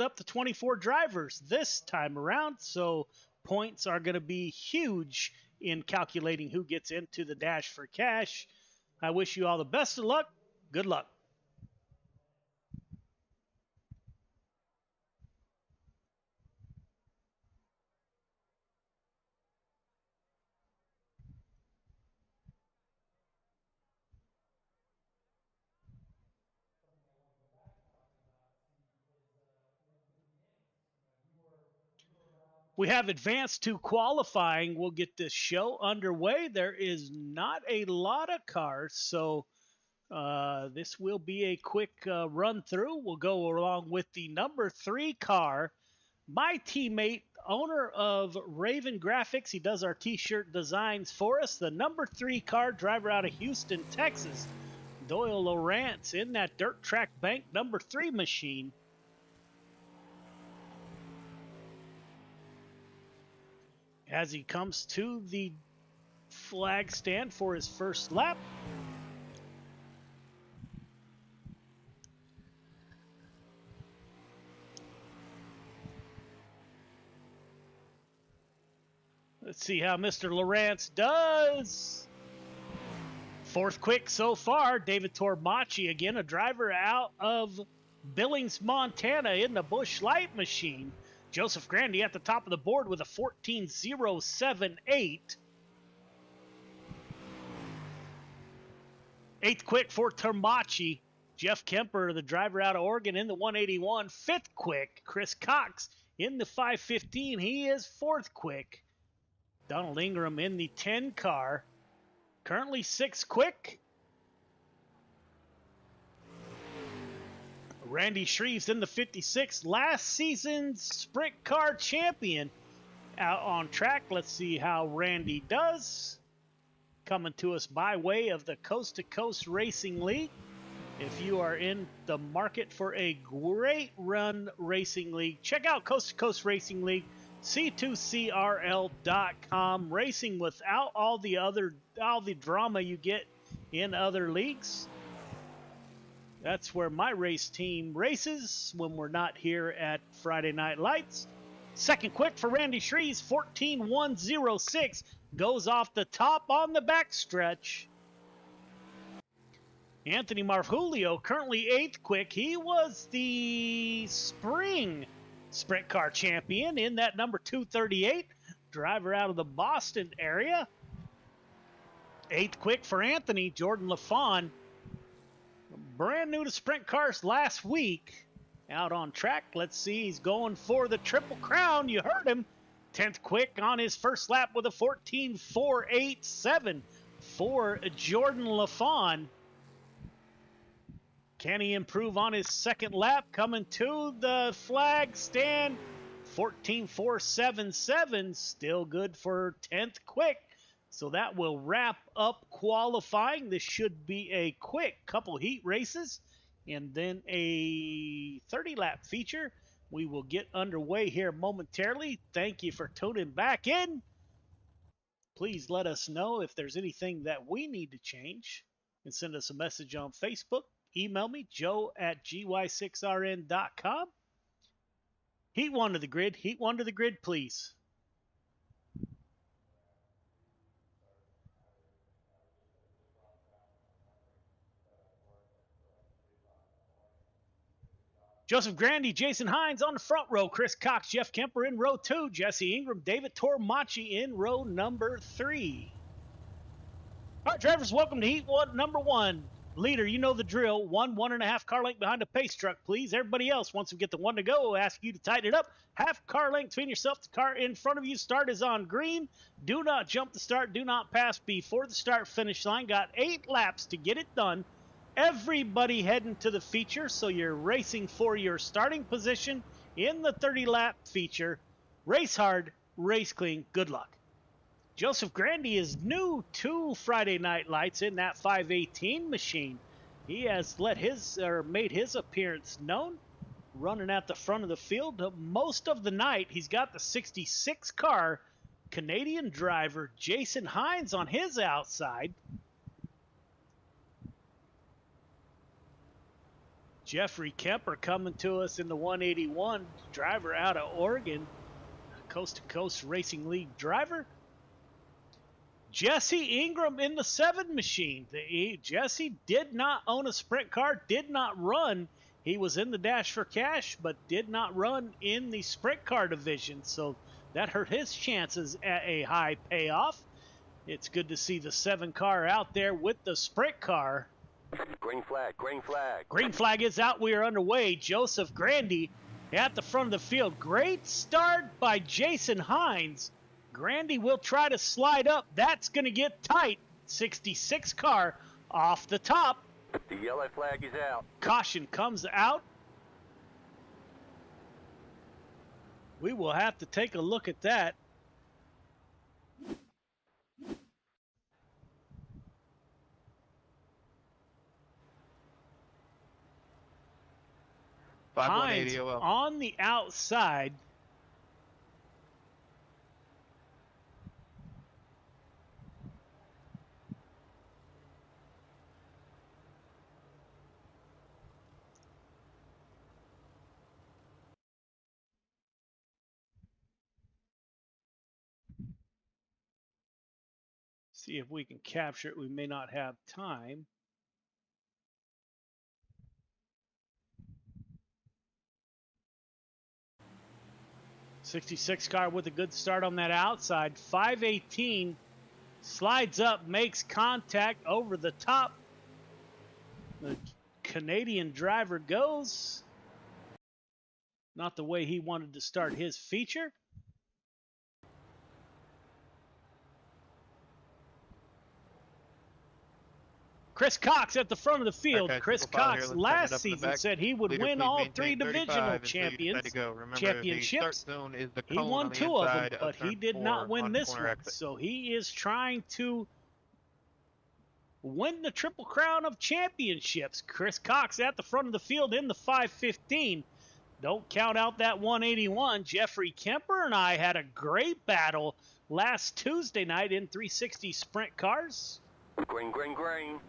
up to 24 drivers this time around, so points are going to be huge in calculating who gets into the Dash for Cash. I wish you all the best of luck. Good luck. We have advanced to qualifying. We'll get this show underway. There is not a lot of cars, so this will be a quick run through. We'll go along with the number 3 car. My teammate, owner of Raven Graphics, he does our t-shirt designs for us. The number 3 car, driver out of Houston, Texas, Doyle Lawrence in that dirt track bank number 3 machine. As he comes to the flag stand for his first lap. Let's see how Mr. Lawrence does. 4th quick so far. David Tormachi, again, a driver out of Billings, Montana in the Busch Light machine. Joseph Grandy at the top of the board with a 14.078. 8th quick for Tormachi. Jeff Kemper, the driver out of Oregon, in the 181. 5th quick, Chris Cox in the 515. He is 4th quick. Donald Ingram in the 10 car. Currently 6th quick. Randy Shreves in the 56, last season's sprint car champion out on track. Let's see how Randy does. Coming to us by way of the Coast to Coast Racing League. If you are in the market for a great run racing league, check out Coast to Coast Racing League, c2crl.com. Racing without all the drama you get in other leagues. That's where my race team races when we're not here at Friday Night Lights. 2nd quick for Randy Shreves, 14.106. Goes off the top on the backstretch. Anthony Marfulio, currently 8th quick. He was the spring sprint car champion in that number 238. Driver out of the Boston area. 8th quick for Anthony, Jordan LaFawn. Brand new to sprint cars last week. Out on track. Let's see. He's going for the Triple Crown. You heard him. 10th quick on his first lap with a 14.487 for Jordan LaFawn. Can he improve on his second lap? Coming to the flag stand. 14.477. Still good for 10th quick. So that will wrap up qualifying. This should be a quick couple heat races and then a 30-lap feature. We will get underway here momentarily. Thank you for tuning back in. Please let us know if there's anything that we need to change and send us a message on Facebook. Email me, joe@gy6rn.com. Heat 1 to the grid. Heat 1 to the grid, please. Joseph Grandy, Jason Hines on the front row. Chris Cox, Jeff Kemper in row 2. Jesse Ingram, David Tormachi in row number 3. All right, drivers, welcome to Heat 1, number 1. Leader, you know the drill. 1.5 car length behind the pace truck, please. Everybody else, once we get the 1 to go, we'll ask you to tighten it up. Half car length between yourself and the car in front of you. Start is on green. Do not jump the start. Do not pass before the start-finish line. Got 8 laps to get it done. Everybody heading to the feature, so you're racing for your starting position in the 30-lap feature. Race hard, race clean. Good luck. Joseph Grandy is new to Friday Night Lights in that 518 machine. He has made his appearance known, running at the front of the field most of the night. He's got the 66 car Canadian driver Jason Hines on his outside. Jeffrey Kemper coming to us in the 181, driver out of Oregon, Coast to Coast Racing League driver. Jesse Ingram in the 7 machine. Jesse did not own a sprint car, did not run. He was in the Dash for Cash, but did not run in the sprint car division, so that hurt his chances at a high payoff. It's good to see the 7 car out there with the sprint car. Green flag, green flag. Green flag is out. We are underway. Joseph Grandy at the front of the field. Great start by Jason Hines. Grandy will try to slide up. That's going to get tight. 66 car off the top. The yellow flag is out. Caution comes out. We will have to take a look at that. Hines on the outside. See if we can capture it. We may not have time. '66 car with a good start on that outside. 518 slides up, makes contact over the top. The Canadian driver goes. Not the way he wanted to start his feature. Chris Cox at the front of the field. Okay, Chris Cox last season said he would win all 3 divisional championships. He won 2 of them, but he did not win this one. So he is trying to win the Triple Crown of Championships. Chris Cox at the front of the field in the 515. Don't count out that 181. Jeffrey Kemper and I had a great battle last Tuesday night in 360 sprint cars. Green, green, green.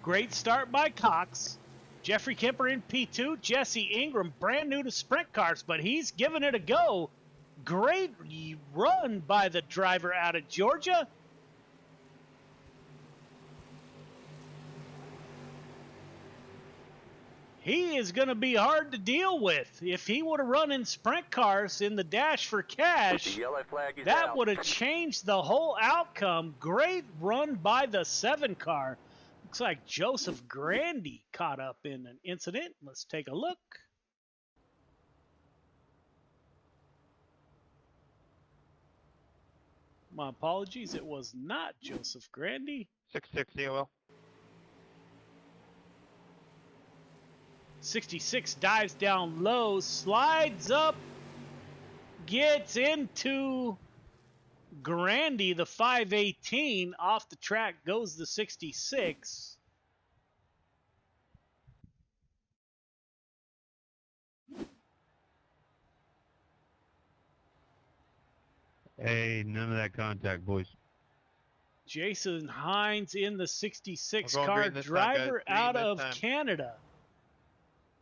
Great start by Cox. Jeffrey Kemper in P2. Jesse Ingram, brand new to sprint cars, but he's giving it a go. Great run by the driver out of Georgia. He is going to be hard to deal with. If he would have run in sprint cars in the Dash for Cash, that would have changed the whole outcome. Great run by the 7 car. Looks like Joseph Grandy caught up in an incident. Let's take a look. My apologies. It was not Joseph Grandy. 66 COL. 66 dives down low, slides up, gets into Grandy, the 518. Off the track goes the 66. Hey, none of that contact, boys. Jason Hines in the 66 We're going car, green this time, driver guys. out Green of this time. Canada.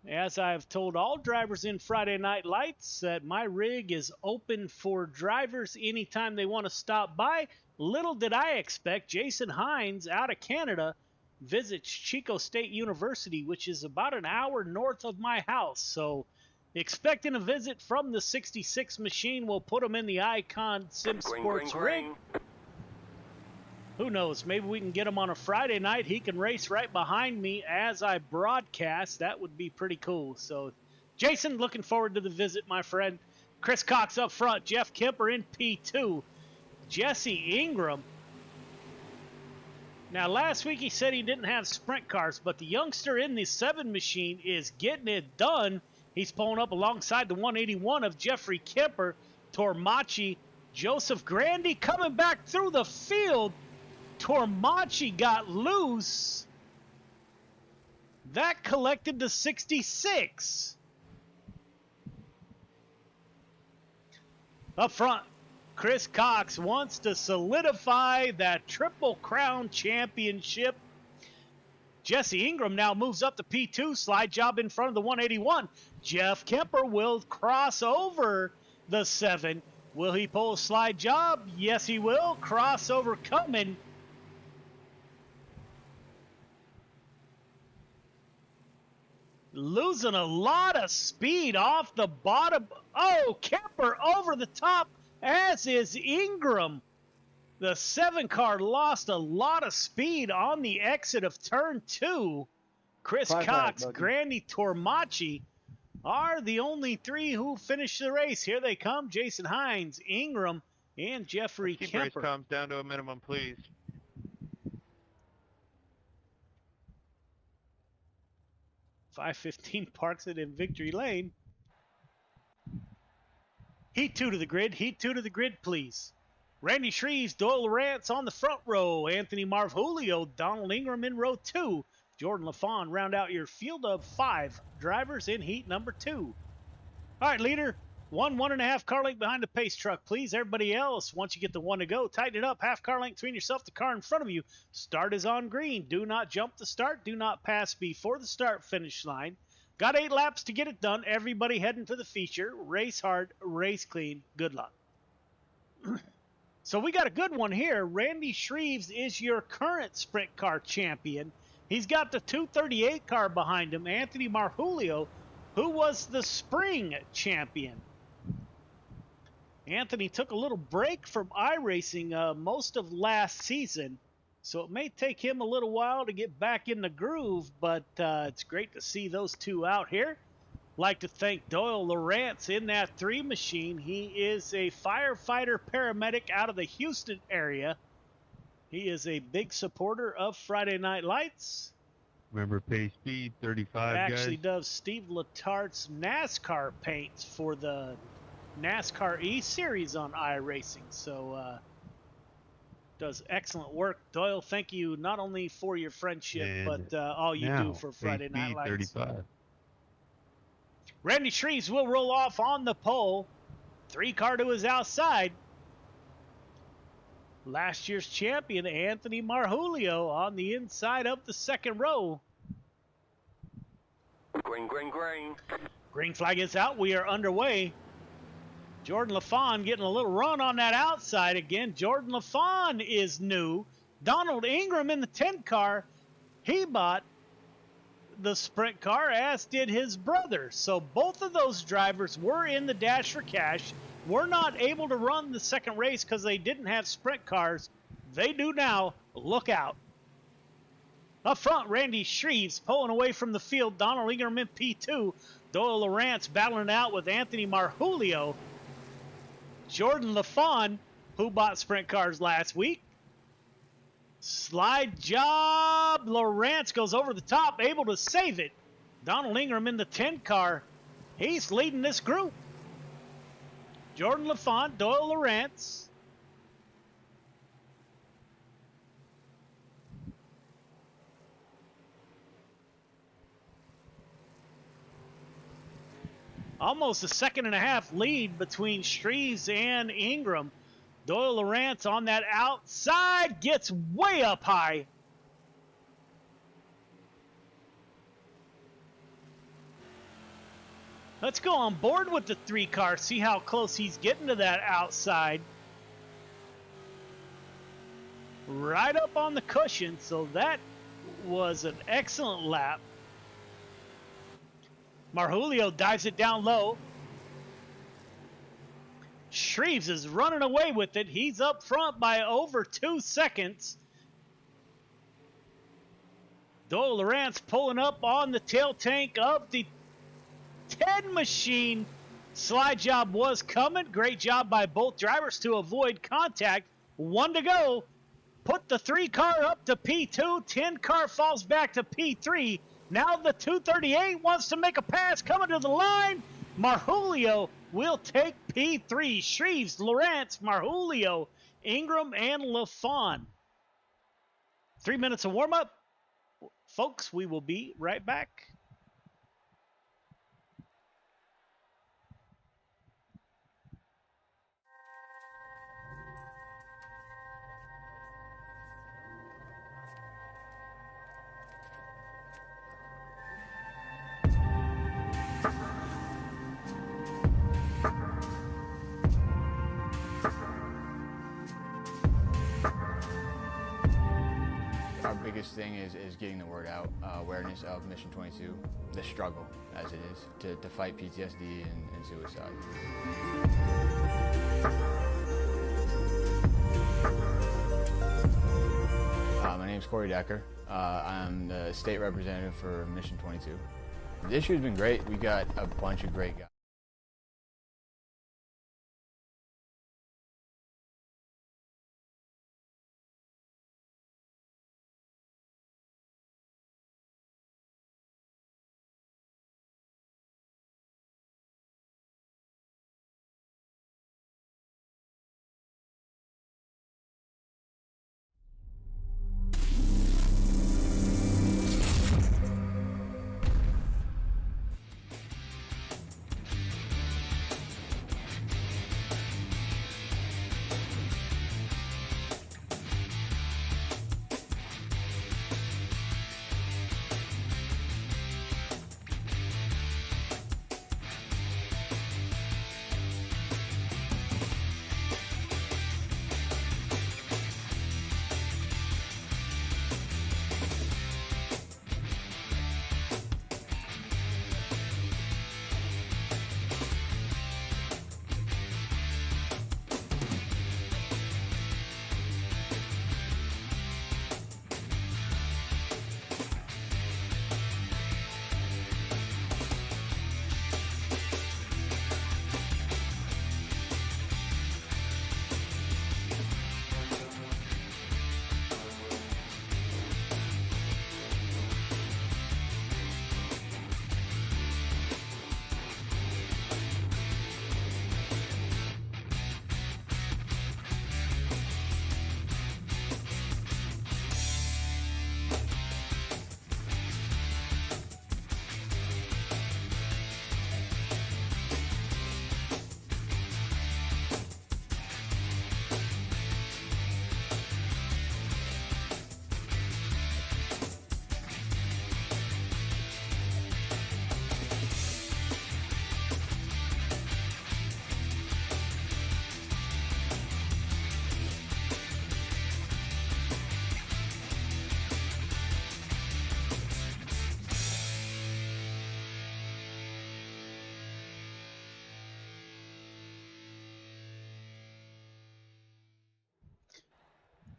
As I've told all drivers in Friday Night Lights that my rig is open for drivers anytime they want to stop by. Little did I expect Jason Hines out of Canada visits Chico State University, which is about an hour north of my house. So expecting a visit from the 66 machine. We'll put him in the Icon Sim Sports rig. Who knows? Maybe we can get him on a Friday night. He can race right behind me as I broadcast. That would be pretty cool. So, Jason, looking forward to the visit, my friend. Chris Cox up front. Jeff Kemper in P2. Jesse Ingram. Now, last week he said he didn't have sprint cars, but the youngster in the 7 machine is getting it done. He's pulling up alongside the 181 of Jeffrey Kemper. Tormachi, Joseph Grandy coming back through the field. Tormachi got loose. That collected to 66. Up front, Chris Cox wants to solidify that Triple Crown championship. Jesse Ingram now moves up to P2. Slide job in front of the 181. Jeff Kemper will cross over the 7. Will he pull a slide job? Yes, he will. Crossover coming. Losing a lot of speed off the bottom. Oh, Kemper over the top, as is Ingram. The 7 car lost a lot of speed on the exit of turn 2. Chris Cox, Grandy Tormachi are the only 3 who finished the race. Here they come, Jason Hines, Ingram, and Jeffrey Keep Kemper. race comes down to a minimum, please. 515 parks it in Victory Lane. Heat 2 to the grid. Heat 2 to the grid, please. Randy Shreves, Doyle Lawrence on the front row. Anthony Marvulio, Donald Ingram in row 2. Jordan LaFawn round out your field of 5 drivers in heat number 2. All right, leader. 1.5 car length behind the pace truck, please. Everybody else, once you get the 1 to go, tighten it up. Half car length between yourself, the car in front of you. Start is on green. Do not jump the start. Do not pass before the start finish line. Got 8 laps to get it done. Everybody heading to the feature. Race hard, race clean. Good luck. So we got a good one here. Randy Shreves is your current sprint car champion. He's got the 238 car behind him, Anthony Marjulio, who was the spring champion. Anthony took a little break from iRacing most of last season, so it may take him a little while to get back in the groove, but it's great to see those 2 out here. Like to thank Doyle Lawrence in that 3 machine. He is a firefighter paramedic out of the Houston area. He is a big supporter of Friday Night Lights. Remember, pay speed 35, Actually guys. does Steve Letart's NASCAR paints for the NASCAR E-Series on iRacing. So does excellent work. Doyle, thank you not only for your friendship, but all you do for Friday Night Lights. 35. Randy Shreves will roll off on the pole. 3 car to his outside. Last year's champion, Anthony Marjulio, on the inside of the 2nd row. Green, green, green. Green flag is out. We are underway. Jordan LaFawn getting a little run on that outside again. Jordan LaFawn is new. Donald Ingram in the 10 car. He bought the sprint car, as did his brother. So both of those drivers were in the Dash for Cash. Were not able to run the 2nd race because they didn't have sprint cars. They do now. Look out. Up front, Randy Shreves pulling away from the field. Donald Ingram in P2. Doyle Lawrence battling out with Anthony Marjulio. Jordan LaFawn, who bought sprint cars last week. Slide job. Lawrence goes over the top, able to save it. Donald Ingram in the 10 car. He's leading this group. Jordan LaFawn, Doyle Lawrence. Almost a 1.5 lead between Shreves and Ingram. Doyle Lawrence on that outside gets way up high. Let's go on board with the 3 car, see how close he's getting to that outside. Right up on the cushion, so that was an excellent lap. Marjulio dives it down low. Shreves is running away with it. He's up front by over 2 seconds. Doyle Lawrence pulling up on the tail tank of the 10 machine. Slide job was coming. Great job by both drivers to avoid contact. 1 to go. Put the 3 car up to P2. 10 car falls back to P3. Now the 238 wants to make a pass coming to the line. Marjulio will take P3. Shreves, Lawrence, Marjulio, Ingram, and LaFawn. 3 minutes of warm-up. Folks, we will be right back. Our biggest thing is getting the word out, awareness of Mission 22, the struggle as it is to fight PTSD and suicide. My name's Corey Decker. I'm the state representative for Mission 22. This year's been great. We got a bunch of great guys.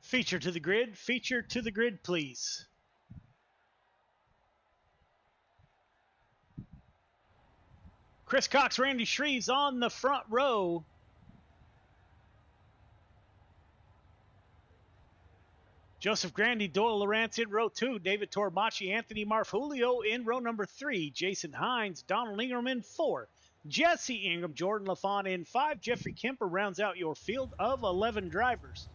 Feature to the grid, please. Chris Cox, Randy Shreves on the front row. Joseph Grandy, Doyle Lawrence in row 2. David Tormachi, Anthony Marjulio in row number 3. Jason Hines, Donald Ingram in 4. Jesse Ingram, Jordan LaFawn in 5. Jeffrey Kemper rounds out your field of 11 drivers.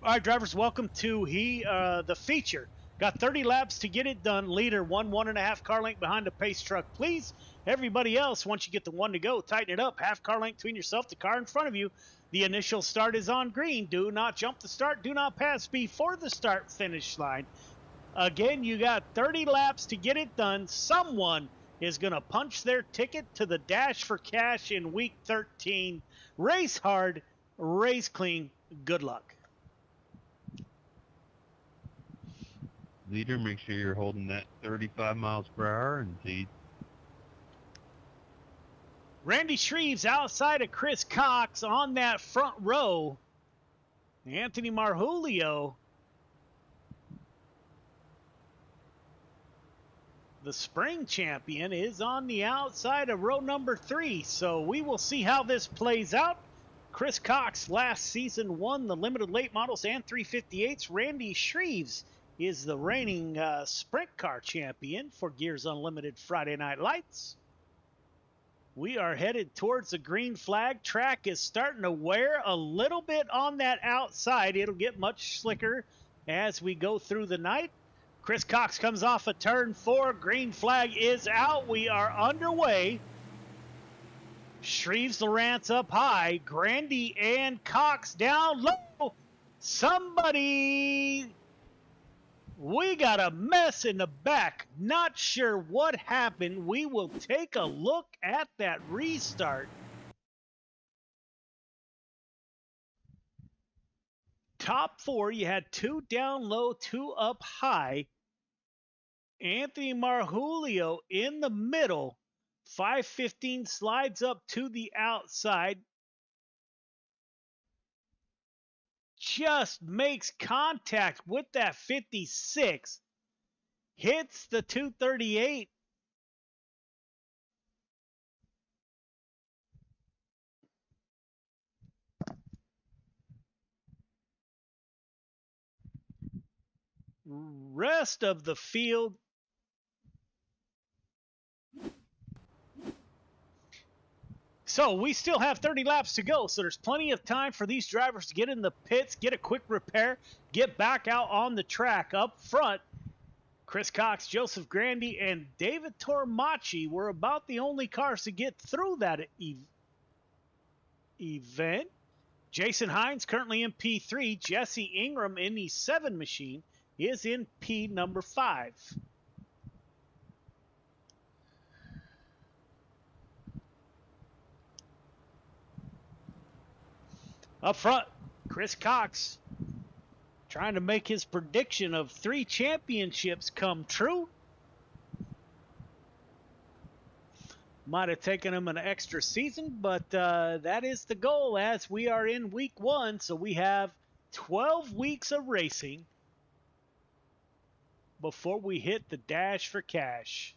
All right, drivers, welcome to the feature. Got 30 laps to get it done. Leader, 1.5 car length behind the pace truck. Please, everybody else, once you get the 1 to go, tighten it up. Half car length between yourself, the car in front of you. The initial start is on green. Do not jump the start. Do not pass before the start finish line. Again, you got 30 laps to get it done. Someone is going to punch their ticket to the Dash for Cash in week 13. Race hard, race clean. Good luck. leader, make sure you're holding that 35 miles per hour and see. Randy Shreves outside of Chris Cox on that front row. Anthony Marjulio, the spring champion, is on the outside of row number 3. So we will see how this plays out. Chris Cox last season won the limited late models and 358s. Randy Shreves is the reigning sprint car champion for Gears Unlimited Friday Night Lights. We are headed towards the green flag. Track is starting to wear a little bit on that outside. It'll get much slicker as we go through the night. Chris Cox comes off of turn 4. Green flag is out. We are underway. Shreves Lawrence up high. Grandy and Cox down low. Somebody... We got a mess in the back. Not sure what happened. We will take a look at that restart. Top 4, you had 2 down low, 2 up high. Anthony Marjulio in the middle. 515 slides up to the outside. Just makes contact with that 56. Hits the 238. Rest of the field. So we still have 30 laps to go, so there's plenty of time for these drivers to get in the pits, get a quick repair, get back out on the track. Up front, Chris Cox, Joseph Grandy, and David Tormachi were about the only cars to get through that event. Jason Hines currently in P3. Jesse Ingram in the 7 machine is in P number 5. Up front, Chris Cox trying to make his prediction of 3 championships come true. Might have taken him an extra season, but that is the goal as we are in week 1. So we have 12 weeks of racing before we hit the dash for cash.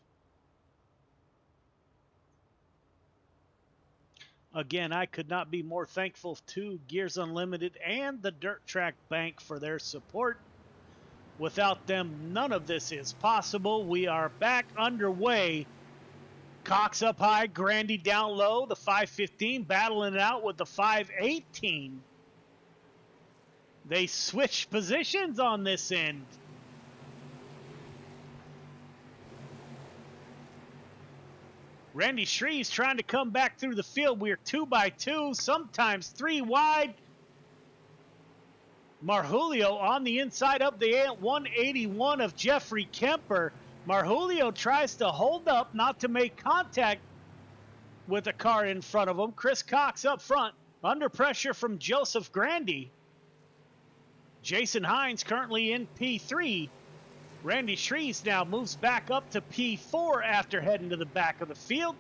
Again, I could not be more thankful to Gears Unlimited and the Dirt Track Bank for their support. Without them, none of this is possible. We are back underway. Cox up high, Grandy down low, the 515 battling it out with the 518. They switched positions on this end. Randy Shreves trying to come back through the field. We're 2 by 2, sometimes 3 wide. Marjulio on the inside of the 181 of Jeffrey Kemper. Marjulio tries to hold up, not to make contact with a car in front of him. Chris Cox up front, under pressure from Joseph Grandy. Jason Hines currently in P3. Randy Shreves now moves back up to P4 after heading to the back of the field.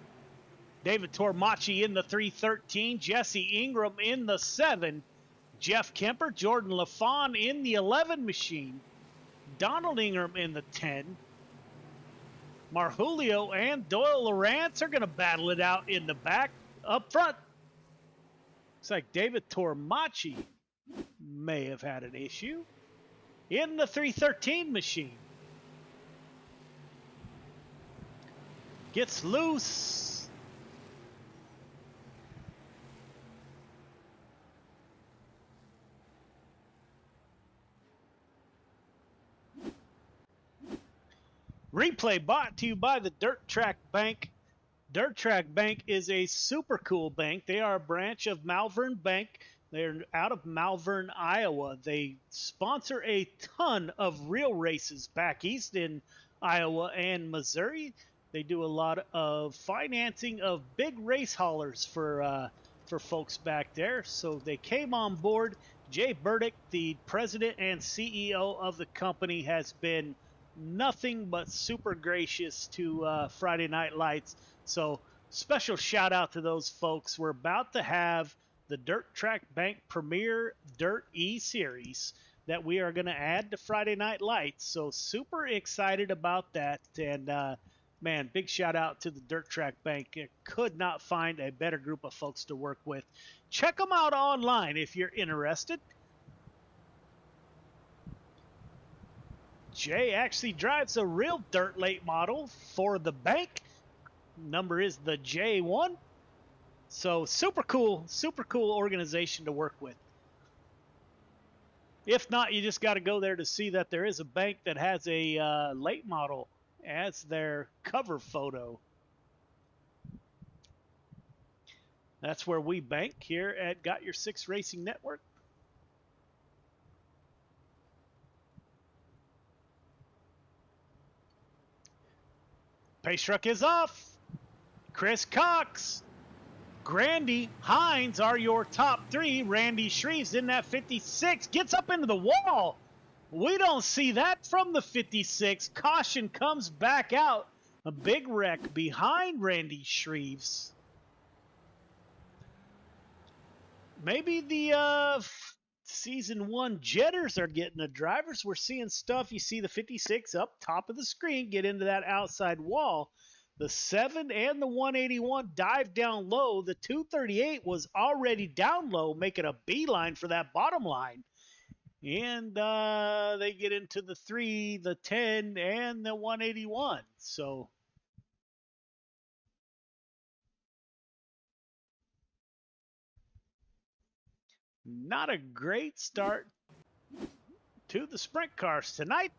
David Tormachi in the 313. Jesse Ingram in the 7. Jeff Kemper, Jordan LaFawn in the 11 machine. Donald Ingram in the 10. Marjulio and Doyle Lawrence are going to battle it out in the back. Up front, looks like David Tormachi may have had an issue in the 313 machine. Gets loose. Replay brought to you by the Dirt Track Bank. Dirt Track Bank is a super cool bank. They are a branch of Malvern Bank. They're out of Malvern, Iowa. They sponsor a ton of real races back east in Iowa and Missouri. They do a lot of financing of big race haulers for folks back there. So they came on board. Jay Burdick, the president and CEO of the company, has been nothing but super gracious to Friday Night Lights. So special shout out to those folks. We're about to have the Dirt Track Bank Premier Dirt E Series that we are going to add to Friday Night Lights. So super excited about that. And man, big shout out to the Dirt Track Bank. It could not find a better group of folks to work with. Check them out online if you're interested. Jay actually drives a real dirt late model for the bank. Number is the J1. So super cool organization to work with. If not, you just got to go there to see that there is a bank that has a late model as their cover photo. That's where we bank here at Got Your Six Racing Network. Pace truck is off. Chris Cox, Grandy, Hines are your top three. Randy Shreves in that 56 gets up into the wall. We don't see that from the 56. Caution comes back out. A big wreck behind Randy Shreves. Maybe the season 1 jetters are getting the drivers. We're seeing stuff. You see the 56 up top of the screen get into that outside wall. The 7 and the 181 dive down low. The 238 was already down low, making a beeline for that bottom line. And they get into the 3, the 10, and the 181. So not a great start to the sprint cars tonight.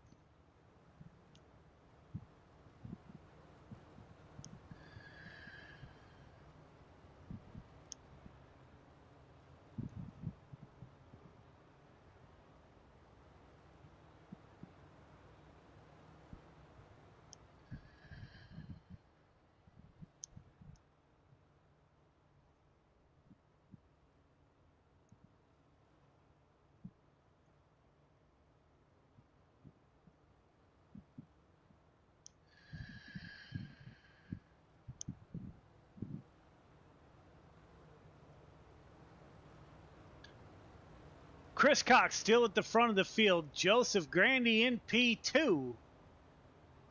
Chris Cox still at the front of the field. Joseph Grandy in P2.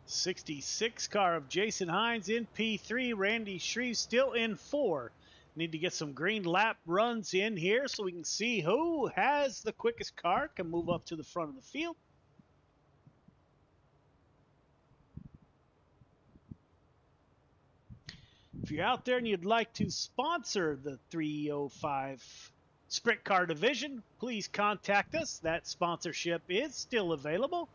66 car of Jason Hines in P3. Randy Shreves still in 4. Need to get some green lap runs in here so we can see who has the quickest car, can move up to the front of the field. If you're out there and you'd like to sponsor the 305 Sprint Car Division, please contact us. That sponsorship is still available.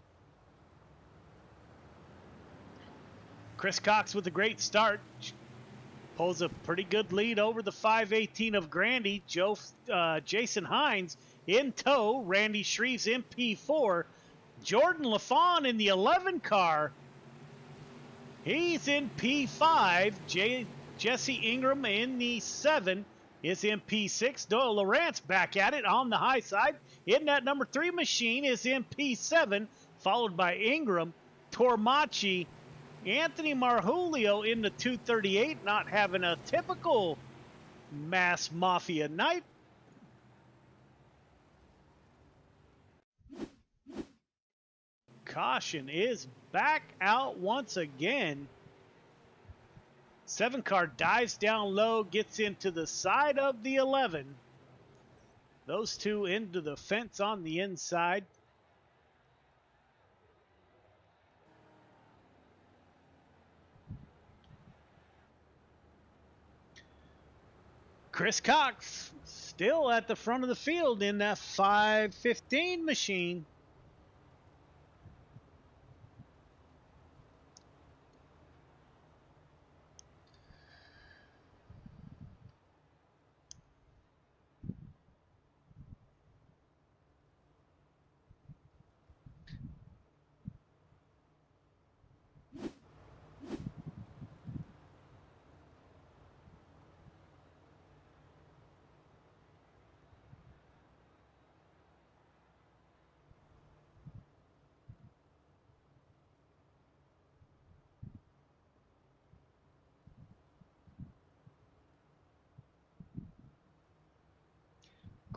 Chris Cox with a great start. Pulls a pretty good lead over the 518 of Grandy. Jason Hines in tow. Randy Shreves in P4. Jordan LaFawn in the 11 car. He's in P5. Jesse Ingram in the 7 is in P6. Doyle Lawrence back at it on the high side. In that number 3 machine is in P7, followed by Ingram, Tormachi, Anthony Marjulio in the 238, not having a typical Mass Mafia night. Caution is back out once again. 7 car dives down low, gets into the side of the 11. Those two into the fence on the inside. Chris Cox still at the front of the field in that 515 machine.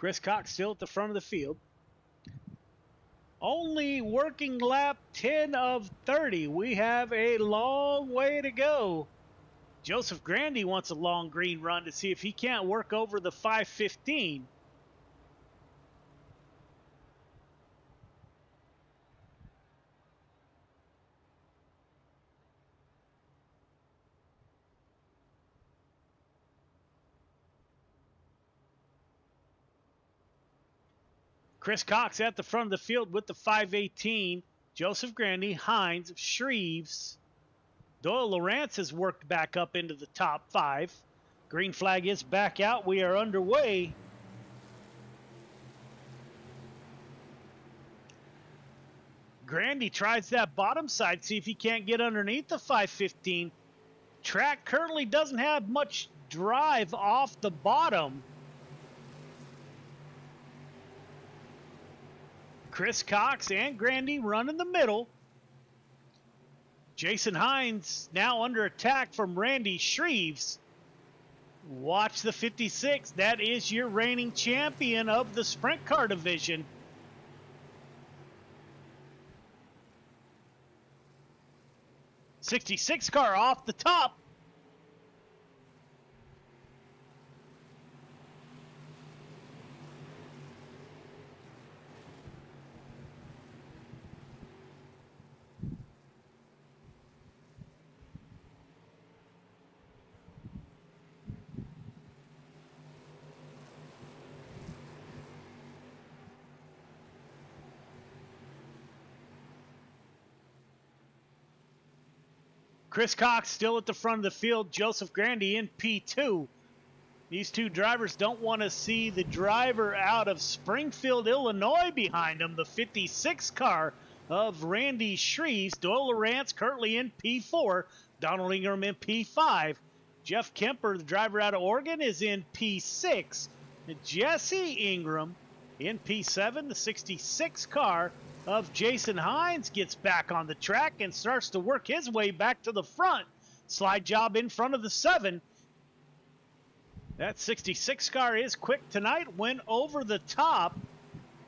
Chris Cox still at the front of the field. Only working lap 10 of 30. We have a long way to go. Joseph Grandy wants a long green run to see if he can't work over the 5:15. Chris Cox at the front of the field with the 5:18. Joseph Grandy, Hines, Shreves. Doyle Lawrence has worked back up into the top 5. Green flag is back out. We are underway. Grandy tries that bottom side, see if he can't get underneath the 5:15. Track currently doesn't have much drive off the bottom. Chris Cox and Grandy run in the middle. Jason Hines now under attack from Randy Shreves. Watch the 56. That is your reigning champion of the sprint car division. '66 car off the top. Chris Cox still at the front of the field. Joseph Grandy in P2. These two drivers don't want to see the driver out of Springfield, Illinois behind them. The 56 car of Randy Shreves. Doyle Lawrence currently in P4. Donald Ingram in P5. Jeff Kemper, the driver out of Oregon, is in P6. And Jesse Ingram in P7. The 66 car of Jason Hines gets back on the track and starts to work his way back to the front. Slide job in front of the 7. That 66 car is quick tonight, went over the top.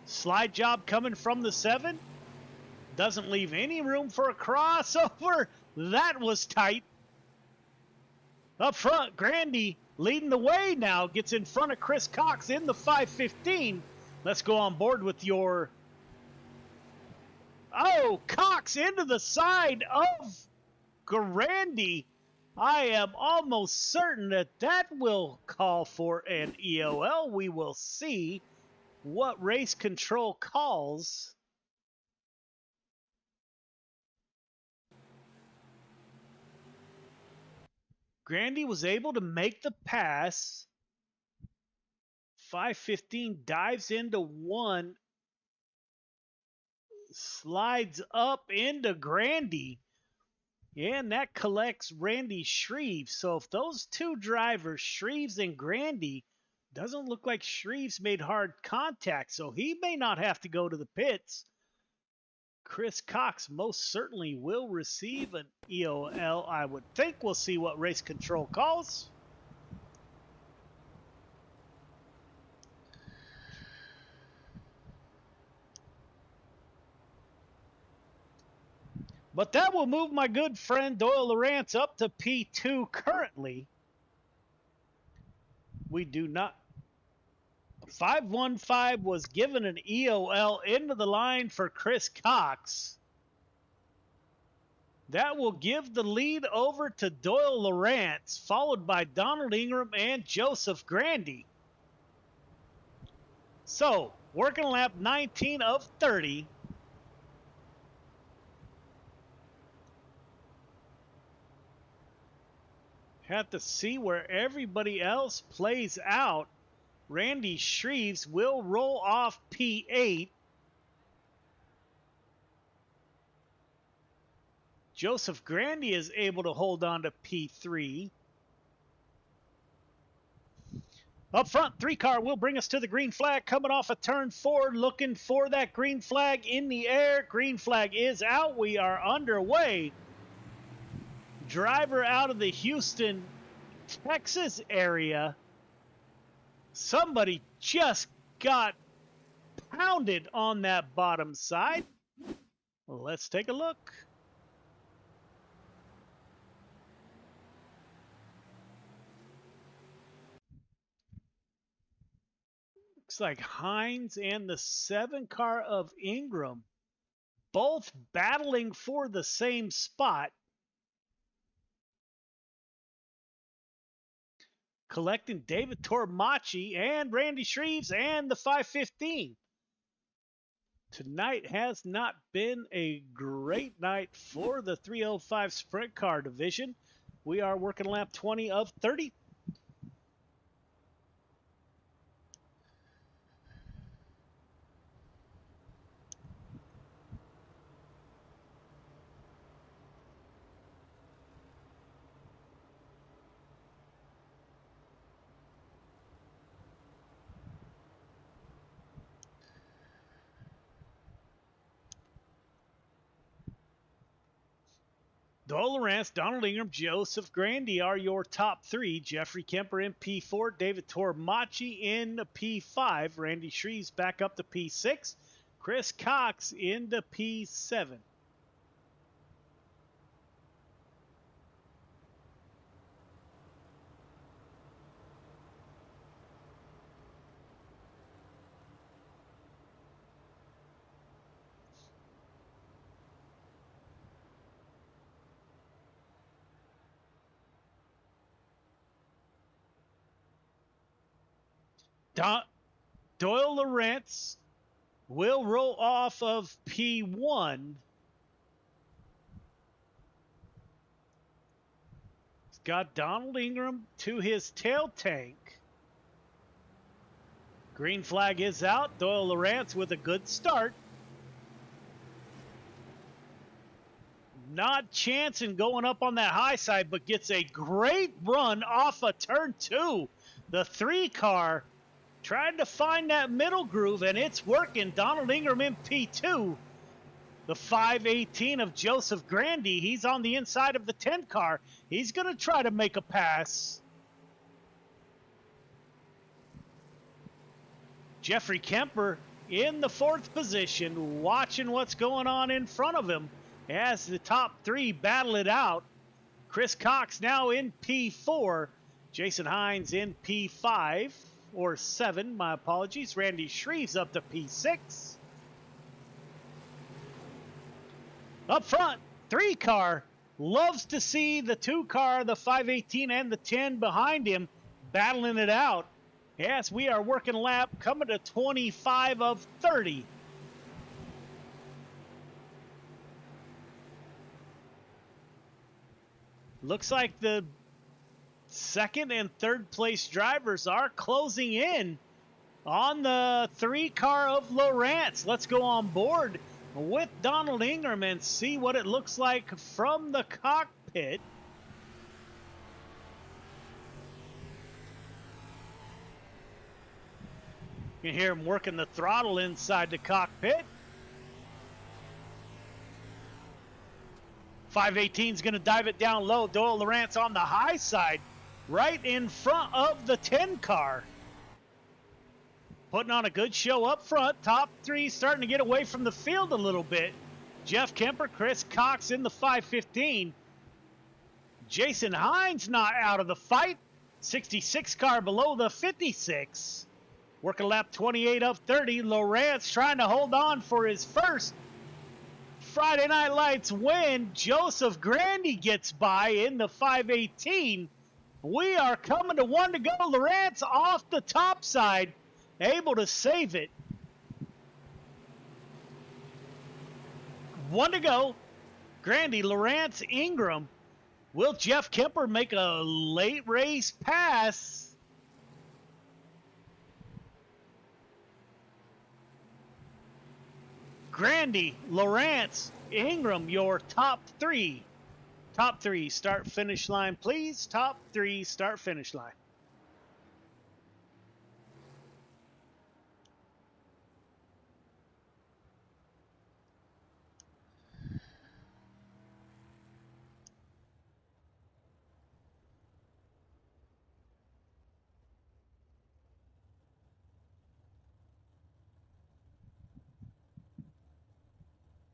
Slide job coming from the 7. Doesn't leave any room for a crossover. That was tight. Up front, Grandy leading the way now. Gets in front of Chris Cox in the 5:15. Let's go on board with your... Oh, Cox into the side of Grandy. I am almost certain that that will call for an EOL. We will see what race control calls. Grandy was able to make the pass. 5:15 dives into 1. Slides up into Grandy, and that collects Randy Shreves. So if those two drivers, Shreves and Grandy, doesn't look like Shreves made hard contact, so he may not have to go to the pits. Chris Cox most certainly will receive an EOL, I would think. We'll see what race control calls. But that will move my good friend Doyle Lawrence up to P2 currently. We do not... 515 was given an EOL into the line for Chris Cox. That will give the lead over to Doyle Lawrence, followed by Donald Ingram and Joseph Grandy. So, working lap 19 of 30. Have to see where everybody else plays out. Randy Shreves will roll off P8. Joseph Grandy is able to hold on to P3. Up front, 3 car will bring us to the green flag coming off of turn 4, looking for that green flag in the air. Green flag is out. We are underway. Driver out of the Houston, Texas area. Somebody just got pounded on that bottom side. Let's take a look. Looks like Hines and the 7 car of Ingram both battling for the same spot. Collecting David Tormachi and Randy Shreves and the 515. Tonight has not been a great night for the 305 Sprint Car division. We are working lap 20 of 30. Doyle Lawrence, Donald Ingram, Joseph Grandy are your top 3. Jeffrey Kemper in P4, David Tormachi in P5, Randy Shreves back up to P6, Chris Cox into P7. Doyle Lawrence will roll off of P1. He's got Donald Ingram to his tail tank. Green flag is out. Doyle Lawrence with a good start. Not chancing going up on that high side, but gets a great run off of turn 2. The 3 car trying to find that middle groove, and it's working. Donald Ingram in P2. The 518 of Joseph Grandy, he's on the inside of the 10 car. He's going to try to make a pass. Jeffrey Kemper in the 4th position, watching what's going on in front of him as the top 3 battle it out. Chris Cox now in P4. Jason Hines in P5. Or 7, my apologies. Randy Shreves up to P6. Up front, 3 car. Loves to see the 2 car, the 518 and the 10 behind him, battling it out. Yes, we are working lap coming to 25 of 30. Looks like the 2nd and 3rd place drivers are closing in on the 3 car of Lawrence. Let's go on board with Donald Ingram and see what it looks like from the cockpit. You can hear him working the throttle inside the cockpit. 518 is going to dive it down low. Doyle Lawrence on the high side, right in front of the 10 car. Putting on a good show up front. Top 3 starting to get away from the field a little bit. Jeff Kemper, Chris Cox in the 515. Jason Hines not out of the fight. 66 car below the 56. Working lap 28 of 30. Lawrence trying to hold on for his first Friday Night Lights win. Joseph Grandy gets by in the 518. We are coming to 1 to go. Lawrence off the top side, able to save it. 1 to go. Grandy, Lawrence, Ingram. Will Jeff Kemper make a late race pass? Grandy, Lawrence, Ingram, your top 3. Top 3, start finish line, please. Top 3, start finish line.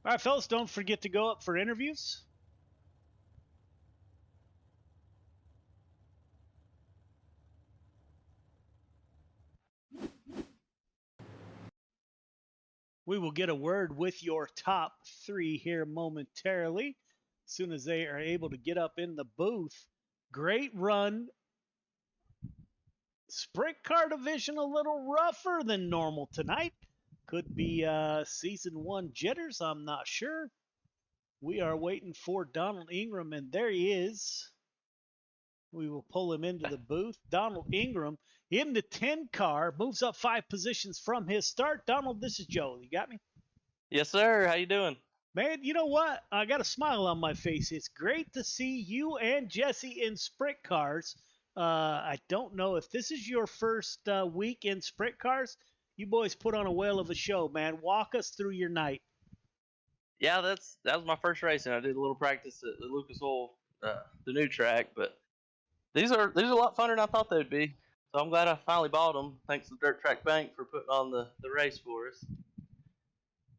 All right, fellas, don't forget to go up for interviews. We will get a word with your top three here momentarily, as soon as they are able to get up in the booth. Great run. Sprint car division a little rougher than normal tonight. Could be season 1 jitters, I'm not sure. We are waiting for Donald Ingram, and there he is. We will pull him into the booth. Donald Ingram in the 10 car, moves up 5 positions from his start. Donald, this is Joe. You got me? Yes, sir. How you doing? Man, you know what? I got a smile on my face. It's great to see you and Jesse in sprint cars. I don't know if this is your first week in sprint cars. You boys put on a whale of a show, man. Walk us through your night. Yeah, that was my first racing. I did a little practice at the Lucas Oil, the new track, but these are a lot funner than I thought they'd be. So I'm glad I finally bought them. Thanks to Dirt Track Bank for putting on the race for us.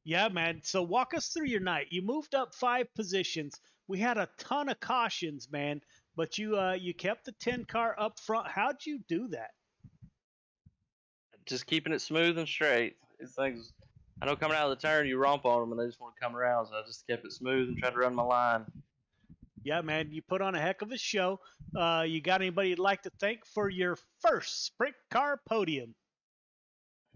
Yeah, man. So walk us through your night. You moved up 5 positions. We had a ton of cautions, man, but you kept the 10 car up front. How'd you do that? Just keeping it smooth and straight. These things, I know coming out of the turn, you romp on them and they just want to come around. So I just kept it smooth and tried to run my line. Yeah, man, you put on a heck of a show. You got anybody you'd like to thank for your first sprint car podium?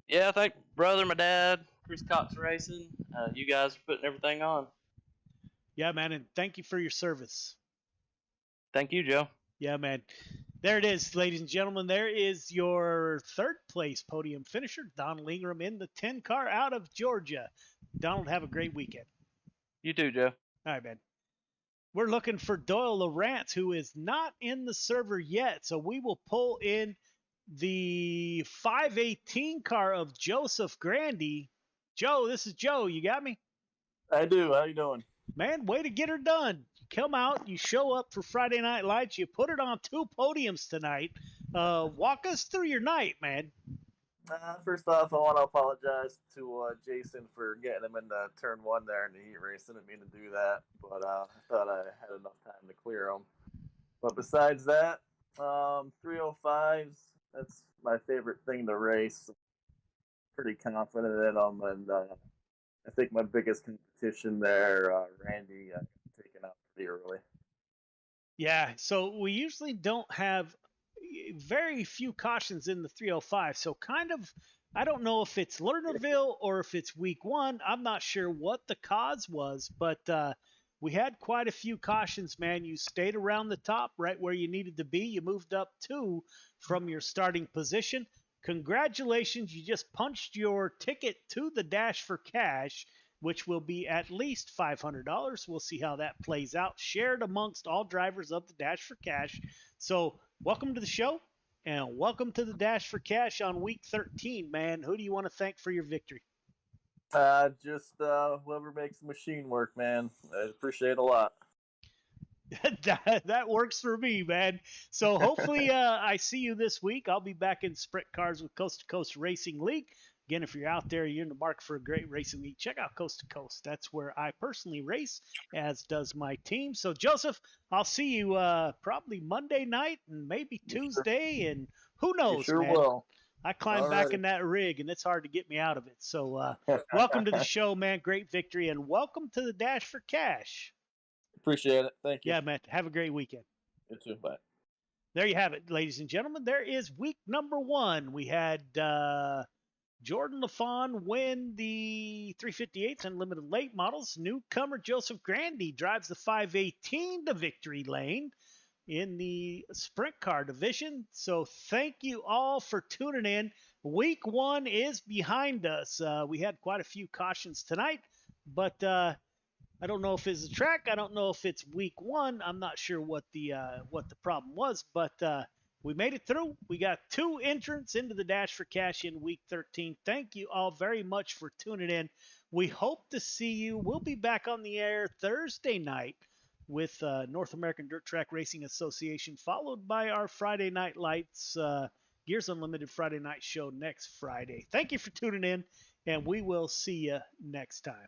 Yeah, I thank brother, my dad, Chris Cox Racing, you guys for putting everything on. Yeah, man, and thank you for your service. Thank you, Joe. Yeah, man. There it is, ladies and gentlemen. There is your third place podium finisher, Donald Ingram in the 10 car out of Georgia. Donald, have a great weekend. You too, Joe. All right, man. We're looking for Doyle Lawrence, who is not in the server yet. So we will pull in the 518 car of Joseph Grandy. Joe, this is Joe. You got me? I do. How you doing? Man, way to get her done. You come out, you show up for Friday Night Lights, you put it on 2 podiums tonight. Walk us through your night, man. First off, I want to apologize to Jason for getting him into turn 1 there in the heat race. I didn't mean to do that, but I thought I had enough time to clear him. But besides that, 305s, that's my favorite thing to race. Pretty confident in them, and I think my biggest competition there, Randy, got taken out pretty early. Yeah, so we usually don't have very few cautions in the 305. So kind of, I don't know if it's Lernerville or if it's week 1. I'm not sure what the cause was, but we had quite a few cautions, man. You stayed around the top right where you needed to be. You moved up 2 from your starting position. Congratulations, you just punched your ticket to the Dash for Cash, which will be at least $500. We'll see how that plays out. Shared amongst all drivers of the Dash for Cash. So welcome to the show, and welcome to the Dash for Cash on week 13, man. Who do you want to thank for your victory? Just whoever makes the machine work, man. I appreciate it a lot. That works for me, man. So hopefully I see you this week. I'll be back in sprint cars with Coast to Coast Racing League. Again, if you're out there, you're in the market for a great racing league, check out Coast to Coast. That's where I personally race, as does my team. So, Joseph, I'll see you probably Monday night and maybe Tuesday, and who knows, You sure man. will. I climb back in that rig, and it's hard to get me out of it. So, welcome to the show, man. Great victory, and welcome to the Dash for Cash. Appreciate it. Thank you. Yeah, man. Have a great weekend. You too. Bye. There you have it, ladies and gentlemen. There is week number 1. We had Jordan LaFawn win the 358s Unlimited Late Models. Newcomer Joseph Grandy drives the 518 to victory lane in the sprint car division. So thank you all for tuning in. Week 1 is behind us. We had quite a few cautions tonight, but I don't know if it's a track. I don't know if it's week 1. I'm not sure what the problem was, but we made it through. We got 2 entrants into the Dash for Cash in week 13. Thank you all very much for tuning in. We hope to see you. We'll be back on the air Thursday night with North American Dirt Track Racing Association, followed by our Friday Night Lights Gears Unlimited Friday night show next Friday. Thank you for tuning in, and we will see you next time.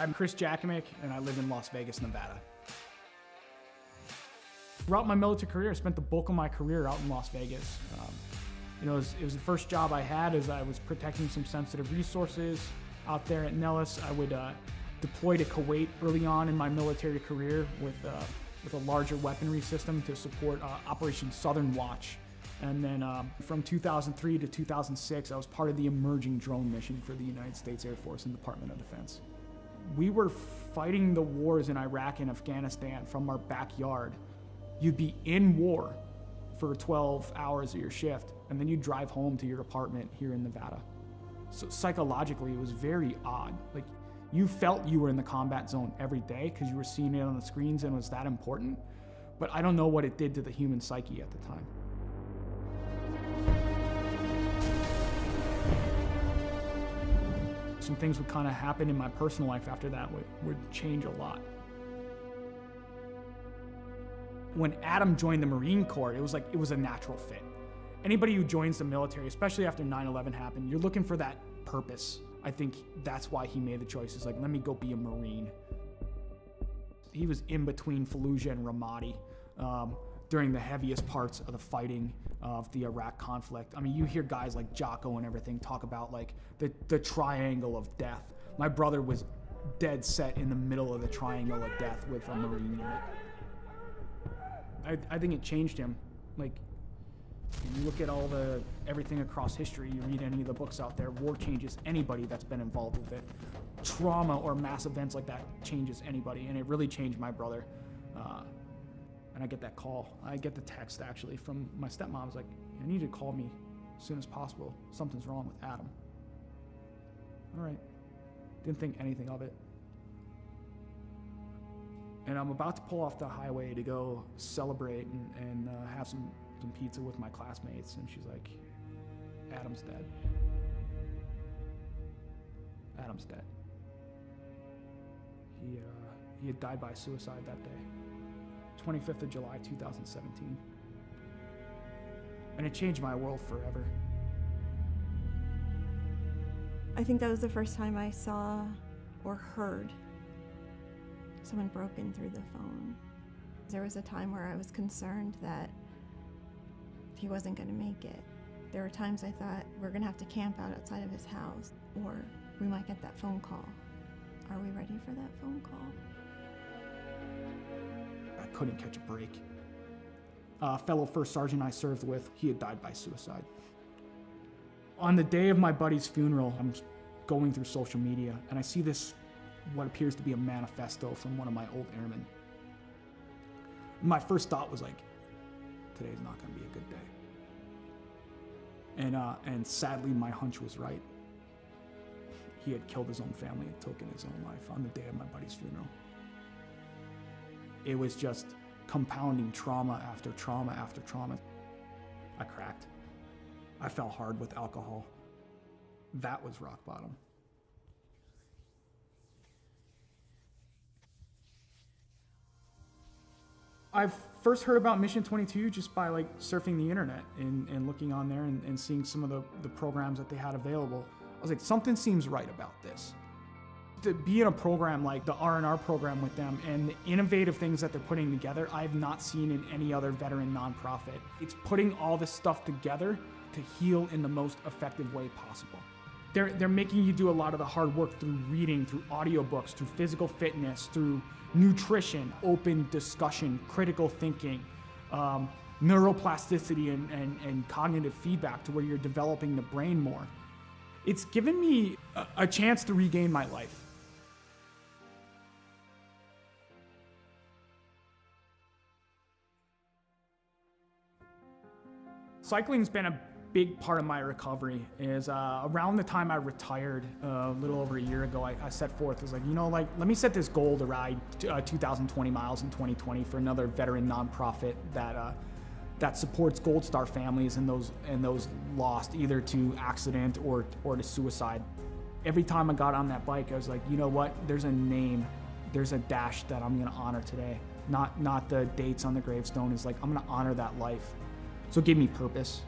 I'm Chris Jakomick, and I live in Las Vegas, Nevada. Throughout my military career, I spent the bulk of my career out in Las Vegas. It was the first job I had as I was protecting some sensitive resources out there at Nellis. I would deploy to Kuwait early on in my military career with a larger weaponry system to support Operation Southern Watch. And then from 2003 to 2006, I was part of the emerging drone mission for the United States Air Force and Department of Defense. We were fighting the wars in Iraq and Afghanistan from our backyard. You'd be in war for 12 hours of your shift, and then you'd drive home to your apartment here in Nevada. So psychologically, it was very odd. Like, you felt you were in the combat zone every day because you were seeing it on the screens and it was that important, but I don't know what it did to the human psyche at the time. Some things would kind of happen in my personal life after that would change a lot. When Adam joined the Marine Corps, it was a natural fit. Anybody who joins the military, especially after 9/11 happened, you're looking for that purpose. I think that's why he made the choice. It's like, let me go be a Marine. He was in between Fallujah and Ramadi during the heaviest parts of the fighting of the Iraq conflict. I mean, you hear guys like Jocko and everything talk about like the triangle of death. My brother was dead set in the middle of the triangle of death with a Marine unit. I think it changed him. Like, you look at everything across history, you read any of the books out there, war changes anybody that's been involved with it. Trauma or mass events like that changes anybody, and it really changed my brother. And I get that call. I get the text actually from my stepmom. It's like, you need to call me as soon as possible. Something's wrong with Adam. All right. Didn't think anything of it. And I'm about to pull off the highway to go celebrate and have some pizza with my classmates, and she's like, Adam's dead. Adam's dead. He had died by suicide that day, 25th of July, 2017. And it changed my world forever. I think that was the first time I saw or heard someone broken through the phone. There was a time where I was concerned that he wasn't going to make it. There were times I thought, we're going to have to camp out outside of his house, or we might get that phone call. Are we ready for that phone call? I couldn't catch a break. A fellow first sergeant I served with, he had died by suicide. On the day of my buddy's funeral, I'm going through social media, and I see this, what appears to be a manifesto from one of my old airmen. My first thought was like, today's not going to be a good day. And sadly, my hunch was right. He had killed his own family and taken his own life on the day of my buddy's funeral. It was just compounding trauma after trauma after trauma. I cracked. I fell hard with alcohol. That was rock bottom. I first heard about Mission 22 just by like surfing the internet and looking on there and seeing some of the programs that they had available. I was like, something seems right about this. To be in a program like the R&R program with them and the innovative things that they're putting together, I've not seen in any other veteran nonprofit. It's putting all this stuff together to heal in the most effective way possible. They're making you do a lot of the hard work through reading, through audiobooks, through physical fitness, through nutrition, open discussion, critical thinking, neuroplasticity and cognitive feedback to where you're developing the brain more. It's given me a chance to regain my life. Cycling's been a big part of my recovery. Is around the time I retired a little over a year ago, I set forth, I was like, let me set this goal to ride 2,020 miles in 2020 for another veteran nonprofit that supports Gold Star families and those lost either to accident or to suicide. Every time I got on that bike, I was like, you know what? There's a name, there's a dash that I'm gonna honor today. Not the dates on the gravestone. It's like, I'm gonna honor that life. So it gave me purpose.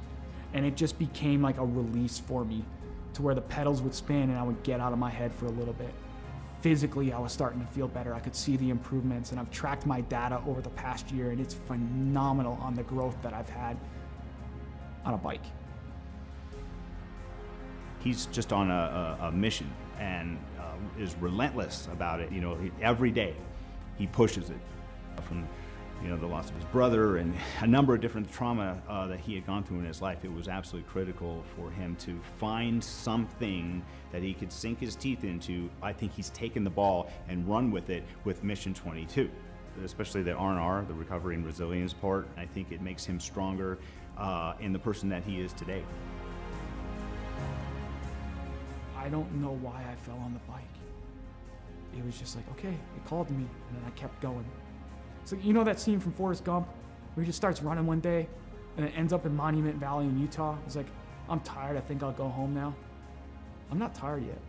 And it just became like a release for me to where the pedals would spin and I would get out of my head for a little bit. physically I was starting to feel better. I could see the improvements, and I've tracked my data over the past year, and it's phenomenal on the growth that I've had on a bike. He's just on a mission and is relentless about it. You know, every day he pushes it. From, you know, the loss of his brother and a number of different trauma that he had gone through in his life, it was absolutely critical for him to find something that he could sink his teeth into. I think he's taken the ball and run with it with Mission 22, especially the R&R, the recovery and resilience part. I think it makes him stronger in the person that he is today. I don't know why I fell on the bike. It was just like, okay, it called to me, and then I kept going. So you know that scene from Forrest Gump where he just starts running one day and it ends up in Monument Valley in Utah? He's like, I'm tired, I think I'll go home now. I'm not tired yet.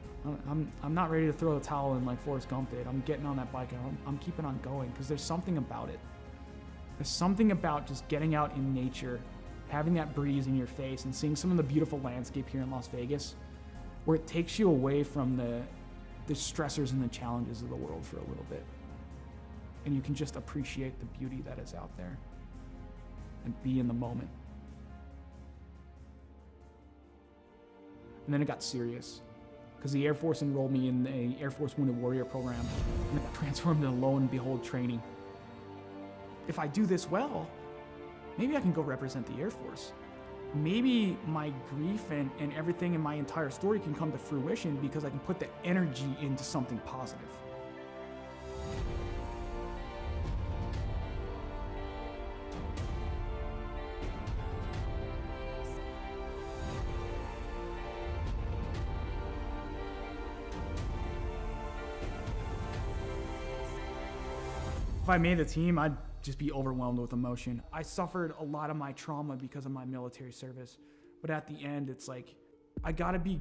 I'm not ready to throw the towel in like Forrest Gump did. I'm getting on that bike and I'm keeping on going because there's something about it. There's something about just getting out in nature, having that breeze in your face and seeing some of the beautiful landscape here in Las Vegas where it takes you away from the stressors and the challenges of the world for a little bit. And you can just appreciate the beauty that is out there and be in the moment. And then it got serious because the Air Force enrolled me in the Air Force Wounded Warrior program and it transformed into lo and behold training. If I do this well, maybe I can go represent the Air Force. Maybe my grief and everything in my entire story can come to fruition because I can put the energy into something positive. If I made the team, I'd just be overwhelmed with emotion. I suffered a lot of my trauma because of my military service, but at the end, it's like, I gotta be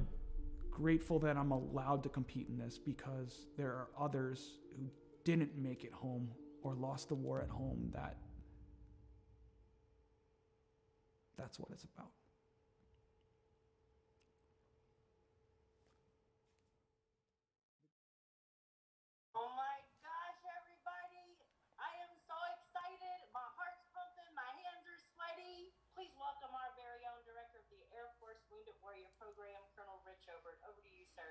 grateful that I'm allowed to compete in this because there are others who didn't make it home or lost the war at home that's what it's about. Oh my gosh, everybody! I am so excited. My heart's pumping, my hands are sweaty. Please welcome our very own director of the Air Force Wounded Warrior Program, Colonel Rich Obert. Over to you, sir.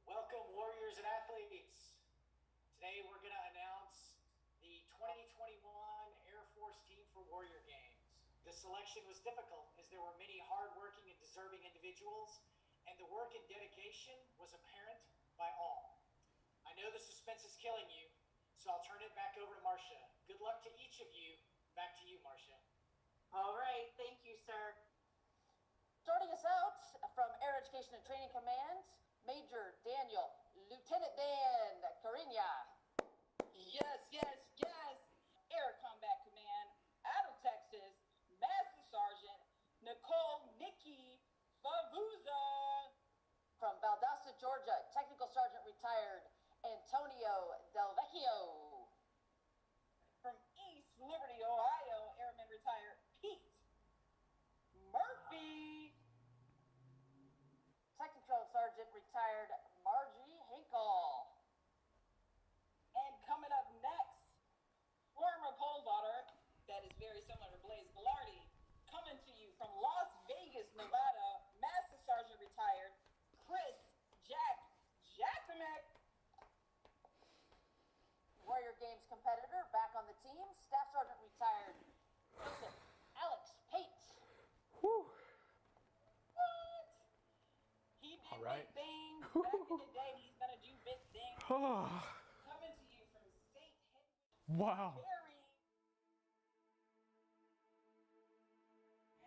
Welcome, warriors and athletes. Today we're going to announce the 2021 Air Force Team for Warrior Games. The selection was difficult as there were many hardworking and deserving individuals, and the work and dedication was apparent by all. I know the suspense is killing you, so I'll turn it back over to Marcia. Good luck to each of you. Back to you, Marcia. All right, thank you, sir. Starting us out from Air Education and Training Command, Major Daniel, Lieutenant Dan Cariña. Yes, yes, yes. Air Combat Command, out of Texas, Master Sergeant Nicole Nikki Favuza. From Valdosta, Georgia, Technical Sergeant retired Antonio Del Vecchio. From East Liberty, Ohio, Airman retired Pete Murphy. Technical Sergeant retired Margie Hinkle. And coming up next, former pole vaulter, that is very similar to Blaze Gallardi, coming to you from Las Vegas, Nevada, Master Sergeant retired Chris Jackamek. Warrior Games competitor back on the team, Staff Sergeant retired Joseph Alex Pate. Whew. What? He did All right. big things back in the day. He's gonna do big things. Oh, Coming to you from St. Wow. Henry.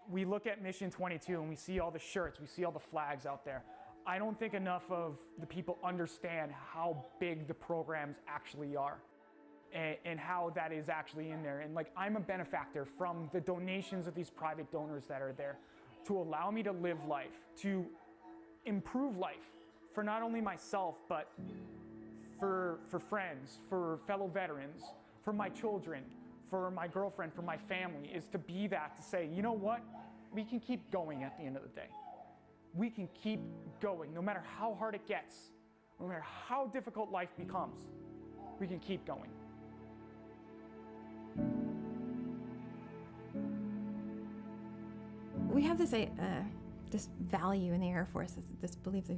We look at Mission 22 and we see all the shirts, we see all the flags out there. I don't think enough of the people understand how big the programs actually are and how that is actually in there. And like, I'm a benefactor from the donations of these private donors that are there to allow me to live life, to improve life for not only myself, but for friends, for fellow veterans, for my children, for my girlfriend, for my family, is to be that, to say, you know what? We can keep going at the end of the day. We can keep going, no matter how hard it gets. no matter how difficult life becomes, we can keep going. We have this value in the Air Force, this belief,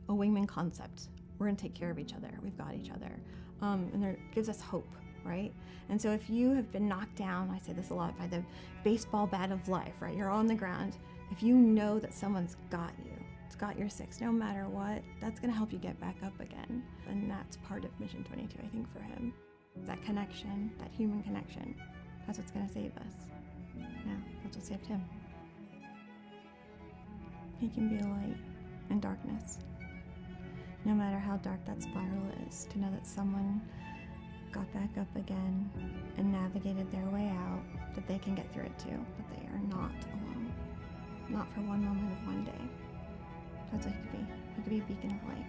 a wingman concept. We're going to take care of each other. We've got each other. And it gives us hope, right? And so if you have been knocked down, I say this a lot, by the baseball bat of life, right? You're on the ground. If you know that someone's got you, it's got your six, no matter what, that's going to help you get back up again. And that's part of Mission 22, I think, for him. That connection, that human connection, that's what's going to save us. Yeah, that's what saved him. He can be a light in darkness. No matter how dark that spiral is, to know that someone got back up again and navigated their way out, that they can get through it too, that they are not alone. Not for one moment of one day. That's what he could be. He could be a beacon of light.